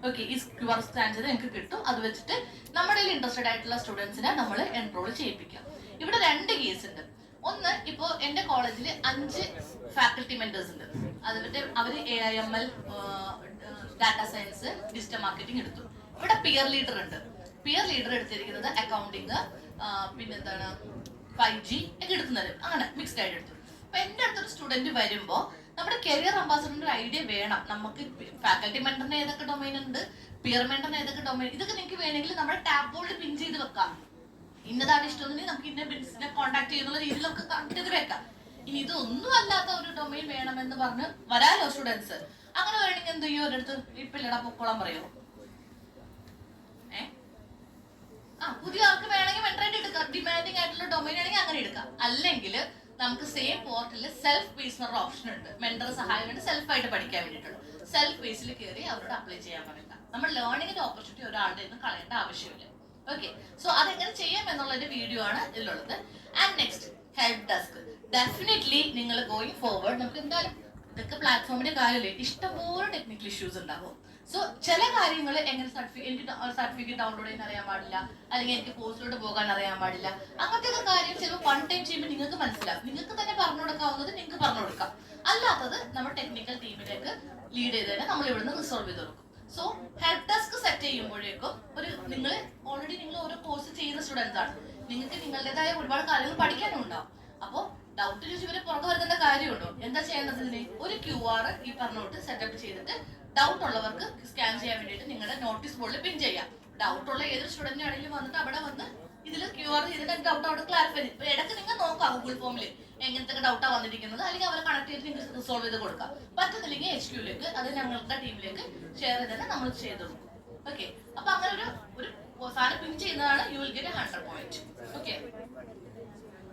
ഓക്കെ, ഈ QR സ്കാൻ ചെയ്ത് നിങ്ങൾക്ക് കിട്ടും. അത് വെച്ചിട്ട് നമ്മുടെ ഇൻട്രസ്റ്റഡ് ആയിട്ടുള്ള സ്റ്റുഡൻസിനെ നമ്മൾ എൻറോൾ ചെയ്യിപ്പിക്കാം. ഇവിടെ 2 കേസ് ഉണ്ട്. ഒന്ന്, ഇപ്പോ എന്റെ കോളേജിൽ 5 ഫാക്കൽറ്റി മെന്റേഴ്സ് ഉണ്ട്. അവര് AIML, data science, digital marketing എടുത്തു. ഇവിടെ പിയർ ലീഡർ ഉണ്ട്. പിയർ ലീഡർ എടുത്തിരിക്കുന്നത് അക്കൗണ്ടിങ്, പിന്നെന്താണ് 5G ഒക്കെ എടുക്കുന്നത്, അങ്ങനെ മിക്സ്ഡ് ആയിട്ട് എടുത്തു. അപ്പൊ എന്റെ അടുത്തൊരു സ്റ്റുഡന്റ് വരുമ്പോ നമ്മുടെ കരിയർ അംബാസഡറിന്റെ ഒരു ഐഡിയ വേണം. നമുക്ക് ഫാക്കൽറ്റി മെന്ററിന് ഏതൊക്കെ ഡൊമൈൻ ഉണ്ട്, പിയർ മെന്ററിന് ഏതൊക്കെ ഡൊമൈൻ, ഇതൊക്കെ നിങ്ങൾക്ക് വേണമെങ്കിൽ നമ്മുടെ ടാപ്പ് ബോർഡിൽ പിൻ ചെയ്ത് വെക്കാം. ഇന്നതാണ് ഇഷ്ടമെങ്കിൽ നമുക്ക് ഇന്ന ബിസിനസിനെ കോൺടാക്ട് ചെയ്യുന്ന രീതിയിൽ നമുക്ക് കണക്ട് ചെയ്ത് വെക്കാം. ഇനി ഇതൊന്നും അല്ലാത്ത ഒരു ഡൊമൈൻ വേണമെന്ന് പറഞ്ഞ് വരാലോ സ്റ്റുഡൻസ്. അങ്ങനെ വേണമെങ്കിൽ എന്ത് ചെയ്യും, ഒരിടത്ത് ഇപ്പില്ലടാ പൊക്കോളം പറയോ, പുതിയ ആൾക്ക് വേണമെങ്കിൽ മെന്ററായിട്ട് എടുക്കാം. ഡിമാൻഡിങ് ആയിട്ടുള്ള ഡൊമൈൻ ആണെങ്കിൽ അങ്ങനെ എടുക്കാം. അല്ലെങ്കിൽ നമുക്ക് സെയിം പോർട്ടലിൽ സെൽഫ് ബേസ് എന്നൊരു ഓപ്ഷൻ ഉണ്ട്. മെന്റർ സഹായം വേണ്ടി സെൽഫായിട്ട് പഠിക്കാൻ വേണ്ടിയിട്ടുള്ള സെൽഫ് ബേസിൽ കയറി അവരോട് അപ്ലൈ ചെയ്യാൻ പറയുക. നമ്മൾ ലേണിംഗിന്റെ ഓപ്പർച്യൂണിറ്റി ഒരാളുടെ ഒന്നും കളയേണ്ട ആവശ്യമില്ല. ഓക്കെ, സോ അതെങ്ങനെ ചെയ്യാം എന്നുള്ളൊരു വീഡിയോ ആണ് ഇതിലുള്ളത്. And next help desk. Definitely നിങ്ങൾ ഗോയിങ് ഫോർവേഡ് നമുക്ക് എന്തായാലും ഇതൊക്കെ പ്ലാറ്റ്ഫോമിന്റെ കാര്യമല്ലേ, ഇഷ്ടംപോലെ ടെക്നിക്കൽ ഇഷ്യൂസ് ഉണ്ടാവും. സോ ചില കാര്യങ്ങൾ എങ്ങനെ സർട്ടിഫിക്കറ്റ് ഡൗൺലോഡ് ചെയ്യാൻ അറിയാൻ പാടില്ല, അല്ലെങ്കിൽ എനിക്ക് കോഴ്സിലോട്ട് പോകാൻ അറിയാൻ പാടില്ല, അങ്ങനത്തെ ഒക്കെ കാര്യം ചിലപ്പോൾ വൺ ടൈം ചെയ്യുമ്പോൾ നിങ്ങൾക്ക് മനസ്സിലാവും. നിങ്ങൾക്ക് തന്നെ പറഞ്ഞു കൊടുക്കാവുന്നത് നിങ്ങൾക്ക് പറഞ്ഞു കൊടുക്കാം, അല്ലാത്തത് നമ്മുടെ ടെക്നിക്കൽ ടീമിലേക്ക് ലീഡ് ചെയ്ത് തന്നെ നമ്മൾ ഇവിടുന്ന് റിസോൾവ് ചെയ്ത് കൊടുക്കും. സോ ഹെൽപ്പ് ഡെസ്ക് സെറ്റ് ചെയ്യുമ്പോഴേക്കും നിങ്ങൾ ഓൾറെഡി നിങ്ങൾ ഓരോ കോഴ്സ് ചെയ്യുന്ന സ്റ്റുഡൻസ് ആണ്, നിങ്ങൾക്ക് നിങ്ങളുടേതായ ഒരുപാട് കാര്യങ്ങൾ പഠിക്കാനും ഉണ്ടാവും. അപ്പോൾ ഡൗട്ട് ചോദിച്ച് ഇവരെ പുറത്ത് വരുത്തേണ്ട കാര്യമുണ്ടോ? എന്താ ചെയ്യുന്നത്? ഒരു QR ഈ പറഞ്ഞോട്ട് സെറ്റപ്പ് ചെയ്തിട്ട് ഡൗട്ട് ഉള്ളവർക്ക് സ്കാൻ ചെയ്യാൻ വേണ്ടിയിട്ട് നിങ്ങളുടെ നോട്ടീസ് ബോർഡിൽ പിൻ ചെയ്യാം. ഡൗട്ട് ഉള്ള ഏതൊരു സ്റ്റുഡന്റ് ആണെങ്കിലും വന്നിട്ട് അവിടെ വന്ന് ഇതിൽ QR ചെയ്തിട്ട് ഡൗട്ട് അവിടെ ക്ലാരിഫൈ ചെയ്യും. ഇടയ്ക്ക് നിങ്ങൾ നോക്കാം ഗൂഗിൾ ഫോമിൽ എങ്ങനത്തെ ഡൗട്ടാണ് വന്നിരിക്കുന്നത്, അല്ലെങ്കിൽ അവരെ കണക്ട് ചെയ്ത് നിങ്ങൾക്ക് റിസോൾവ് ചെയ്ത് കൊടുക്കാം. പറ്റുന്നില്ലെങ്കിൽ HQലേക്ക് അത് ഞങ്ങളുടെ ടീമിലേക്ക് ഷെയർ ചെയ്ത് തന്നെ നമ്മൾ ചെയ്ത് കൊടുക്കും. ഓക്കെ, അപ്പൊ അങ്ങനെ ഒരു സാധനം പിൻ ചെയ്യുന്നതാണ് U will get 100 points. Okay,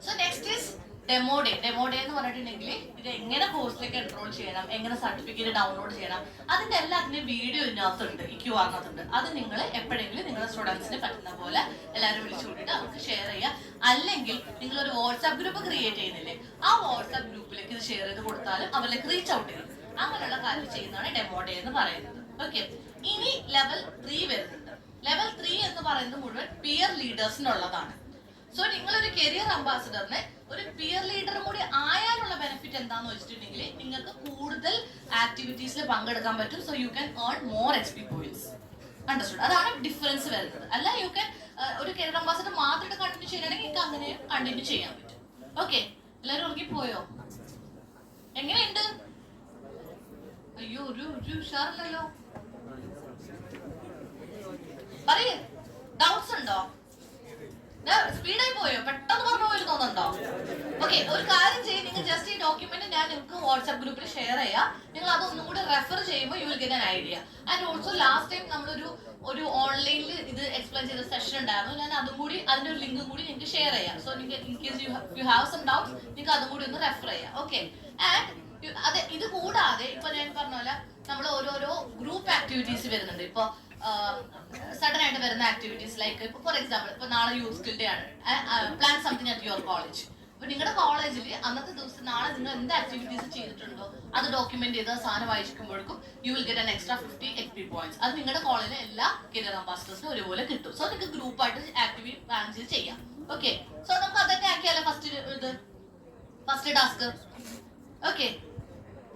so next is demo day. Demo day എന്ന് പറഞ്ഞിട്ടുണ്ടെങ്കിൽ ഇത് എങ്ങനെ കോഴ്സിലേക്ക് എൻറോൾ ചെയ്യണം, എങ്ങനെ സർട്ടിഫിക്കറ്റ് ഡൗൺലോഡ് ചെയ്യണം, അതിന്റെ എല്ലാത്തിന്റെയും വീഡിയോ ഇതിനകത്തുണ്ട്, ഈ QR-നകത്തുണ്ട്. അത് നിങ്ങൾ എപ്പോഴെങ്കിലും നിങ്ങളുടെ സ്റ്റുഡൻസിന് പറ്റുന്ന പോലെ എല്ലാവരും വിളിച്ചു കൂട്ടിയിട്ട് അവർക്ക് ഷെയർ ചെയ്യുക. അല്ലെങ്കിൽ നിങ്ങൾ ഒരു വാട്സ്ആപ്പ് ഗ്രൂപ്പ് ക്രിയേറ്റ് ചെയ്യുന്നില്ലേ, ആ വാട്സ്ആപ്പ് ഗ്രൂപ്പിലേക്ക് ഇത് ഷെയർ ചെയ്ത് കൊടുത്താലും അവരിലേക്ക് റീച്ച് ഔട്ട് ചെയ്യും. അങ്ങനെയുള്ള കാര്യം ചെയ്യുന്നതാണ് ഡെമോ ഡേ എന്ന് പറയുന്നത്. ഓക്കെ, ഇനി ലെവൽ 3 വരുന്നുണ്ട്. ലെവൽ 3 എന്ന് പറയുന്നത് മുഴുവൻ പിയർ ലീഡേഴ്സിനുള്ളതാണ്. സോ നിങ്ങളൊരു കരിയർ അംബാസിഡറിന് ഒരു പിയർ ലീഡറും കൂടി ആയാലുള്ള ബെനിഫിറ്റ് എന്താന്ന് വെച്ചിട്ടുണ്ടെങ്കിൽ നിങ്ങൾക്ക് കൂടുതൽ ആക്ടിവിറ്റീസിൽ പങ്കെടുക്കാൻ പറ്റും. So you can earn more XP points. Understood? അതാണ് ഡിഫറൻസ് വരുന്നത്. അല്ല യു ക്യാൻ ഒരു കരിയർ അംബാസിഡർ മാത്രമായിട്ട് കണ്ടിന്യൂ ചെയ്യണമെങ്കിൽ നിങ്ങൾക്ക് അങ്ങനെ കണ്ടിന്യൂ ചെയ്യാൻ പറ്റും. ഓക്കെ, എല്ലാവരും ഉറങ്ങി പോയോ? എങ്ങനെയുണ്ട്? അയ്യോ, ഒരു ഉഷാറില്ലല്ലോ. പറയേ, ഡൗട്ട്സ് ഉണ്ടോ? സ്പീഡായി പോയോ? പെട്ടെന്ന് പറഞ്ഞു പോയി തോന്നുന്നുണ്ടോ? ഓക്കെ, ഒരു കാര്യം ചെയ്യും, നിങ്ങൾ ജസ്റ്റ് ഈ ഡോക്യുമെന്റ് ഞാൻ നിങ്ങൾക്ക് വാട്സ്ആപ്പ് ഗ്രൂപ്പിൽ ഷെയർ ചെയ്യാം. നിങ്ങൾ അതൊന്നും കൂടി റെഫർ ചെയ്യുമ്പോൾ U will get an idea. And also last time നമ്മളൊരു ഓൺലൈനിൽ ഇത് എക്സ്പ്ലെയിൻ ചെയ്ത സെഷൻ ഉണ്ടായിരുന്നു. ഞാൻ അതും കൂടി അതിന്റെ ഒരു ലിങ്കും കൂടി നിങ്ങൾക്ക് ഷെയർ ചെയ്യാം. സോ നിങ്ങൾക്ക് in case you have some doubts നിങ്ങൾക്ക് അതും കൂടി ഒന്ന് റെഫർ ചെയ്യാം. ഓക്കെ, ആൻഡ് അതെ, ഇത് കൂടാതെ ഇപ്പൊ ഞാൻ പറഞ്ഞ പോലെ നമ്മൾ ഓരോരോ ഗ്രൂപ്പ് ആക്ടിവിറ്റീസ് വരുന്നുണ്ട്. ഇപ്പൊ സഡൻ ആയിട്ട് വരുന്ന ആക്ടിവിറ്റീസ് ലൈക്ക് ഇപ്പൊ ഫോർ എക്സാമ്പിൾ ഇപ്പൊ നാളെ യൂത്ത് സ്കിൽ ഡേ ആണ്, plan something at your college. അപ്പൊ നിങ്ങളുടെ കോളേജിൽ അന്നത്തെ ദിവസം നാളെ നിങ്ങൾ എന്ത് ആക്ടിവിറ്റീസ് ചെയ്തിട്ടുണ്ടോ അത് ഡോക്യുമെന്റ് ചെയ്ത് സാധനം വായിക്കുമ്പോഴേക്കും you will get an extra 50 XP points. അത് നിങ്ങളുടെ കോളേജിലെ എല്ലാ കരിയർ അംബാസിഡേഴ്സിനും ഒരുപോലെ കിട്ടും. സോ നിങ്ങൾക്ക് ഗ്രൂപ്പായിട്ട് ആക്ടിവിറ്റി പ്ലാൻ ചെയ്ത് ചെയ്യാം. ഓക്കെ, സോ നമുക്ക് അതൊക്കെ ആക്കിയാലോ ഫസ്റ്റ് ടാസ്ക്. ഓക്കെ,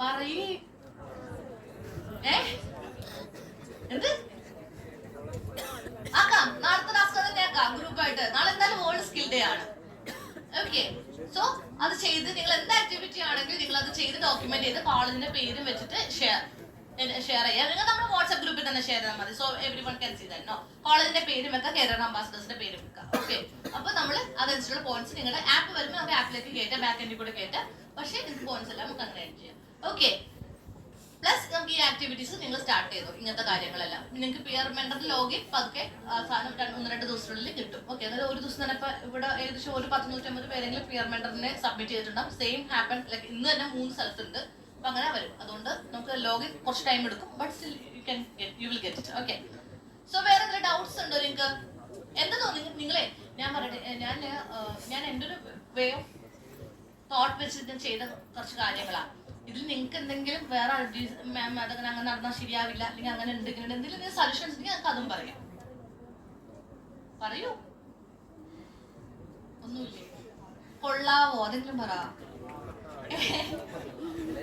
പറയേ എന്ത് ആക്കാം? നാളത്തെ ടാസ്ക് തന്നെ ആക്കാം ഗ്രൂപ്പായിട്ട്. നാളെ എന്തായാലും വേൾഡ് സ്കിൽ ഡേ ആണ്. ഓക്കെ, സോ അത് ചെയ്ത് നിങ്ങൾ എന്ത് ആക്ടിവിറ്റി ആണെങ്കിലും നിങ്ങൾ അത് ചെയ്ത് ഡോക്യുമെന്റ് ചെയ്ത് കോളേജിന്റെ പേരും വെച്ചിട്ട് ഷെയർ ചെയ്യാം. നിങ്ങൾ നമ്മുടെ വാട്സ്ആപ്പ് ഗ്രൂപ്പിൽ തന്നെ ഷെയർ ചെയ്താൽ മതി. So everyone can see that. കോളേജിന്റെ പേരും വെക്കാം, കരിയർ അംബാസിഡേഴ്സിന്റെ പേരും വെക്കാം. ഓക്കെ, അപ്പൊ നമ്മൾ അതനുസരിച്ചുള്ള പോയിന്റ്സ് നിങ്ങളുടെ ആപ്പ് വരുമ്പോൾ നമുക്ക് ആപ്പിലേക്ക് കയറ്റാം, ബാക്ക് എൻഡിൽ കൂടെ കയറ്റാം. പക്ഷേ ഇത് പോയിന്റ്സ് എല്ലാം നമുക്ക് അങ്ങനെ ചെയ്യാം. ഓക്കെ, പ്ലസ് നമുക്ക് ഈ ആക്ടിവിറ്റീസ് നിങ്ങൾ സ്റ്റാർട്ട് ചെയ്തു. ഇങ്ങനത്തെ കാര്യങ്ങളെല്ലാം നിങ്ങൾക്ക് പിയർ മെന്ററിൽ ലോഗിൻ പതുക്കെ സാധനം 1-2 ദിവസത്തിനുള്ളിൽ കിട്ടും. ഓക്കെ, അതായത് ഒരു ദിവസം തന്നെ ഇപ്പൊ ഇവിടെ ഏകദേശം ഒരു 150 പേരെങ്കിലും പിയർ മെന്ററിനെ സബ്മിറ്റ് ചെയ്തിട്ടുണ്ടാവും. സെയിം ഹാപ്പൻ ലൈക്ക് ഇന്ന് തന്നെ 3 സ്ഥലത്തുണ്ട്. അപ്പൊ അങ്ങനെ വരും. അതുകൊണ്ട് നമുക്ക് ലോഗിൻ കുറച്ച് ടൈം എടുക്കും, but still you will get it. Okay, so വേറെ എന്തെങ്കിലും ഡൗട്ട്സ് ഉണ്ടോ നിങ്ങൾക്ക്? എന്താ തോന്നുന്നു നിങ്ങളെ ഞാൻ പറയട്ടെ, ഞാൻ എൻ്റെ ഒരു വേ ഓഫ് തോട്ട് വെച്ചിട്ട് ചെയ്ത കുറച്ച് കാര്യങ്ങളാണ്. ഇതിൽ നിങ്ങൾക്ക് എന്തെങ്കിലും വേറെ മാം അതങ്ങനെ അങ്ങനെ നടന്നാൽ ശരിയാവില്ല, അല്ലെങ്കിൽ അങ്ങനെ എന്തെങ്കിലും എന്തെങ്കിലും സജഷൻസ് ഉണ്ടെങ്കിൽ ഞങ്ങൾക്ക് അതും പറയാം. പറയൂ, ഒന്നുമില്ലേ? കൊള്ളാവോ? അതെങ്കിലും പറ.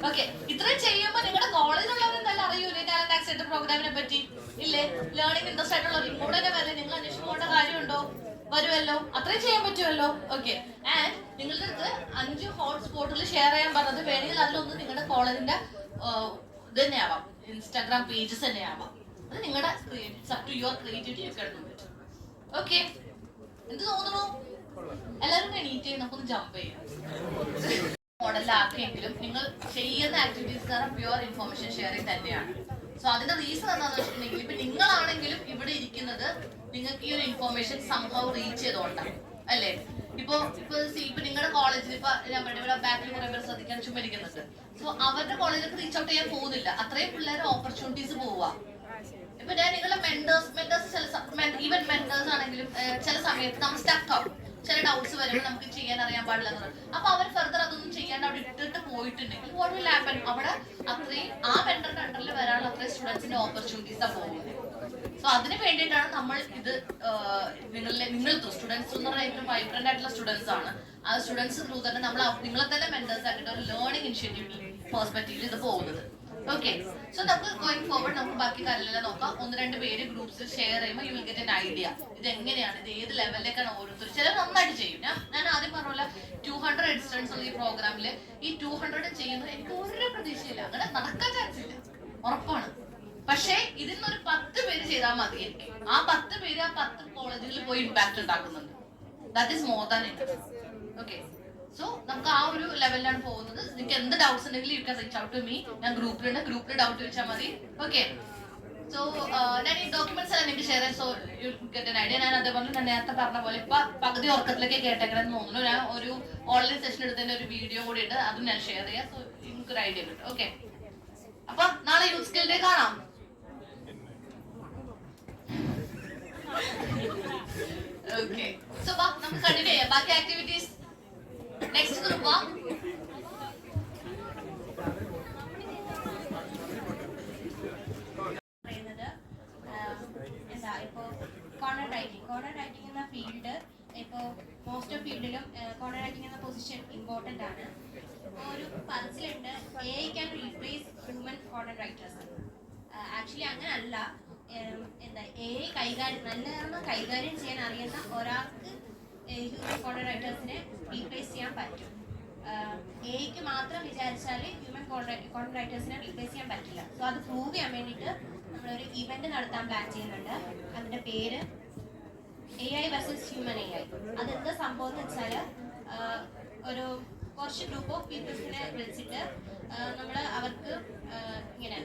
ഓക്കെ, ഇത്രയും ചെയ്യുമ്പോൾ നിങ്ങളുടെ കോളേജിലുള്ളവർ എന്തായാലും അറിയൂലേ ടാലന്റ് ആക്സിലേറ്റർ പ്രോഗ്രാമിനെ പറ്റി? ഇല്ലേ? ലേണിംഗ് ഇൻട്രസ്റ്റ് ആയിട്ടുള്ളവർ ഇങ്ങോട്ട് തന്നെ വരെ നിങ്ങൾ അന്വേഷിച്ചു പോകേണ്ട കാര്യമുണ്ടോ? വരുമല്ലോ, അത്രയും ചെയ്യാൻ പറ്റുമല്ലോ. ഓക്കെ, ആൻഡ് നിങ്ങളുടെ അടുത്ത് 5 ഹോട്ട്സ്പോട്ടിൽ ഷെയർ ചെയ്യാൻ പറഞ്ഞത് വേണമെങ്കിൽ അതിലൊന്ന് നിങ്ങളുടെ കോളേജിന്റെ ഇത് തന്നെ ആവാം, ഇൻസ്റ്റാഗ്രാം പേജസ് തന്നെ ആവാം. അത് നിങ്ങളുടെ അപ് ടു യുവർ ക്രിയേറ്റിവിറ്റി ഒക്കെ എടുക്കാൻ പറ്റും. ഓക്കെ, എന്ത് തോന്നുന്നു? എല്ലാവരും എണീറ്റ് നമുക്കൊന്ന് ജമ്പ് ചെയ്യാം. മോഡലാക്കിയെങ്കിലും നിങ്ങൾ ചെയ്യുന്ന ആക്ടിവിറ്റീസ് കാരണം പ്യുവർ ഇൻഫോർമേഷൻ ഷെയറിംഗ് തന്നെയാണ്. സോ അതിന്റെ റീസൺ എന്താണെന്ന് വെച്ചിട്ടുണ്ടെങ്കിൽ ഇപ്പൊ നിങ്ങളാണെങ്കിലും ഇവിടെ ഇരിക്കുന്നത് നിങ്ങൾക്ക് ഈ ഒരു ഇൻഫോർമേഷൻ സംഭവം റീച്ച് ചെയ്തോണ്ടാണ് അല്ലേ? ഇപ്പൊ നിങ്ങളുടെ കോളേജിൽ ഇപ്പൊ ഞാൻ ഇവിടെ ബാക്കിൽ കുറെ പേര് ശ്രദ്ധിക്കാൻ ചുമരിക്കുന്നുണ്ട്. സോ അവരുടെ കോളേജിലേക്ക് റീച്ച് ഔട്ട് ചെയ്യാൻ പോകുന്നില്ല, അത്രയും പിള്ളേർ ഓപ്പർച്യൂണിറ്റീസ് പോവുക. ഇപ്പൊ ഞാൻ നിങ്ങളുടെ മെന്റേഴ്സ് ഈവൻ മെന്റേഴ്സ് ആണെങ്കിലും ചില സമയത്ത് നമ്മൾ സ്റ്റക്ക് ആവും. ചില ഡൗട്ട്സ് വരുമ്പോൾ നമുക്ക് ചെയ്യാൻ അറിയാൻ പാടില്ല എന്ന് പറയും. അപ്പൊ അവർ ഫർദർ അതൊന്നും ചെയ്യാണ്ട് അവിടെ ഇട്ടിട്ട് പോയിട്ടുണ്ടെങ്കിൽ വാട്ട് വിൽ ഹാപ്പൻ? അവിടെ അത്രയും ആ വെണ്ടറിന്റെ അണ്ടറിൽ വരാനുള്ള അത്രയും സ്റ്റുഡൻസിന്റെ ഓപ്പർച്യൂണിറ്റീസ് ആ പോകുന്നത്. സോ അതിന് വേണ്ടിയിട്ടാണ് നമ്മൾ ഇത് നിങ്ങൾ സ്റ്റുഡൻസ് എന്ന് പറഞ്ഞാൽ ഏറ്റവും വൈബ്രന്റ് ആയിട്ടുള്ള സ്റ്റുഡൻസ് ആണ്. ആ സ്റ്റുഡൻസ് ത്രൂ തന്നെ നമ്മൾ നിങ്ങളെ തന്നെ മെന്റേഴ്സ് ആക്കിയിട്ട് ഒരു ലേണിംഗ് ഇനിഷ്യേറ്റീവ് പെർസ്പെക്റ്റീവിൽ ഇത് പോകുന്നത്. ഓക്കെ, സോ നമുക്ക് ഗോയിങ് ഫോർവേഡ് നമുക്ക് ബാക്കി കാര്യങ്ങളെല്ലാം നോക്കാം. 1-2 പേര് ഗ്രൂപ്പ്സിൽ ഷെയർ ചെയ്യുമ്പോൾ U will get an idea. ഇത് എങ്ങനെയാണ്, ഇത് ഏത് ലെവലിലേക്കാണ് ഓരോരുത്തർ. ചിലർ നന്നായിട്ട് ചെയ്യും. ഞാൻ ആദ്യം പറഞ്ഞ 200 സ്റ്റുഡൻസ് ഉള്ള ഈ പ്രോഗ്രാമിൽ ഈ 200 ചെയ്യുന്നത് എനിക്ക് ഒരു പ്രതീക്ഷയില്ല, അങ്ങനെ നടക്കാൻ ചാൻസ് ഇല്ല, ഉറപ്പാണ്. പക്ഷേ ഇതിൽ നിന്നൊരു 10 പേര് ചെയ്താൽ മതി. എനിക്ക് ആ 10 പേര് ആ 10 കോളേജുകളിൽ പോയി ഇമ്പാക്ട് ഉണ്ടാക്കുന്നുണ്ട്. That is more than enough. Okay, so നമുക്ക് ആ ഒരു ലെവലിലാണ് പോകുന്നത്. നിങ്ങൾക്ക് എന്ത് ഡൗട്ട്സ് ഉണ്ടെങ്കിലും you can reach out to me. ഞാൻ ഗ്രൂപ്പിൽ ഡൗട്ട് ചോദിച്ചാൽ മതി. ഓക്കെ, സോ ഞാൻ ഈ ഡോക്യുമെന്റ്സ് എല്ലാം നിങ്ങൾക്ക് ഷെയർ ചെയ്യാം. So you get an idea. ഞാൻ അതേപോലെ ഞാൻ നേരത്തെ പറഞ്ഞ പോലെ ഇപ്പൊ പകുതി ഉറക്കത്തിലേക്ക് കേട്ടേക്കണെന്ന് തോന്നുന്നു. ഞാൻ ഒരു ഓൺലൈൻ സെഷൻ എടുത്തതിന്റെ ഒരു വീഡിയോ കൂടി ഉണ്ട്, അതും ഞാൻ ഷെയർ ചെയ്യാം. സോ നിങ്ങൾക്ക് ഒരു ഐഡിയ കിട്ടും. ഓക്കെ, അപ്പൊ നാളെ യൂത്ത് സ്കിൽ ഡേ കാണാം. ഓക്കെ, സോ നമുക്ക് കണ്ടിന്യൂ ചെയ്യാം ബാക്കി ആക്ടിവിറ്റീസ്. നെക്സ്റ്റ് ഗ്രൂപ്പ് എന്താ ഇപ്പോൾ കോർണർ റൈറ്റിംഗ് എന്ന ഫീൽഡ് ഇപ്പോൾ മോസ്റ്റ് ഓഫ് ഫീൽഡിലും കോർണർ റൈറ്റിംഗ് എന്ന പൊസിഷൻ ഇമ്പോർട്ടൻ്റ് ആണ്. ഇപ്പോൾ ഒരു പർസിലുണ്ട് AI can replace human corner writers. Actually അങ്ങനല്ല. എന്താ AI കൈകാര്യം ചെയ്യാൻ അറിയുന്ന ഒരാൾക്ക് ഹ്യൂമൻ കോർണർ റൈറ്റേഴ്സിനെ റീപ്ലേസ് ചെയ്യാൻ പറ്റും. AI മാത്രം വിചാരിച്ചാൽ ഹ്യൂമൻ കോർണർ റൈറ്റേഴ്സിനെ റീപ്ലേസ് ചെയ്യാൻ പറ്റില്ല. സോ അത് പ്രൂവ് ചെയ്യാൻ വേണ്ടിയിട്ട് നമ്മളൊരു ഇവന്റ് നടത്താൻ പ്ലാൻ ചെയ്യുന്നുണ്ട്. അതിന്റെ പേര് AI വേഴ്സസ് ഹ്യൂമൻ AI. അതെന്താ സംഭവം എന്ന് വെച്ചാൽ ഒരു കുറച്ച് ഗ്രൂപ്പ് ഓഫ് പീപ്പിൾസിനെ വിളിച്ചിട്ട് നമ്മൾ അവർക്ക് ഇങ്ങനെ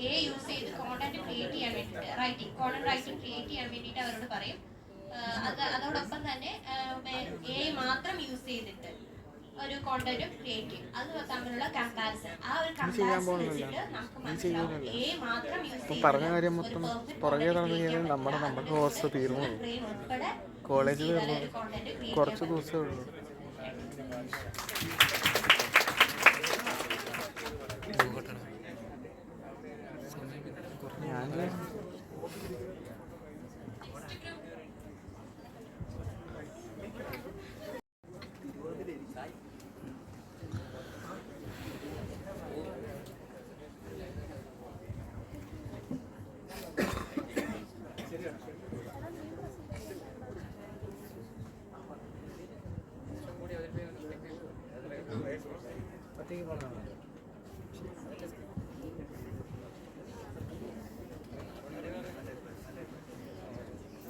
AI യൂസ് ചെയ്ത് കോണ്ടന്റ് ക്രിയേറ്റ് ചെയ്യാൻ വേണ്ടിയിട്ട് കോണ്ടന്റ് റൈറ്റിംഗ് ക്രിയേറ്റ് ചെയ്യാൻ വേണ്ടിയിട്ട് അവരോട് പറയും. അതോടൊപ്പം തന്നെ AI മാത്രം യൂസ് ചെയ്തിട്ട് ഒരു കോണ്ടന്റ് ക്രിയേറ്റ് ചെയ്യും. അത് തമ്മിലുള്ള കമ്പാരിസൺ. ആ ഒരു കമ്പാരിസൺ വെച്ചിട്ട് നമുക്ക് മനസ്സിലാവും AI മാത്രം യൂസ് ചെയ്ത് പറഞ്ഞ കാര്യം മൊത്തം പുറകെ നടന്നു നമ്മുടെ കോഴ്സ് തീർന്നു. കോളേജിൽ കുറച്ച് ദിവസമേ ഉള്ളൂ. ഞാൻ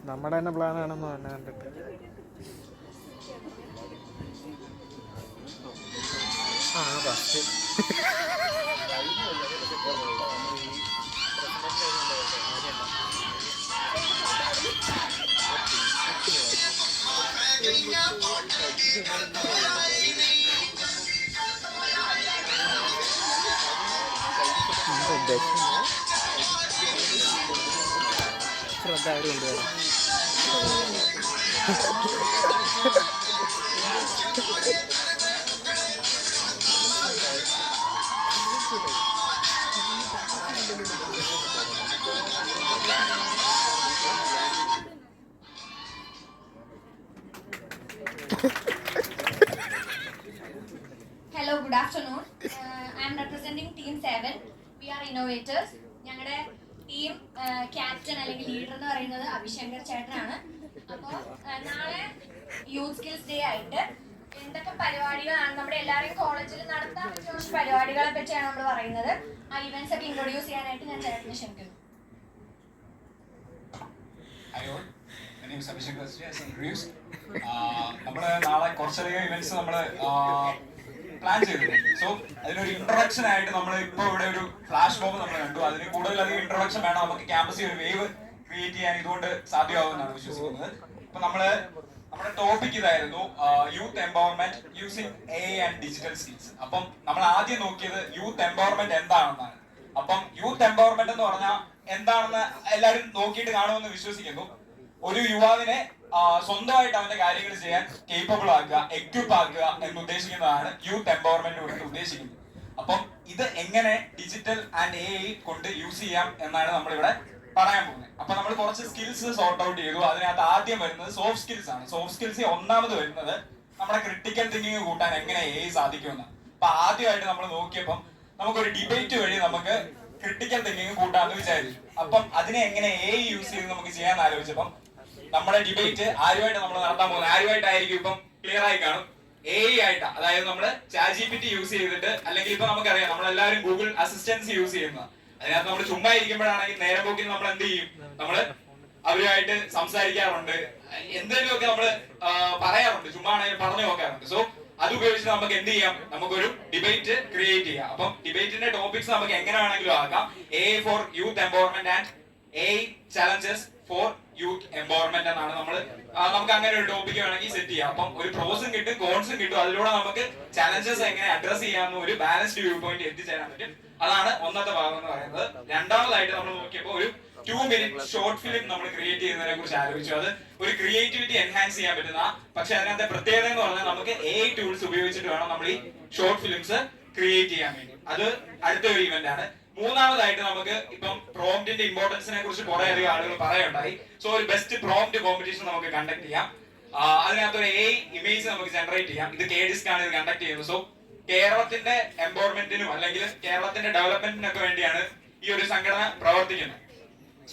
നമ്മുടെ തന്നെ പ്ലാനാണെന്ന് പറഞ്ഞ കണ്ടിട്ട് ഫസ്റ്റ് ശ്രദ്ധ അവരുണ്ട്. Hello, good afternoon. I am representing Team 7. We are innovators. ഞങ്ങളുടെ ടീം ക്യാപ്റ്റൻ അല്ലെങ്കിൽ ലീഡർ എന്ന് പറയുന്നത് അഭിശങ്കർ ചേട്ടനാണ്. അപ്പോൾ നാളെ യൂത്ത് സ്കിൽസ് ഡേ ആയിട്ട് എന്തൊക്കെ പരിപാടികളാണ് നമ്മുടെ എല്ലാവരെയും കോളേജിൽ നടത്താൻ പറ്റിയ കുറച്ച് പരിപാടികളെ പറ്റിയാണ് നമ്മൾ പറയുന്നത്. ആ ഇവന്റ്സ് ഒക്കെ ഇൻട്രൊഡ്യൂസ് ചെയ്യാനായിട്ട് ഞാൻ ചേട്ടനെ ക്ഷണിക്കുന്നു. നമ്മള് നാളെ കുറച്ചധികം ഇവന്റ്സ് നമ്മള് പ്ലാൻ ചെയ്തിട്ടുണ്ട്. സോ അതിനൊരു ഇൻട്രൊഡക്ഷൻ ആയിട്ട് നമ്മൾ ഇപ്പൊ ഇവിടെ ഒരു ഫ്ലാഷ് മോബ് നമ്മൾ കണ്ടു. അതിന് കൂടുതലധികം ഇൻട്രൊഡക്ഷൻ വേണം നമുക്ക് ക്യാമ്പസിൽ ഒരു വേവ് ക്രിയേറ്റ് ചെയ്യാൻ ഇതുകൊണ്ട് സാധ്യമാവുമെന്നാണ് വിശ്വസിക്കുന്നത്. ഇപ്പൊ നമ്മുടെ ടോപ്പിക് ഇതായിരുന്നു youth empowerment using AI and digital skills. അപ്പം നമ്മൾ ആദ്യം നോക്കിയത് യൂത്ത് എംപവർമെന്റ് എന്താണെന്നാണ്. അപ്പം യൂത്ത് എംപവർമെന്റ് എന്ന് പറഞ്ഞാൽ എന്താണെന്ന് എല്ലാവരും നോക്കിയിട്ട് കാണുമെന്ന് വിശ്വസിക്കുന്നു. ഒരു യുവാവിനെ സ്വന്തമായിട്ട് അവന്റെ കാര്യങ്ങൾ ചെയ്യാൻ കേപ്പബിൾ ആക്കുക, എക്വിപ്പ് ആക്കുക എന്ന് ഉദ്ദേശിക്കുന്നതാണ് യൂത്ത് എംപവർമെന്റ് കൊണ്ട് ഉദ്ദേശിക്കുന്നത്. അപ്പം ഇത് എങ്ങനെ ഡിജിറ്റൽ ആൻഡ് AI കൊണ്ട് യൂസ് ചെയ്യാം എന്നാണ് നമ്മളിവിടെ പറയാൻ പോകുന്നത്. അപ്പൊ നമ്മൾ കുറച്ച് സ്കിൽസ് സോർട്ട് ഔട്ട് ചെയ്തു. അതിനകത്ത് ആദ്യം വരുന്നത് സോഫ്റ്റ് സ്കിൽസ് ആണ്. സോഫ്റ്റ് സ്കിൽസ് ഒന്നാമത് വരുന്നത് നമ്മുടെ ക്രിട്ടിക്കൽ തിങ്കിങ് കൂട്ടാൻ എങ്ങനെ AI സാധിക്കുമെന്ന്. അപ്പൊ ആദ്യമായിട്ട് നമ്മൾ നോക്കിയപ്പം നമുക്കൊരു ഡിബേറ്റ് വഴി നമുക്ക് ക്രിട്ടിക്കൽ തിങ്കിങ് കൂട്ടാന്ന് വിചാരിച്ചു. അപ്പം അതിനെ എങ്ങനെ AI യൂസ് ചെയ്ത് നമുക്ക് ചെയ്യാൻ ആലോചിച്ചപ്പം നമ്മുടെ ഡിബേറ്റ് ആരുമായിട്ട് നമ്മൾ നടത്താൻ പോകുന്നത്, ആരുമായിട്ടായിരിക്കും ഇപ്പം ക്ലിയർ ആയി കാണും, AI ആയിട്ടാ. അതായത് നമ്മള് ChatGPT യൂസ് ചെയ്തിട്ട്, അല്ലെങ്കിൽ ഇപ്പൊ നമുക്കറിയാം നമ്മളെല്ലാവരും ഗൂഗിൾ അസിസ്റ്റൻസ് യൂസ് ചെയ്യുന്ന, അതിനകത്ത് നമ്മൾ ചുമ്മാ ഇരിക്കുമ്പോഴാണെങ്കിൽ നേരം പോക്കിന് നമ്മൾ എന്ത് ചെയ്യും, നമ്മള് അവരുമായിട്ട് സംസാരിക്കാറുണ്ട്, എന്തെങ്കിലുമൊക്കെ നമ്മള് പറയാറുണ്ട്, ചുമ്മാ ആണെങ്കിൽ പറഞ്ഞു നോക്കാറുണ്ട്. സോ അത് ഉപയോഗിച്ച് നമുക്ക് എന്ത് ചെയ്യാം, നമുക്കൊരു ഡിബേറ്റ് ക്രിയേറ്റ് ചെയ്യാം. അപ്പം ഡിബേറ്റിന്റെ ടോപ്പിക്സ് നമുക്ക് എങ്ങനെ വേണമെങ്കിലും ആക്കാം. AI four youth empowerment and AI challenges four youth empowerment എന്നാണ് നമുക്ക് അങ്ങനെ ഒരു ടോപ്പിക് വേണമെങ്കിൽ സെറ്റ് ചെയ്യാം. അപ്പം ഒരു പ്രോസും കിട്ടും കോൺസും കിട്ടും. അതിലൂടെ നമുക്ക് ചലഞ്ചസ് എങ്ങനെ അഡ്രസ് ചെയ്യാമെന്ന് ഒരു ബാലൻസ്ഡ് വ്യൂ പോയിന്റ് എത്തിച്ചേരാൻ പറ്റും. അതാണ് ഒന്നാമത്തെ ഭാഗം എന്ന് പറയുന്നത്. രണ്ടാമതായിട്ട് നമ്മൾ നോക്കിയപ്പോൾ ഒരു 2 minute ഷോർട്ട് ഫിലിം നമ്മൾ ക്രിയേറ്റ് ചെയ്യുന്നതിനെ കുറിച്ച് ആലോചിച്ചു. അത് ഒരു ക്രിയേറ്റിവിറ്റി എൻഹാൻസ് ചെയ്യാൻ പറ്റുന്ന, പക്ഷെ അതിനകത്തെ പ്രത്യേകത എന്ന് പറഞ്ഞാൽ നമുക്ക് AI ടൂൾസ് ഉപയോഗിച്ചിട്ട് വേണം നമ്മൾ ഈ ഷോർട്ട് ഫിലിംസ് ക്രിയേറ്റ് ചെയ്യാൻ വേണ്ടി. അത് അടുത്ത ഒരു ഇവന്റ് ആണ്. മൂന്നാമതായിട്ട് നമുക്ക് ഇപ്പം പ്രോംപ്റ്റിന്റെ ഇമ്പോർട്ടൻസിനെ കുറിച്ച് കുറെ അധികം ആളുകൾ പറയുണ്ടായി. സോ ഒരു ബെസ്റ്റ് പ്രോംപ്റ്റ് കോമ്പറ്റീഷൻ നമുക്ക് കണ്ടക്ട് ചെയ്യാം. അതിനകത്ത് ഒരു AI ഇമേജ് നമുക്ക് ജനറേറ്റ് ചെയ്യാം. ഇത് KDISC ആണ് ഇത് കണ്ടക്ട് ചെയ്യുന്നത്. സോ കേരളത്തിന്റെ എംപവർമെന്റിനും അല്ലെങ്കിൽ കേരളത്തിന്റെ ഡെവലപ്മെന്റിനൊക്കെ വേണ്ടിയാണ് ഈ ഒരു സംഘടന പ്രവർത്തിക്കുന്നത്.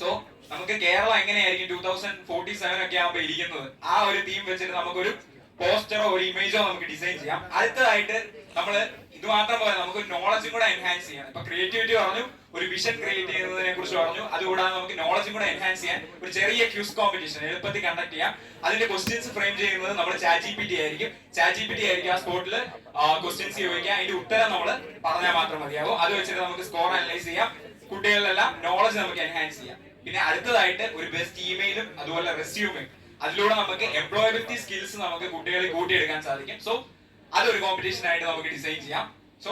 സോ നമുക്ക് കേരളം എങ്ങനെയായിരിക്കും 2047 ഒക്കെ ആകുമ്പോൾ ഇരിക്കുന്നത്, ആ ഒരു തീം വെച്ചിട്ട് നമുക്കൊരു പോസ്റ്ററോ ഒരു ഇമേജോ നമുക്ക് ഡിസൈൻ ചെയ്യാം. അടുത്തതായിട്ട് നമ്മള് ഇത് മാത്രം പോലെ നമുക്ക് നോളജും കൂടെ എൻഹാൻസ് ചെയ്യാം. ഇപ്പൊ ക്രിയേറ്റിവിറ്റി പറഞ്ഞു, ഒരു വിഷൻ ക്രിയേറ്റ് ചെയ്യുന്നതിനെ കുറിച്ച് പറഞ്ഞു. അതുകൂടാതെ നമുക്ക് നോളജും കൂടെ എൻഹാൻസ് ചെയ്യാൻ ഒരു ചെറിയ ക്യൂസ് കോമ്പറ്റീഷൻ എളുപ്പത്തിൽ കണ്ടക്ട് ചെയ്യാം. അതിന്റെ ക്വസ്റ്റ്യൻസ് ഫ്രെയിം ചെയ്യുന്നത് നമ്മൾ ChatGPT ആയിരിക്കും. ChatGPT ആയിരിക്കും ആ സ്പോട്ടിൽ ക്വസ്റ്റ്യൻസ് ചോദിക്കുക. അതിന്റെ ഉത്തരം നമ്മൾ പറഞ്ഞാൽ മാത്രം മതിയാവും. അത് വെച്ചിട്ട് നമുക്ക് സ്കോർ അനലൈസ് ചെയ്യാം. കുട്ടികളിലെല്ലാം നോളജ് നമുക്ക് എൻഹാൻസ് ചെയ്യാം. പിന്നെ അടുത്തതായിട്ട് ഒരു ബെസ്റ്റ് ഇമെയിലും അതുപോലെ റെസ്യൂമും, അതിലൂടെ നമുക്ക് എംപ്ലോയബിലിറ്റി സ്കിൽസ് നമുക്ക് കുട്ടികളിൽ കൂട്ടിയെടുക്കാൻ സാധിക്കും. സോ അതൊരു കോമ്പറ്റീഷൻ ആയിട്ട് നമുക്ക് ഡിസൈൻ ചെയ്യാം. സോ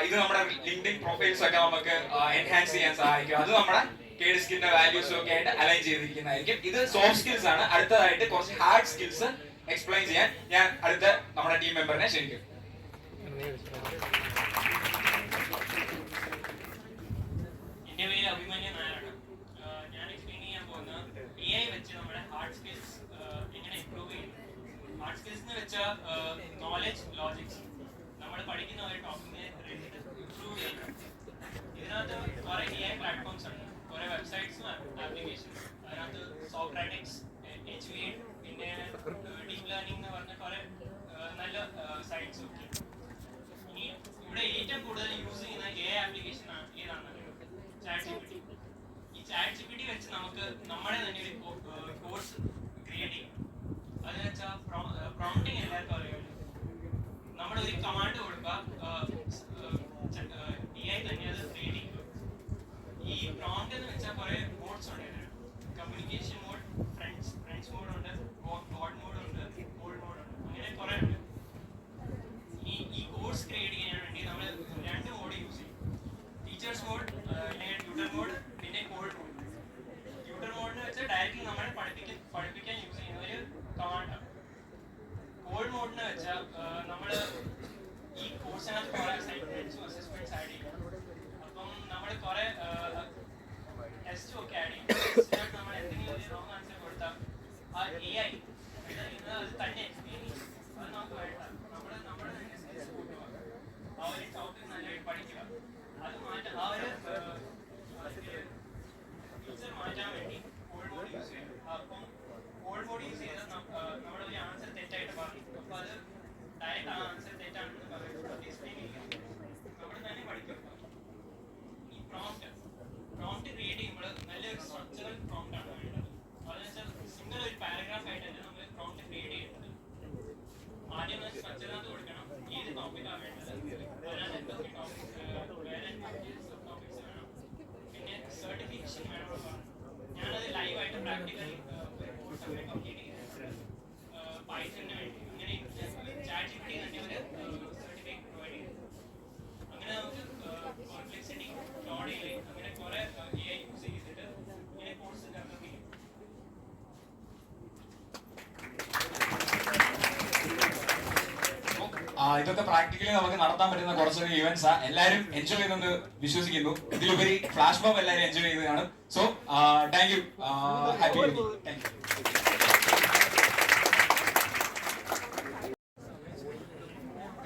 ഇത് നമ്മുടെ ലിങ്ക്ഡിൻ പ്രൊഫൈൽസ് ഒക്കെ നമുക്ക് എൻഹാൻസ് ചെയ്യാൻ സഹായിക്കും. അത് നമ്മുടെ KDISCന്റെ വാല്യൂസും ഒക്കെ ആയിട്ട് അലൈൻ ചെയ്തിരിക്കുന്നതായിരിക്കും. ഇത് സോഫ്റ്റ് സ്കിൽസ് ആണ്. അടുത്തതായിട്ട് കുറച്ച് ഹാർഡ് സ്കിൽസ് എക്സ്പ്ലെയിൻ ചെയ്യാൻ ഞാൻ അടുത്ത നമ്മുടെ ടീം മെമ്പറിനെ ക്ഷണിക്കും. എന്റെ പേര് അഭിമന്യു നായരാണ്. ഞാൻ എക്സ്പ്ലെയിൻ ചെയ്യാൻ പോകുന്ന AI വെച്ച് നമ്മുടെ ഹാർഡ് സ്കിൽസ് എങ്ങനെ ഇംപ്രൂവ് ചെയ്യും. ഹാർഡ് സ്കിൽസ് എന്ന് വെച്ചാൽ നോളജ്, ലോജിക്സ്, നമ്മൾ പഠിക്കുന്ന ഒരു ടോപ്പിക്കിനെ ഇംപ്രൂവ് ചെയ്യണം. ഇതിനകത്ത് കുറെ AI പ്ലാറ്റ്ഫോംസ് ഉണ്ട്, കുറെ വെബ്സൈറ്റ്സും ആപ്ലിക്കേഷൻസ്. അതിനകത്ത് സോക്രാറ്റിക്സ്, HV8, പിന്നെ ഡീപ് ലേണിംഗ് എന്ന് പറഞ്ഞ കുറെ നല്ല സൈറ്റ്സ് ഒക്കെ. ഇനി ഇവിടെ ഏറ്റവും കൂടുതൽ യൂസ് ചെയ്യുന്ന AI ആപ്ലിക്കേഷൻ ഏതാണെന്ന് ChatGPT. ഈ ChatGPT വെച്ച് നമുക്ക് നമ്മുടെ തന്നെ ഒരു കോഴ്സ് ക്രിയേറ്റ് ചെയ്യാം. അതെന്ന് വെച്ചാൽ പ്രോംപ്റ്റിംഗ് എല്ലാവർക്കും അറിയാമല്ലോ. നമ്മൾ ഒരു കമാൻഡ് കൊടുക്കുക, AI തന്നെ അത് ക്രിയേറ്റ് ചെയ്യും. ഈ പ്രോംപ്റ്റ് എന്ന് വെച്ചാൽ കുറെ മോഡ്സ് ഉണ്ട്. കമ്മ്യൂണിക്കേഷൻ മോഡ്, ഫ്രണ്ട്സ് മോഡ് ഉണ്ട്, ബോട്ട് മോഡ് ഉണ്ട്, കോൾഡ് മോഡ് ഉണ്ട്, അങ്ങനെ കുറെ ഉണ്ട്. ഈ കോഴ്സ് ക്രിയേറ്റ് ചെയ്യാൻ വേണ്ടി നമ്മൾ 2 മോഡ് യൂസ് ചെയ്യും. ടീച്ചേഴ്സ് മോഡ്, ട്യൂട്ടർ മോഡ്, പിന്നെ കോൾഡ് മോഡ്. ട്യൂട്ടർ മോഡ് എന്ന് വെച്ചാൽ ഡയറക്റ്റ്ലി നമ്മളെ പഠിപ്പിക്കാൻ യൂസ് ചെയ്യുന്ന ഒരു കമാൻഡാണ്. കോൾഡ് മോഡ് എന്ന് വെച്ചാൽ നമ്മൾ ഈ കോഴ്സിനകത്ത് കുറെ അസൈൻമെന്റ്സും അസസ്മെന്റ്സ് ആഡ് ചെയ്യും. അപ്പം നമ്മൾ കുറെ ടെസ്റ്റും ഒക്കെ ആഡ് ചെയ്യും. ടെസ്റ്റിനകത്ത് നമ്മൾ എന്തെങ്കിലും ഒരു റോങ് ആൻസർ കൊടുത്താൽ ആ AI അത് തന്നെ എക്സ്പ്ലെയിൻ ചെയ്യും. അത് നമുക്ക് വേണ്ട, നമ്മുടെ തന്നെ സ്കിൽസ് കൂട്ടുക, ആ ഒരു ടോപ്പിക് നല്ലതായിട്ട് പഠിക്കുക. അത് മാറ്റാൻ ആ ഒരു ഫീച്ചർ മാറ്റാൻ വേണ്ടി കോൾഡ് മോഡ് യൂസ് ചെയ്യും. അപ്പം കോൾഡ് മോഡ് യൂസ് ചെയ്താൽ നമ്മുടെ ഒരു ആൻസർ തെറ്റായിട്ട് പറയും. അപ്പൊ അത് ഡയറക്റ്റ് ആ ആൻസർ തെറ്റാണെന്ന് പറയും, അത് എക്സ്പ്ലെയിൻ ചെയ്യും. നമ്മൾ തന്നെ പഠിക്കും. ഈ പ്രോംപ്റ്റ് ക്രിയേറ്റ് ചെയ്യുമ്പോൾ നല്ലൊരു സ്ട്രക്ചറൽ പ്രോംപ്റ്റ് ആണ് വേണ്ടത്. അതെന്ന് വെച്ചാൽ സിംഗിൾ ഒരു പാരഗ്രാഫ് ആയിട്ട് തന്നെ നമ്മൾ പ്രോംപ്റ്റ് ക്രിയേറ്റ് ചെയ്യുന്നത്. ആദ്യം സ്ട്രക്ചറിനകത്ത് കൊടുക്കണം ഏത് ടോപ്പിക്കാണ് വേണ്ടത്, അതിനകത്ത് എന്തൊക്കെ ടോപ്പിക്സ് വേറെ ടോപ്പിക്സ് വേണം, പിന്നെ സർട്ടിഫിക്കേഷൻ വേണമെന്ന് പറഞ്ഞു. ഞാനത് ലൈവായിട്ട് പ്രാക്ടിക്കലി ഒരു കോഴ്സ് അങ്ങനെ കംപ്ലീറ്റ് ചെയ്തിട്ടുണ്ട് പൈത്തണിന് വേണ്ടി. അങ്ങനെ ChatGPT തന്നെ ഒരു സർട്ടിഫിക്കറ്റ് പ്രൊവൈഡ് ചെയ്തു. അങ്ങനെ നമുക്ക് കോംപ്ലക്സിറ്റി, ക്ലോഡിൽ അങ്ങനെ കുറെ AI യൂസ് ചെയ്തിട്ട് ഇങ്ങനെ കോഴ്സ് ഡെവലപ്പ് ചെയ്യും. ഇതൊക്കെ പ്രാക്ടിക്കലി നമുക്ക് നടത്താൻ പറ്റുന്ന കുറച്ചൊരു ഇവന്റ്സാ. എല്ലാവരും എൻജോയ് ചെയ്യുന്നെന്ന് വിശ്വസിക്കുന്നു. ഇതിലുപരി ഫ്ലാഷ് മോബ് എല്ലാവരും എൻജോയ് ചെയ്തതാണ്. So thank U. Happy thank you.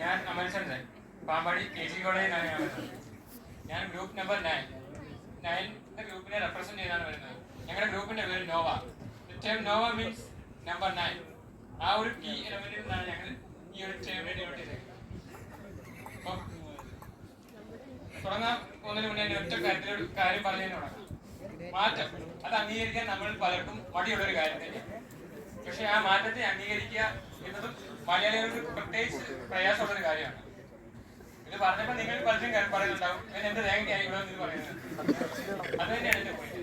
ഞാൻ അമൽചന്ദ്രൻ, പാമ്പാടി KG കോളേജിലാണ് ഞാൻ ഗ്രൂപ്പ് നമ്പർ 9 ഗ്രൂപ്പിനെ റെപ്രസെന്റ് ചെയ്താണ് വരുന്നത്. ഞങ്ങളുടെ ഗ്രൂപ്പിന്റെ പേര് നോവ. Nova means number 9. ആ ഒരു കീ എലമെന്റിൽ നിന്നാണ് ഞങ്ങൾ ഈ ഒരു ടേമിനെ ഡിനോട്ട് ചെയ്തത്. അപ്പം തുടങ്ങാൻ പോകുന്നതിന് മുന്നേ ഒറ്റ കാര്യത്തിലൊരു കാര്യം പറഞ്ഞു തുടങ്ങാം. മാറ്റം അത് അംഗീകരിക്കാൻ നമ്മൾ പലർക്കും മടിയുള്ളൊരു കാര്യം തന്നെയാണ്. പക്ഷെ ആ മാറ്റത്തെ അംഗീകരിക്കുക എന്നതും മലയാളികൾക്ക് പ്രത്യേകിച്ച് പ്രയാസമുള്ളൊരു കാര്യമാണ്. ഇത് പറഞ്ഞപ്പോൾ നിങ്ങൾ പലരും പറയുന്നുണ്ടാവും, ഞാൻ എന്റെ തേങ്ങയായി ഇവിടെ നിന്ന് പറയുന്നത്. അത് തന്നെയാണ് എന്റെ പോയിന്റ്.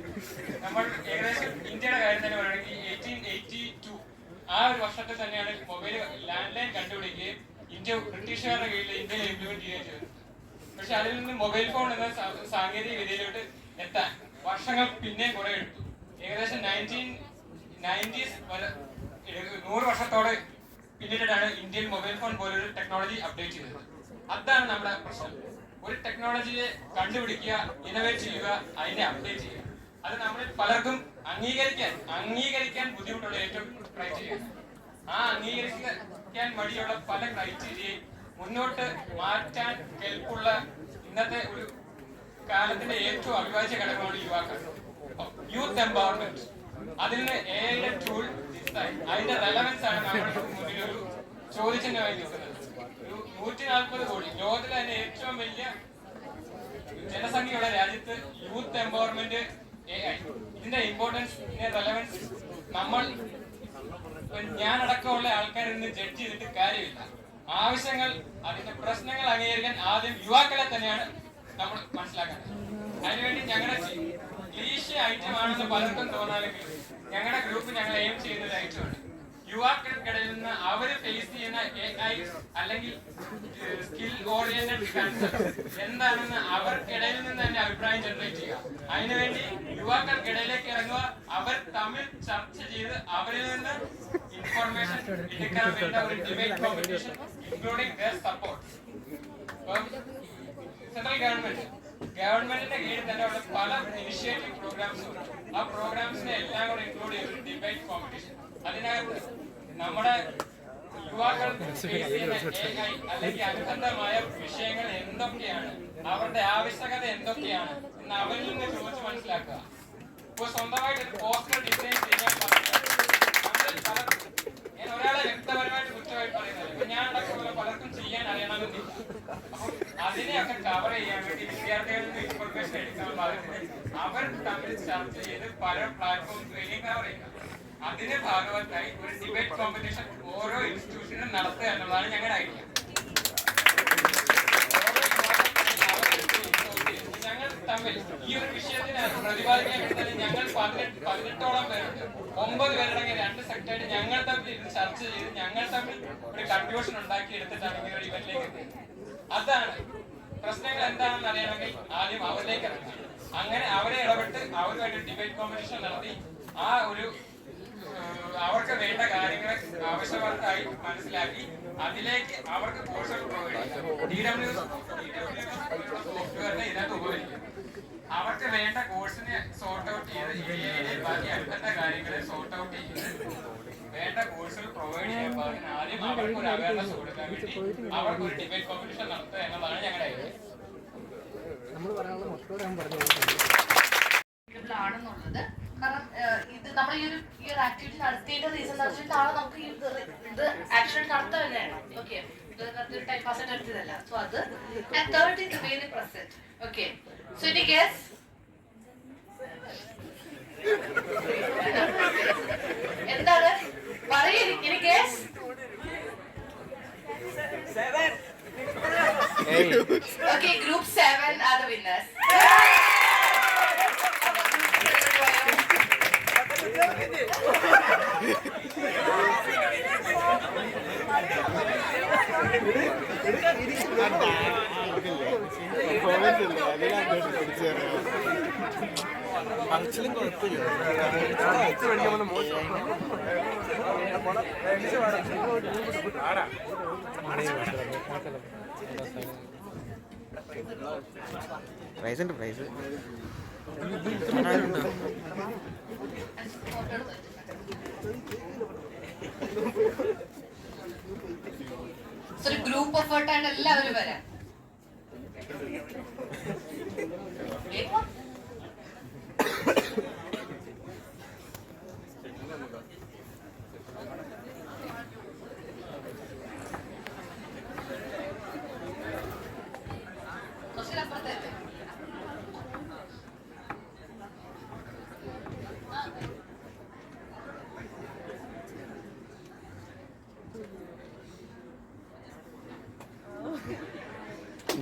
നമ്മൾ ഏകദേശം ഇന്ത്യയുടെ കാര്യം തന്നെ പറയുകയാണെങ്കിൽ 1882 ആ ഒരു വർഷത്തിൽ തന്നെയാണ് മൊബൈൽ ലാൻഡ് ലൈൻ കണ്ടുപിടിക്കുകയും ഇന്ത്യ ബ്രിട്ടീഷുകാരുടെ കീഴിൽ ഇന്ത്യയിൽ ഇംപ്ലിമെന്റ് ചെയ്യുകയും ചെയ്തത്. പക്ഷെ അതിൽ നിന്ന് മൊബൈൽ ഫോൺ എന്ന സാങ്കേതിക വിദ്യയിലോട്ട് എത്താൻ വർഷങ്ങൾ പിന്നെയും കുറെ എടുത്തു. ഏകദേശം 1990s വരെ 100 വർഷത്തോടെ പിന്നീടാണ് ഇന്ത്യയിൽ മൊബൈൽ ഫോൺ പോലൊരു ടെക്നോളജി അപ്ഡേറ്റ് ചെയ്തത്. അതാണ് നമ്മുടെ പ്രശ്നം. ഒരു ടെക്നോളജിയെ കണ്ടുപിടിക്കുക, ഇന്നോവേറ്റ് ചെയ്യുക, അതിനെ അപ്ഡേറ്റ് ചെയ്യുക. അത് നമ്മളിൽ പലർക്കും അംഗീകരിക്കാൻ ബുദ്ധിമുട്ടുള്ള ഏറ്റവും ക്രൈറ്റീരിയ. ആ അംഗീകരിക്കാൻ മടിയുള്ള പല ക്രൈറ്റീരിയയും മുന്നോട്ട് മാറ്റാൻ കെൽപ്പുള്ള ഇന്നത്തെ ഒരു കാലത്തിന്റെ ഏറ്റവും അവിഭാജ്യ ഘടകമാണ് യുവാക്കൾ. Youth empowerment. അതിന് AI ടൂൾ അതിന്റെ റെലവൻസ് ആണ് നമ്മുടെ മുന്നിൽ ഒരു ചോദ്യചിഹ്നമായി നിൽക്കുന്നത്. ഒരു 140 കോടി ലോകത്തിലെ തന്നെ ഏറ്റവും വലിയ ജനസംഖ്യയുള്ള രാജ്യത്ത് യൂത്ത് എംപവർമെന്റ് AI ഇതിന്റെ ഇമ്പോർട്ടൻസ്, റെലവൻസ് നമ്മൾ ഞാനടക്കമുള്ള ആൾക്കാരിൽ നിന്ന് ജഡ്ജ് ചെയ്തിട്ട് കാര്യമില്ല. ആവശ്യങ്ങൾ, അതിന്റെ പ്രശ്നങ്ങൾ അംഗീകരിക്കാൻ ആദ്യം യുവാക്കളെ തന്നെയാണ് നമ്മൾ മനസ്സിലാക്കേണ്ടത്. അതിനുവേണ്ടി ഞങ്ങളുടെ ക്ലീശ ഐറ്റം ആണെന്ന് പലർക്കും തോന്നാമെങ്കിൽ ഞങ്ങളുടെ ഗ്രൂപ്പ് ഞങ്ങൾ എയിം ചെയ്യുന്ന ഒരു ഐറ്റമാണ്. യുവാക്കൾക്കിടയിൽ നിന്ന് അവർ ഫേസ് ചെയ്യുന്ന AI അല്ലെങ്കിൽ സ്കിൽ ഓറിയന്റഡ് കൺസെപ്റ്റ് എന്താണെന്ന് അവർക്കിടയിൽ നിന്ന് തന്നെ അഭിപ്രായം ജനറേറ്റ് ചെയ്യുക. അതിനുവേണ്ടി യുവാക്കൾക്കിടയിലേക്ക് ഇറങ്ങുക, അവർ തമ്മിൽ ചർച്ച ചെയ്ത് അവരിൽ നിന്ന് ഇൻഫർമേഷൻ എടുക്കാൻ വേണ്ട ഒരു debate competition including their support. Central ഗവൺമെന്റിന്റെ കീഴിൽ തന്നെ ഉള്ള പല ഇനിഷ്യേറ്റീവ് പ്രോഗ്രാംസും ഉണ്ട്. ആ പ്രോഗ്രാംസിനെ എല്ലാം കൂടെ ഇൻക്ലൂഡ് ചെയ്ത ഒരു ഡിബേറ്റ് കോമ്പറ്റീഷൻ. അതിനകത്ത് നമ്മുടെ യുവാക്കൾ ഫേസ് ചെയ്യുന്ന AI അല്ലെങ്കിൽ അനുബന്ധമായ വിഷയങ്ങൾ എന്തൊക്കെയാണ്, അവരുടെ ആവശ്യകത എന്തൊക്കെയാണ് എന്ന് അവരിൽ നിന്ന് ചോദിച്ച് മനസ്സിലാക്കുക. ഇപ്പൊ സ്വന്തമായിട്ട് ഒരു പോസ്റ്റർ ഡിസൈൻ ചെയ്യാൻ ഞാൻ ഒരാളെ വ്യക്തപരമായിട്ട് കുറ്റമായി പറയുന്നത്. ഇപ്പൊ ഞാൻ അടക്കമുള്ള പലർക്കും ചെയ്യാൻ അറിയണമെന്നില്ല. അപ്പം അതിനെയൊക്കെ കവർ ചെയ്യാൻ വേണ്ടി വിദ്യാർത്ഥികളിൽ നിന്ന് ഇൻഫർമേഷൻ എടുക്കാൻ പാകത്തിന് അവർ തമ്മിൽ ചർച്ച ചെയ്ത് പല പ്ലാറ്റ്ഫോംസിലേക്കും കവർ ചെയ്യുക. അതിന്റെ ഭാഗവത്തായി ഒരു ഡിബേറ്റ് കോമ്പറ്റീഷൻ ഓരോ ഇൻസ്റ്റിറ്റ്യൂഷനും നടത്തുക എന്നുള്ളതാണ് ഞങ്ങളുടെ ഐഡിയ. ഞങ്ങൾ തമ്മിൽ ഈ ഒരു വിഷയത്തിന് പ്രതിപാദിക്കാൻ വേണ്ടി ഞങ്ങൾ 18ഓളം പേരുണ്ട്. 9 പേരടങ്ങിയ 2 സെക്ടറായിട്ട് ഞങ്ങൾ തമ്മിൽ ഇത് ചർച്ച ചെയ്ത് ഞങ്ങൾ തമ്മിൽ ഒരു കൺക്ലൂഷൻ ഉണ്ടാക്കി എടുത്തിട്ടാണ് ഇങ്ങനെ ഒരു ഇവന്റിലേക്ക് എത്തിയത്. അതാണ് പ്രശ്നങ്ങൾ എന്താണെന്ന് അറിയണമെങ്കിൽ ആദ്യം അവരിലേക്ക് ഇറങ്ങി അങ്ങനെ അവരെ ഇടപെട്ട് അവരുമായിട്ട് ഡിബേറ്റ് കോമ്പറ്റീഷൻ നടത്തി ആ ഒരു അവർക്ക് വേണ്ട കാര്യങ്ങളെ ആവശ്യവർക്കായി മനസ്സിലാക്കി അതിലേക്ക് അവർക്ക് കോഴ്സുകൾ പ്രൊവൈഡ് ചെയ്യാം. സോഫ്റ്റ്വെയറിനെ ഇതിനകത്ത് ഉപകരിക്കും. അവർക്ക് വേണ്ട കോഴ്സിനെ സോർട്ട് ഔട്ട് ചെയ്ത് ബാക്കി അനുബന്ധ കാര്യങ്ങളെ സോർട്ട് ഔട്ട് ചെയ്ത് വേണ്ട കോഴ്സുകൾ പ്രൊവൈഡ് ചെയ്യാൻ പാകത്തിന് ആദ്യം അവർക്ക് ഒരു അവയർനെസ് കൊടുക്കാൻ വേണ്ടി അവർക്ക് ഒരു ഡിബേറ്റ് കോമ്പറ്റീഷൻ നടത്തുക എന്നതാണ് ഞങ്ങളുടെ ഐഡിയ. ആണെന്നുള്ളത് കാരണം ഇത് നമ്മൾ ഈ ഒരു ആക്ടിവിറ്റി നടത്തിയിട്ട് റീസൺ നടത്തിയിട്ടാണ് നമുക്ക് ഇത് ആക്ഷൻ നടത്താൻ തന്നെയാണ്. ഓക്കെ, ഇത് ടൈം പാസ് ആയിട്ട് നടത്തിയതല്ല. സോ അത് and third is very present. Okay, so ഇനി ഗസ് എന്താണ് പറയൂ, ഇനി guess okay, group 7 are the winners. പറച്ചിലും കുഴപ്പമില്ല. പ്രൈസ് ഉണ്ട്, പ്രൈസ് ഒരു ഗ്രൂപ്പ് എഫേർട്ട് ആയിട്ട് എല്ലാവരും വരാം.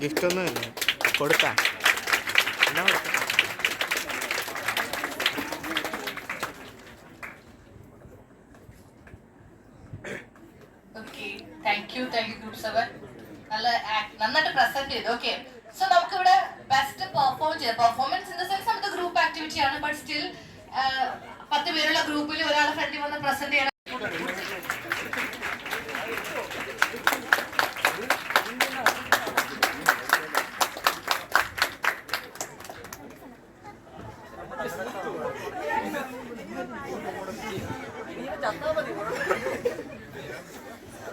ഗിഫ്റ്റ് ഒന്നുമില്ല, കൊടുത്താ എന്നാ കൊടുത്ത? താങ്ക് യു ഗ്രൂപ്പ് 7 നന്നായിട്ട് പ്രസന്റ് ചെയ്തു. ഓക്കെ, സോ നമുക്ക് ഇവിടെ ബെസ്റ്റ് പെർഫോം ചെയ്യാം. പെർഫോമൻസ് ഇൻ ദ സെൻസ് നമുക്ക് ഗ്രൂപ്പ് ആക്ടിവിറ്റി ആണ്, ബട്ട് സ്റ്റിൽ 10 പേരുള്ള ഗ്രൂപ്പിൽ ഒരാളെ ഫ്രണ്ടിൽ വന്ന് പ്രസന്റ് ചെയ്യണം.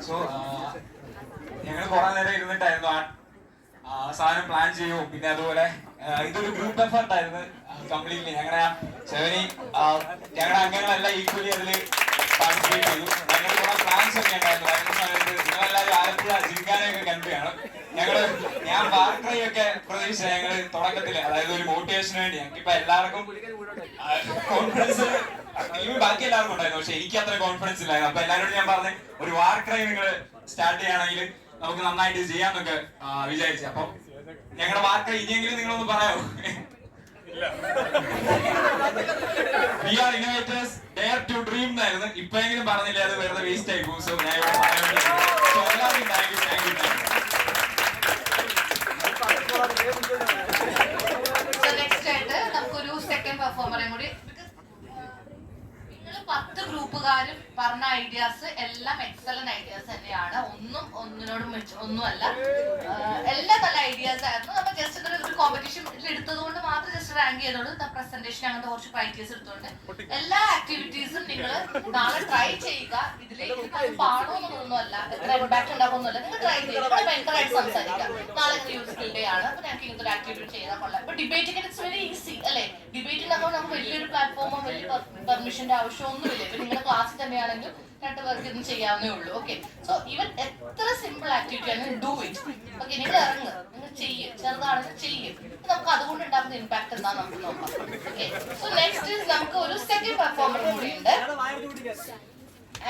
സോ ഞങ്ങൾ കുറെ നേരം ഇരുന്നിട്ടായിരുന്നു ആ സാധനം പ്ലാൻ ചെയ്യൂ. പിന്നെ അതുപോലെ ഇതൊരു ഗ്രൂപ്പ് എഫർട്ട് ആയിരുന്നു കംപ്ലീറ്റ്ലി. ഞങ്ങളുടെ ഞങ്ങളുടെ അംഗങ്ങളെല്ലാം ഈക്വലി അതിൽ പാർട്ടിസിപ്പേറ്റ് ചെയ്തു. ഞങ്ങൾ കുറെ പ്ലാൻസ് ഒക്കെ ഉണ്ടായിരുന്നു. വരുന്ന സമയത്ത് നിങ്ങളെല്ലാവരും ആലപ്പുഴ ജിങ്കാനൊക്കെ കണ്ടുകയാണ്. ഞാൻ വാർക്രൈ ഒക്കെ പ്രതീക്ഷിച്ച ഞങ്ങൾ തുടക്കത്തില്, അതായത് ഒരു മോട്ടിവേഷന് വേണ്ടി ഞങ്ങൾക്ക് ഇപ്പൊ എല്ലാവർക്കും കോൺഫിഡൻസ് ബാക്കി എല്ലാവർക്കും ഉണ്ടായിരുന്നു, പക്ഷെ എനിക്ക് അത്ര കോൺഫിഡൻസ് ഇല്ലായിരുന്നു. അപ്പൊ എല്ലാവരോടും ഞാൻ പറഞ്ഞു ഒരു വാർക്രൈ നിങ്ങൾ സ്റ്റാർട്ട് ചെയ്യുകയാണെങ്കിൽ നമുക്ക് നന്നായിട്ട് ചെയ്യാന്നൊക്കെ വിചാരിച്ചു. അപ്പൊ ഞങ്ങളുടെ വാർക്രൈ ഇനിയെങ്കിലും നിങ്ങളൊന്ന് പറയാമോ? We are innovators, dare to dream എന്നായിരുന്നു. ഇപ്പോഴെങ്കിലും പറഞ്ഞില്ലേ, അത് വെറുതെ വേസ്റ്റ് ആയി പോകും. സോ ഞാൻ എല്ലാവർക്കും താങ്ക് യു. നെക്സ്റ്റ് ആയിട്ട് നമുക്കൊരു സെക്കൻഡ് പെർഫോമറേയും കൂടി, നിങ്ങൾ 10 ഗ്രൂപ്പുകാരും പറഞ്ഞ ഐഡിയാസ് എല്ലാം എക്സലന്റ് ഐഡിയാസ് തന്നെയാണ്. ഒന്നിനോടും ഒന്നുമല്ല, എല്ലാം നല്ല ഐഡിയാസ് ആയിരുന്നു. നമ്മൾ ജസ്റ്റ് ഒരു കോമ്പറ്റീഷൻ എടുത്തത് കൊണ്ട് മാത്രം ജസ്റ്റ് റാങ്ക് ചെയ്തോളൂ. പ്രസന്റേഷൻ അങ്ങനത്തെ കുറച്ച് ക്രൈറ്റീരിയസ് എടുത്തോണ്ട് എല്ലാ ആക്ടിവിറ്റീസും നിങ്ങൾ നാളെ ട്രൈ ചെയ്യുക. ഇതിലേക്ക് പാടോന്നൊന്നുമല്ല, എത്ര ഇമ്പാക്ട് ഉണ്ടാകുന്നല്ല, നിങ്ങൾ ട്രൈ ചെയ്യുക. ഭയങ്കര ആയിട്ട് സംസാരിക്കാം. നാളെ യൂസ്ഫുൾ ഡേ ആണ്, അപ്പൊ ഞങ്ങൾക്ക് ഇങ്ങനത്തെ ഒരു ആക്ടിവിറ്റി ചെയ്താൽ കൊള്ളാം. ഇപ്പൊ ഡിബേറ്റിംഗ് ഇറ്റ്സ് വെരി ഈസി അല്ലേ? ഡിബേറ്റിംഗ് ആകുമ്പോൾ നമുക്ക് വലിയൊരു പ്ലാറ്റ്ഫോമോ വലിയ പെർമിഷന്റെ ആവശ്യമൊന്നുമില്ല. ഇപ്പൊ നിങ്ങളുടെ ക്ലാസ്സിൽ തന്നെയാണെങ്കിലും 2 പേർക്ക് ഇതൊന്നും ചെയ്യാവുന്നേ ഉള്ളൂ. ഓക്കെ, സോ ഈവൻ എത്ര സിമ്പിൾ ആക്ടിവിറ്റി ആണെങ്കിൽ ഡു ഇറ്റ്. ഓക്കെ, നിങ്ങൾ ഇറങ്ങുക, നിങ്ങൾ ചെയ്യും, ചെറുതാണെങ്കിൽ ചെയ്യും. നമുക്ക് അതുകൊണ്ട് ഉണ്ടാകുന്ന ഇമ്പാക്ട് എന്താ നമുക്ക് നോക്കാം. ഓക്കെ, സോ നെക്സ്റ്റ് നമുക്ക് ഒരു സെക്കൻഡ് പെർഫോമർ കൂടി ഉണ്ട്,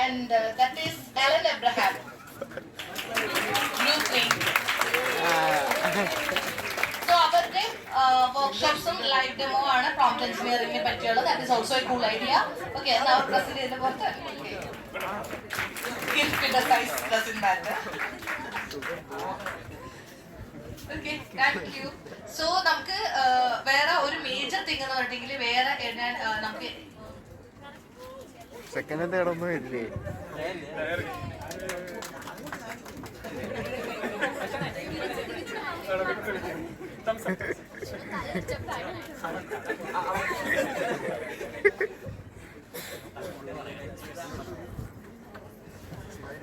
and that is Ellen Abraham, group 3. So അവരുടെ വർക്ക്ഷോപ്സും ലൈവ് ഡെമോ ആണ് പ്രോംപ്റ്റ് എഞ്ചിനീയറിംഗിനെ പറ്റിയുള്ളത്. That is also a cool idea. Okay, അത് അവർ പ്രസന്റ് ചെയ്ത പോലെ ഗിഫ്റ്റിന്റെ size doesn't matter. Okay, thank you. So നമുക്ക് വേറെ ഒരു മേജർ തിങ് എന്ന് പറഞ്ഞിട്ടുണ്ടെങ്കിൽ വേറെ നമുക്ക് സെക്കൻഡ് തേർഡൊന്നും ഇല്ലേ?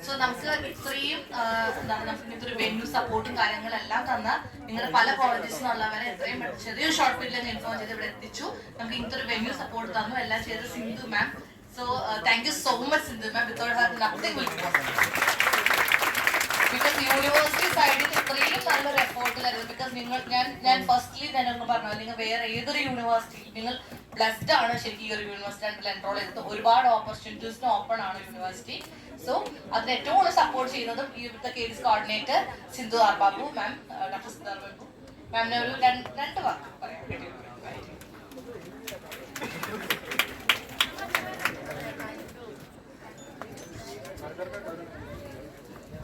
സോ നമുക്ക് ഇത്രയും നമുക്ക് ഇങ്ങനത്തെ വെന്യൂ സപ്പോർട്ടും കാര്യങ്ങളെല്ലാം തന്ന നിങ്ങളുടെ പല കോളേജസിൽ നിന്നുള്ളവരെ എത്രയും ചെറിയൊരു ഷോർട്ട് പീരീഡിൽ ഇൻഫോം ചെയ്ത് ഇവിടെ എത്തിച്ചു. നമുക്ക് ഇങ്ങനത്തെ ഒരു വെന്യൂ സപ്പോർട്ട് തന്നു. എല്ലാം ചെയ്ത് Sindhu ma'am. So thank you so much Sindhu ma'am. Without her nothing will be possible. Because university സൈഡിൽ ഇത്രയും നല്ലൊരു എഫോർട്ടിലായിരുന്നു. ബിക്കോസ് ഞാൻ ഫസ്റ്റ്ലി തന്നെ പറഞ്ഞു, നിങ്ങൾ വേറെ ഏതൊരു യൂണിവേഴ്സിറ്റിയിൽ നിങ്ങൾ ബ്ലെസ്ഡ് ആണ് ശരിക്കും ഈ ഒരു യൂണിവേഴ്സിറ്റി എൻറോൾ ചെയ്തത്. ഒരുപാട് ഓപ്പർച്യൂണിറ്റീസിന് ഓപ്പൺ ആണ് യൂണിവേഴ്സിറ്റി. സോ അതിന് ഏറ്റവും കൂടുതൽ സപ്പോർട്ട് ചെയ്യുന്നതും ഇവിടുത്തെ case coordinator Sindhu R Babu ma'am, doctor Siddhar Babu മാമിനെ ഒരു രണ്ട് വാക്ക് പറയാം.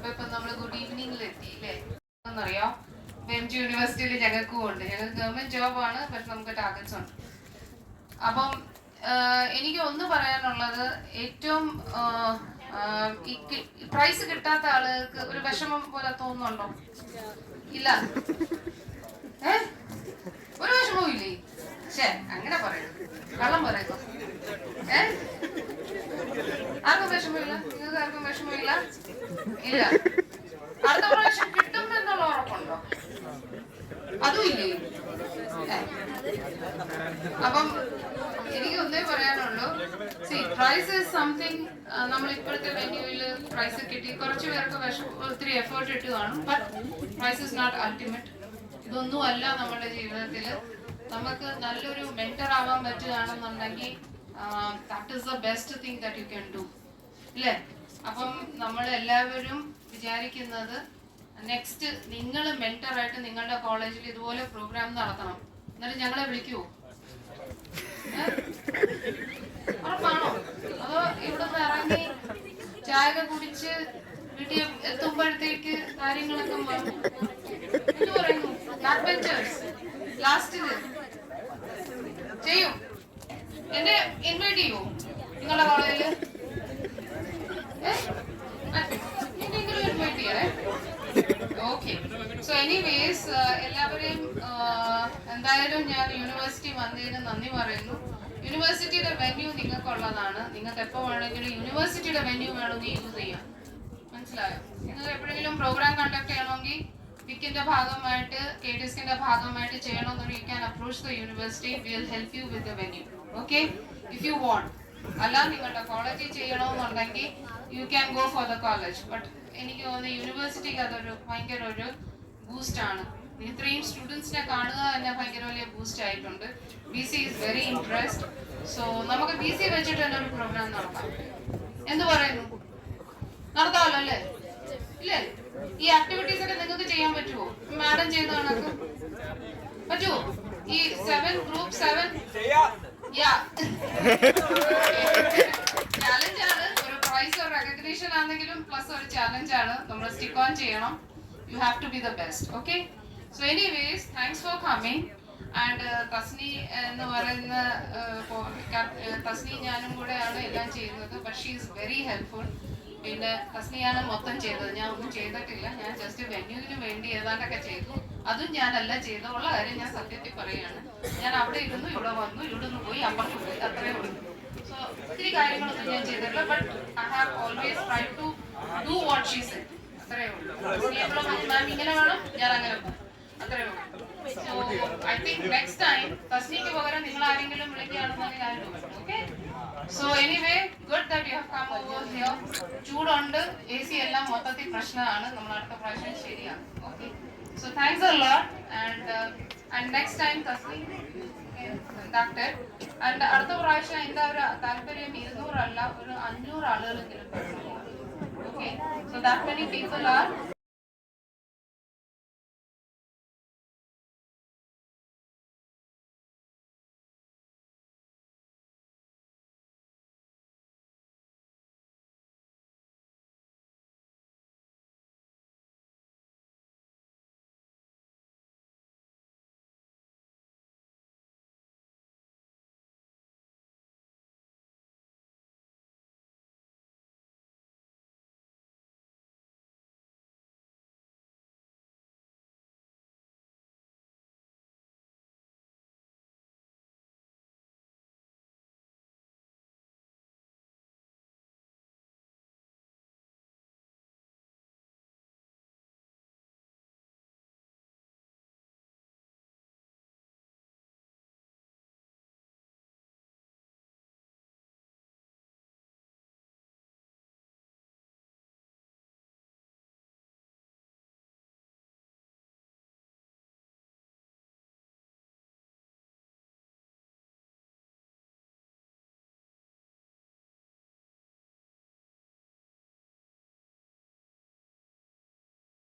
ഇപ്പൊ നമ്മള് ഗുഡ് ഈവനിങ്ങിൽ എത്തി അല്ലേ എന്നറിയാം. MG യൂണിവേഴ്സിറ്റിയിൽ ഞങ്ങൾക്കും ഉണ്ട്. ഞങ്ങൾക്ക് ഗവൺമെന്റ് ജോബാണ്, പക്ഷെ നമുക്ക് ടാർഗറ്റ്സ് ഉണ്ട്. അപ്പം എനിക്ക് ഒന്ന് പറയാനുള്ളത്, ഏറ്റവും പ്രൈസ് കിട്ടാത്ത ആളുകൾക്ക് ഒരു വിഷമം പോലെ തോന്നുന്നുണ്ടോ? ഇല്ല. ഒരു വിഷമവും ഇല്ലേ? അങ്ങനെ പറയുന്നു, കള്ളം പറയുന്നു. ആർക്കും വിഷമമില്ല? നിങ്ങൾക്ക് ആർക്കും വിഷമമില്ല? ഇല്ല. അടുത്ത പ്രാവശ്യം കിട്ടും എന്നുള്ള ഉറപ്പുണ്ടോ? അതും ഇല്ലേ? അപ്പം എനിക്ക് ഒന്നേ പറയാനുള്ളൂ, പ്രൈസ് ഇസ് സംതിങ്. നമ്മൾ ഇപ്പോഴത്തെ വെന്യൂവിൽ പ്രൈസ് കിട്ടി, കുറച്ച് പേർക്ക് ഒത്തിരി എഫേർട്ട് ഇട്ട് കാണും. But prize is not ultimate. ഇതൊന്നും അല്ല നമ്മുടെ ജീവിതത്തിൽ. നമുക്ക് നല്ലൊരു മെന്റർ ആവാൻ പറ്റുകയാണെന്നുണ്ടെങ്കിൽ that is the best thing that you can do, ഇല്ലേ? അപ്പം നമ്മൾ എല്ലാവരും വിചാരിക്കുന്നത് നെക്സ്റ്റ് നിങ്ങൾ മെന്ററായിട്ട് നിങ്ങളുടെ കോളേജിൽ ഇതുപോലെ പ്രോഗ്രാം നടത്തണം. എന്നിട്ട് ഞങ്ങളെ വിളിക്കുവോ? ഉറപ്പാണോ? അതോ ഇവിടുന്ന് ഇറങ്ങി ചായ കുടിച്ച് വീട്ടിൽ എത്തുമ്പോഴത്തേക്ക് കാര്യങ്ങളൊക്കെ മാറും? എന്ത് പറയുന്നു? ലാസ്റ്റില് ചെയ്യും. എന്നെ ഇൻവൈറ്റ് ചെയ്യൂ നിങ്ങളുടെ കോളേജില്? എന്തെങ്കിലും ഇൻവൈറ്റ് ചെയ്യണേ. ഓക്കെ. സോ എനിവേസ് എല്ലാവരെയും എന്തായാലും ഞാൻ യൂണിവേഴ്സിറ്റി വന്നതിന് നന്ദി പറയുന്നു. യൂണിവേഴ്സിറ്റിയുടെ വെന്യൂ നിങ്ങൾക്കുള്ളതാണ്. നിങ്ങൾക്ക് എപ്പോൾ വേണമെങ്കിലും യൂണിവേഴ്സിറ്റിയുടെ വെന്യൂ വേണമെങ്കിൽ യൂസ് ചെയ്യാം. മനസ്സിലായോ? നിങ്ങൾ എപ്പോഴെങ്കിലും പ്രോഗ്രാം കണ്ടക്ട് ചെയ്യണമെങ്കിൽ വിക്കിന്റെ ഭാഗമായിട്ട് KDSKന്റെ ഭാഗമായിട്ട് ചെയ്യണമെന്ന് you can approach the university. We will help you with the venue. Okay, if you want. അല്ല നിങ്ങളുടെ കോളേജിൽ ചെയ്യണമെന്നുണ്ടെങ്കിൽ you can go for the college. But എനിക്ക് തോന്നുന്നു യൂണിവേഴ്സിറ്റിക്ക് അതൊരു ഭയങ്കര ഒരു ബൂസ്റ്റ് ആണ്. ഇത്രയും സ്റ്റുഡൻസിനെ കാണുക തന്നെ ഭയങ്കര വലിയ ബൂസ്റ്റ് ആയിട്ടുണ്ട്. BC is very interest. So നമുക്ക് BC വെച്ചിട്ട് തന്നെ ഒരു പ്രോഗ്രാം നടത്താം. എന്ത് പറയുന്നു? നടത്താമല്ലോ അല്ലേ? ഇല്ലേ? ഈ ആക്ടിവിറ്റീസ് ഒക്കെ നിങ്ങൾക്ക് ചെയ്യാൻ പറ്റുമോ? മാഡം ചെയ്ത കണക്ക് പറ്റുമോ? ഈ 7 ഗ്രൂപ്പ് 7 ചാലഞ്ച് ആണ്. ഒരു പ്രൈസ് ഒരു റെക്കഗ്നീഷൻ ആണെങ്കിലും പ്ലസ് ഒരു ചാലഞ്ച് ആണ്. നമ്മൾ സ്റ്റിക്ക് ഓൺ ചെയ്യണം. You have to be the best. Okay, so anyways thanks for coming. And Tasni എന്ന് പറയുന്ന തസ്നി ഞാനും കൂടെയാണ് എല്ലാം ചെയ്യുന്നത്. But she is very helpful. പിന്നെ തസ്നിയാണ് മൊത്തം ചെയ്തത്. ഞാൻ ഒന്നും ചെയ്തിട്ടില്ല. ഞാൻ ജസ്റ്റ് വെന്യൂവിന് വേണ്ടി ഏതാണ്ടൊക്കെ ചെയ്തു. അതും ഞാനല്ല ചെയ്ത. ഉള്ള കാര്യം ഞാൻ സത്യത്തിൽ പറയുകയാണ്. ഞാൻ അവിടെ ഇരുന്നു, ഇവിടെ വന്നു, ഇവിടെ നിന്ന് പോയി, അപ്പുറത്ത് പോയി, അത്രേ ഉള്ളൂ. സോ ഒത്തിരി കാര്യങ്ങളൊന്നും ഞാൻ ചെയ്തിട്ടില്ല. But I have always try to do what she said. അത്രേ ഉള്ളൂ. മാം ഇങ്ങനെ വേണം, ഞാൻ അങ്ങനെ പോകും. അത്രേ ഉള്ളൂ. So I think next time തസ്നിക്ക് പകരം നിങ്ങൾ ആരെങ്കിലും വിളിക്കുകയാണെന്നുണ്ടെങ്കിൽ ഞാൻ നോക്കും. Okay, so anyway good that you have come over here. ചൂടുണ്ട്, AC എല്ലാം മൊത്തത്തിൽ പ്രശ്നമാണ്. നമ്മൾ അടുത്ത പ്രാവശ്യം ശരിയാണ്. Okay, so thanks a lot. And next time Tasni conducted. And അടുത്ത പ്രാവശ്യം എന്താ ഒരു താല്പര്യം 200 അല്ല, ഒരു 500 ആളുകളെങ്കിലും. Okay, so that many people R